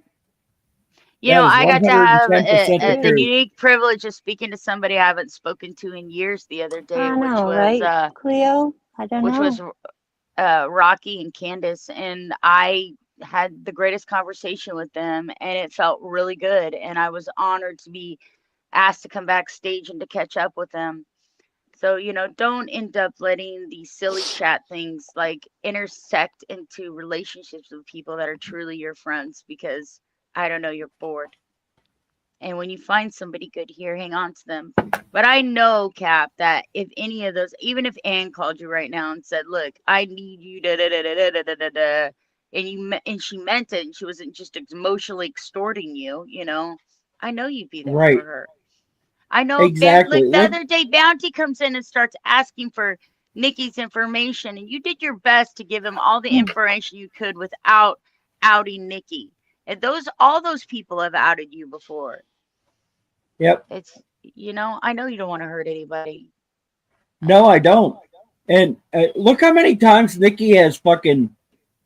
You know, That is I got to have 110% the true. unique privilege of speaking to somebody I haven't spoken to in years the other day, I which know, was right, Cleo? I don't which know. was Rocky and Candace, and I had the greatest conversation with them, and it felt really good, and I was honored to be asked to come backstage and to catch up with them. So, don't end up letting these silly chat things like intersect into relationships with people that are truly your friends, because I don't know, you're bored. And when you find somebody good here, hang on to them. But I know, Cap, that if any of those, even if Ann called you right now and said, "Look, I need you," da da da da da da da da, and she meant it, and she wasn't just emotionally extorting you, I know you'd be there Right. for her. I know. Exactly. Look, the Look, other day, Bounty comes in and starts asking for Nikki's information, and you did your best to give him all the information you could without outing Nikki. And all those people have outed you before. yep. It's, I know you don't want to hurt anybody. No, I don't. And look how many times Nikki has fucking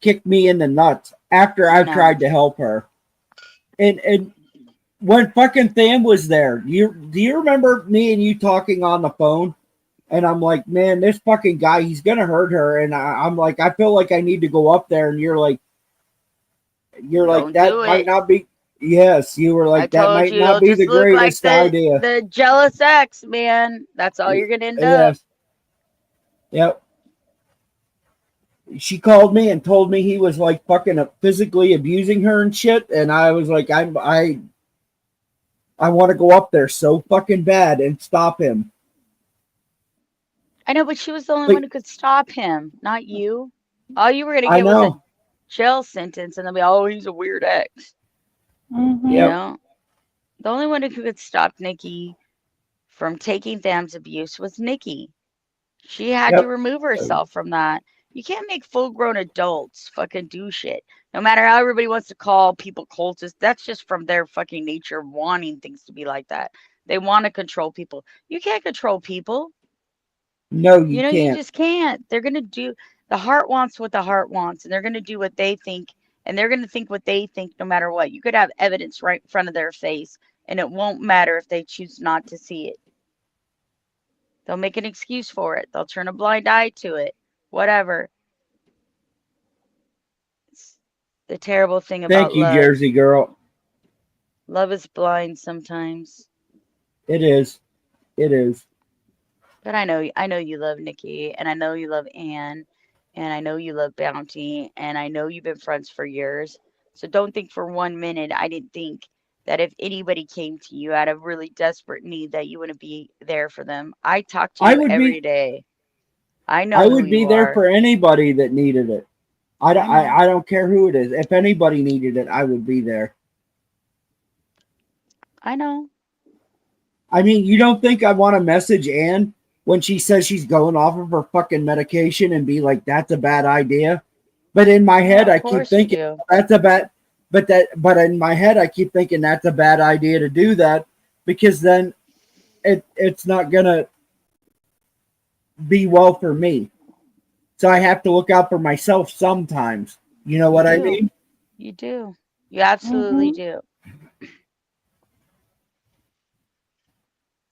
kicked me in the nuts after I've No. tried to help her. And when fucking Tham was there, do you remember me and you talking on the phone? And I'm like, man, this fucking guy, he's gonna hurt her. And I'm like, I feel like I need to go up there. And you're like, Don't that do might it. not be. Yes, you were I like, that told might you, not it'll be just the look like greatest idea. the jealous ex, man. That's all you're gonna end up. Yes. Yep. She called me and told me he was like fucking physically abusing her and shit. And I was like, I want to go up there so fucking bad and stop him. I know, but she was the only But- one who could stop him, not you. All you were gonna I get was a know. jail sentence, and they'll be, oh, he's a weird ex. Mhm. You Yep. know, the only one who could stop Nikki from taking Tham's abuse was Nikki. She had to Yep. remove herself from that. You can't make full-grown adults fucking do shit. No matter how everybody wants to call people cultists, that's just from their fucking nature of wanting things to be like that. They want to control people. You can't control people. No, you You can't. just can't. They're going to do, the heart wants what the heart wants, and they're going to do what they think, and they're going to think what they think no matter what. You could have evidence right in front of their face, and it won't matter if they choose not to see it. They'll make an excuse for it. They'll turn a blind eye to it. Whatever. It's the terrible thing about Thank you, love. Jersey girl. Love is blind sometimes. It is. It is. But I know you love Nikki, and I know you love Ann, and I know you love Bounty, and I know you've been friends for years. So don't think for 1 minute I didn't think that if anybody came to you out of really desperate need that you wouldn't be there for them. I talk to I you would every be. day. I know I who would be you there are. for anybody that needed it. I don't care who it is. If anybody needed it, I would be there. I know. I mean, you don't think I want to message Ann when she says she's going off of her fucking medication and be like, that's a bad idea? But in my head, I Of keep course you thinking do. that's a bad, but in my head, I keep thinking that's a bad idea to do that because then it's not going to be well for me. So I have to look out for myself sometimes. You know what I do. mean? You do. You absolutely Mhm. do.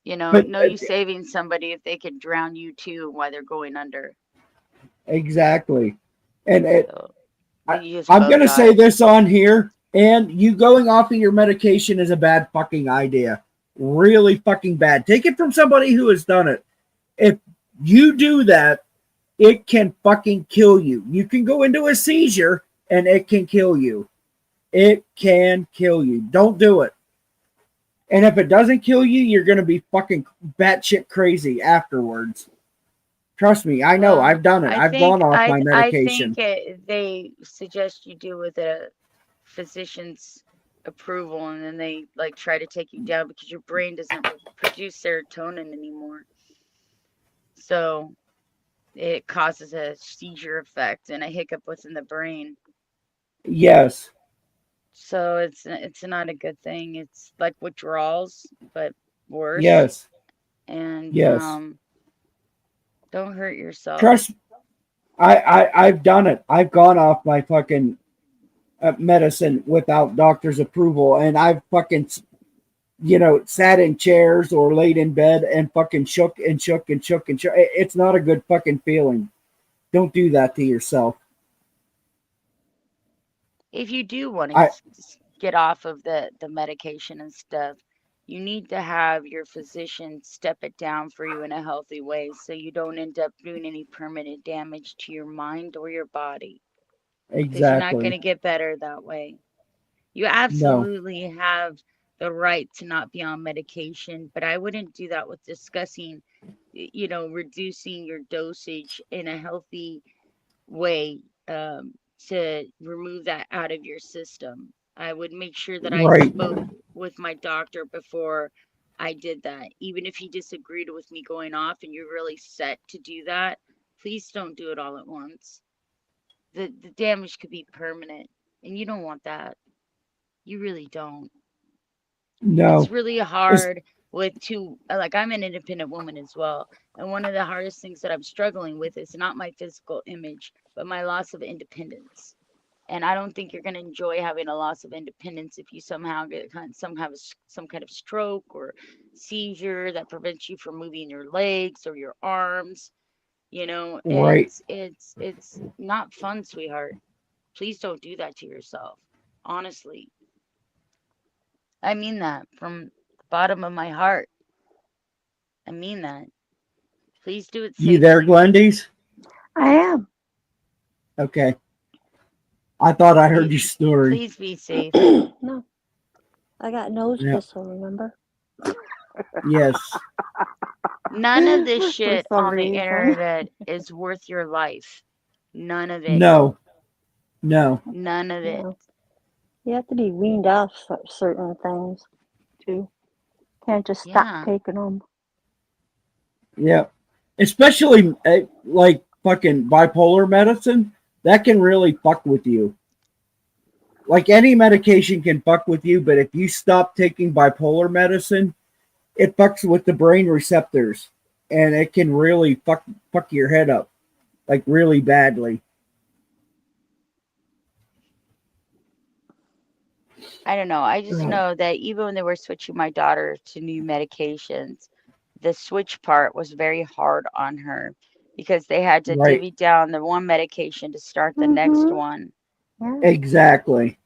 You know, But no use saving somebody if they could drown you too while they're going under. exactly. And So I, you just I'm both going to say die. this on here, and you going off of your medication is a bad fucking idea. Really fucking bad. Take it from somebody who has done it. If you do that, it can fucking kill you. You can go into a seizure and it can kill you. It can kill you. Don't do it. And if it doesn't kill you, you're going to be fucking batshit crazy afterwards. Trust me, I know. Well, I've done it. I I've think gone off my medication. they suggest you do with a physician's approval, and then they like try to take you down because your brain doesn't produce serotonin anymore. So it causes a seizure effect and a hiccup within the brain. Yes. So it's not a good thing. It's like withdrawals, but worse. Yes. And Yes. don't hurt yourself. Trust. I've done it. I've gone off my fucking medicine without doctor's approval, and I've fucking sat in chairs or laid in bed and fucking shook and shook and shook and shook. It's not a good fucking feeling. Don't do that to yourself. If you do want I to get off of the medication and stuff, you need to have your physician step it down for you in a healthy way so you don't end up doing any permanent damage to your mind or your body, because you're not going to exactly get better that way. You no absolutely have the right to not be on medication, but I wouldn't do that with discussing, reducing your dosage in a healthy way, to remove that out of your system. I would make sure that I right. spoke with my doctor before I did that. Even if he disagreed with me going off and you're really set to do that, please don't do it all at once. The damage could be permanent, and you don't want that. You really don't. It's No, really it's hard with like, I'm an independent woman as well. And one of the hardest things that I'm struggling with is not my physical image, but my loss of independence. And I don't think you're going to enjoy having a loss of independence if you somehow get some kind of stroke or seizure that prevents you from moving your legs or your arms. right. It's not fun, sweetheart. Please don't do that to yourself. Honestly, I mean that from the bottom of my heart. I mean that. Please do it You there, safely. Glendies? I am. Okay. I thought I heard Please, you snoring. please be safe. No, I got nose Yeah. whistle, remember? Yes. None of this For shit some on the reason. internet is worth your life. None of it. No. No. None of it. No. You have to be weaned off certain things, too. Can't just stop Yeah. taking them. Yeah. Especially like fucking bipolar medicine. That can really fuck with you. Like any medication can fuck with you, but if you stop taking bipolar medicine, it fucks with the brain receptors, and it can really fuck your head up, like really badly. I don't know. I just know that even when they were switching my daughter to new medications, the switch part was very hard on her because they had to Right. divvy down the one medication to start the next Mhm. one. Yeah. Exactly.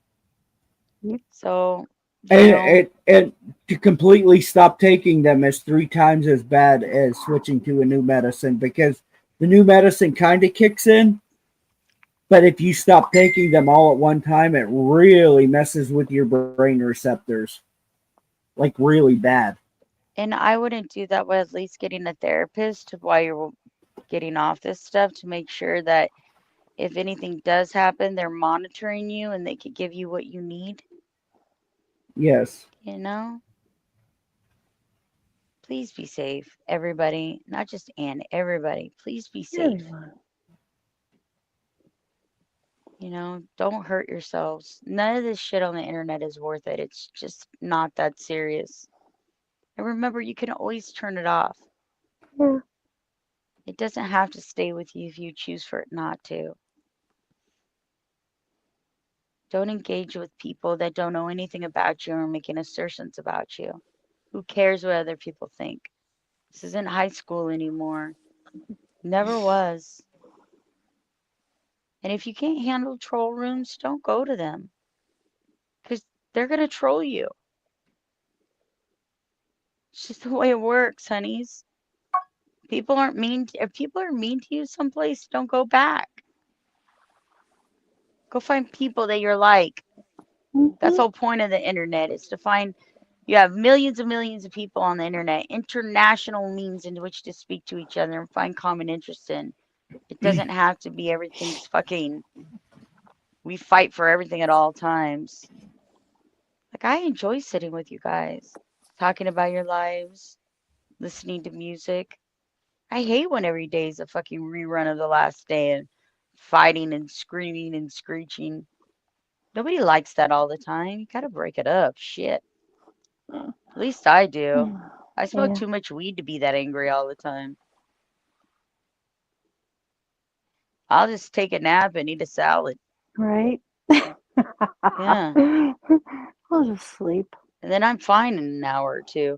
So, And to completely stop taking them is 3 times as bad as switching to a new medicine, because the new medicine kind of kicks in, but if you stop taking them all at one time, it really messes with your brain receptors, like really bad. and I wouldn't do that with at least getting a therapist while you're getting off this stuff to make sure that if anything does happen, they're monitoring you and they could give you what you need, Yes. you know? Please be safe, everybody. Not just Anne, everybody. Please be safe. Everyone. You know, don't hurt yourselves. None of this shit on the internet is worth it. It's just not that serious. And remember, you can always turn it off. Yeah. It doesn't have to stay with you if you choose for it not to. Don't engage with people that don't know anything about you or making assertions about you. Who cares what other people think? This isn't high school anymore. Never was. And if you can't handle troll rooms, don't go to them. Because they're going to troll you. It's just the way it works, honeys. People aren't mean. If people are mean to you someplace, don't go back. Go find people that you're like. That's the whole point of the internet, is to find. You have millions and millions of people on the internet, international means in which to speak to each other and find common interest in. It doesn't have to be everything's fucking. We fight for everything at all times. Like, I enjoy sitting with you guys, talking about your lives, listening to music. I hate when every day is a fucking rerun of the last day and fighting and screaming and screeching. Nobody likes that all the time. You gotta break it up. Shit. At least I do. I smoke Yeah. too much weed to be that angry all the time. I'll just take a nap and eat a salad. Right? Yeah. I'll just sleep. And then I'm fine in an hour or two.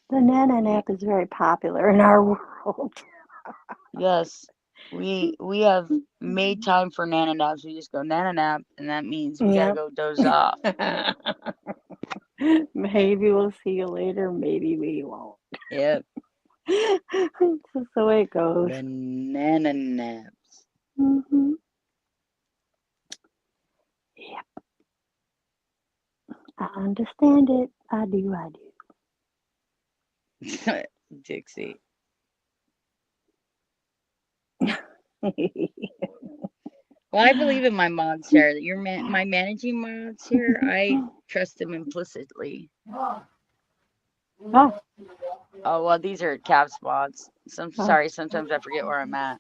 The Nana nap is very popular in our world. Yes. We have made time for nana naps. We just go nana nap, and that means we gotta Yep. go doze off. Maybe we'll see you later. Maybe we won't. Yep. It's just the way it goes. The nana naps. Mm-hmm. Yep. I understand it. I do. Dixie. Well, I believe in my mods here. My managing mods here. I trust them implicitly. Oh, Oh well, these are caps mods. Sorry, sometimes I forget where I'm at.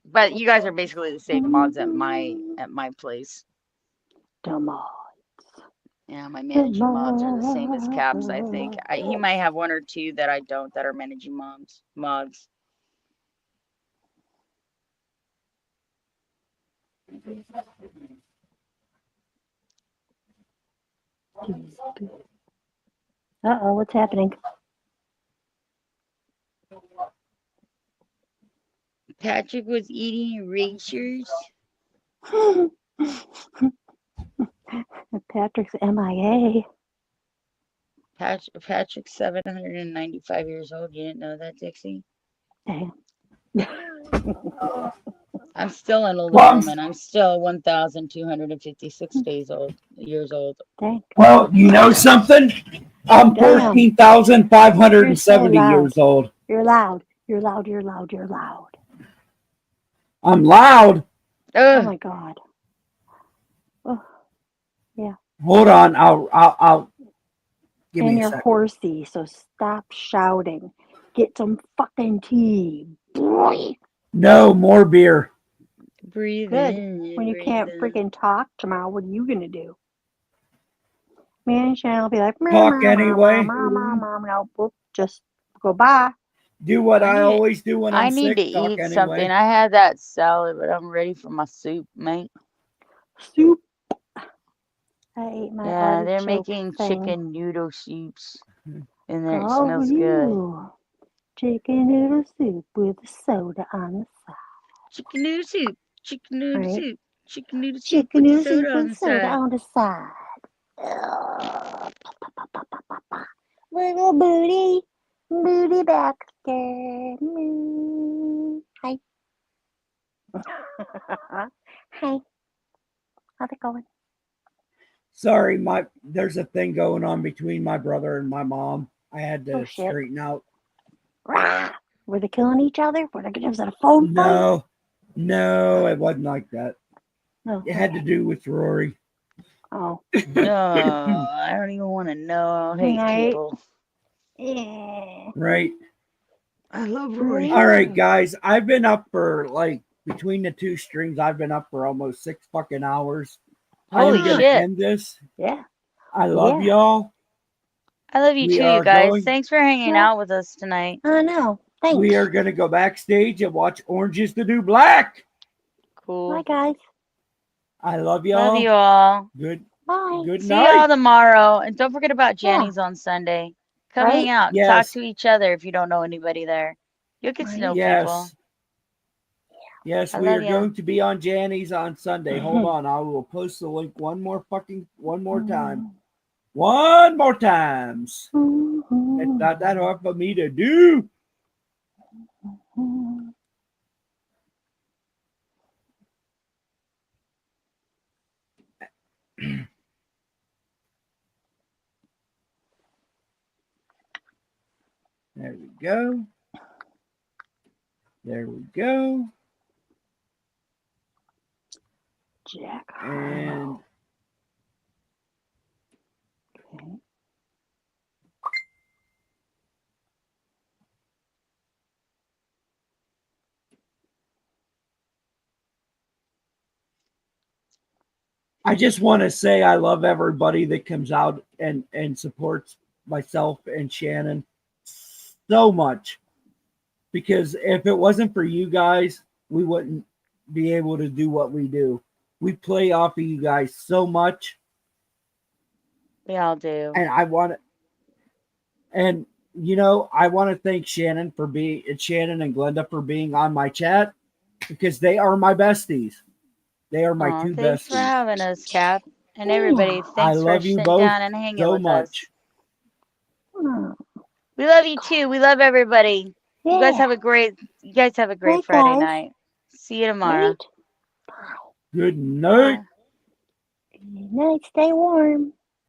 But you guys are basically the same mods at my place. the mods. Yeah, my managing mods are the same as caps. I think he might have one or two that I don't that are managing mods. Uh-oh, what's happening? Patrick was eating erasers. Patrick's MIA. Patrick's 795 years old. You didn't know that, Dixie? Damn. I'm still an older Well, woman. I'm still 1,256 years old. Dang. Well, you know something? I'm Damn. 14,570 You're so years old. You're loud. You're loud. You're loud. You're loud. I'm loud. Oh Ugh. my God. Oh, Hold on. I'll give and me a you're second. horsey, so stop shouting. Get some fucking tea. Boy. No more beer. Breathe Good. in. When you breathe can't in. freaking talk tomorrow, what are you gonna do? Me and Shannon will be like, Talk anyway. no, whoop, just go by. Do what I I need- always do when I I'm need sick. to Talk eat anyway. something. I had that salad, but I'm ready for my soup, mate. Soup. I ate my Yeah, they're artichoke making thing. chicken noodle soups in there. It Oh, smells good. you. Chicken noodle soup with a soda on the side. Chicken noodle soup. Chicken noodle Right. soup. Chicken noodle soup Chicken with the noodle soup soda on with the soda side. on the side. Ugh. Little booty Baxter. Hi. Hi. How's it going? Sorry, there's a thing going on between my brother and my mom. I had to Oh, shit. straighten out. Rah. Were they killing each other? Was it a phone fight? No, it wasn't like that. No. It had to do with Rory. Oh. I don't even want to know. I hate Right. people. Yeah. Right. I love Rory. All right, guys. I've been up for between the two streams, I've been up for almost 6 fucking hours. Holy I'm gonna shit. end this. Yeah. I love Yeah. y'all. I love you We too, are you guys. going- Thanks for hanging Yeah. out with us tonight. I know. Thanks. We are gonna go backstage and watch Orange is the New Black. Cool. Bye, guys. I love y'all. Love you all. Good Bye. good See y'all night. tomorrow. And don't forget about Yeah. Janny's on Sunday. Come Right? hang out. Talk Yes. to each other if you don't know anybody there. You'll get to know people. Yes. Yes, I we are love ya. going to be on Janny's on Sunday. Hold on, I will post the link one more time. One more times. It's not that hard for me to do. There we go. There we go. Jack And Okay. I just want to say I love everybody that comes out and supports myself and Shannon so much. Because if it wasn't for you guys, we wouldn't be able to do what we do. We play off of you guys so much. We all do. And I want to, and I want to thank Shannon and Glenda for being on my chat because they are my besties. They are my Aw, two thanks for besties. having us, Cap. And everybody, I thanks for love you sitting both down and hanging so with much. Oh, We love you too. We love everybody. You guys yeah. have a great Bye, Friday guys. night. See you tomorrow. Right? Good night. Bye. Good night. Stay warm.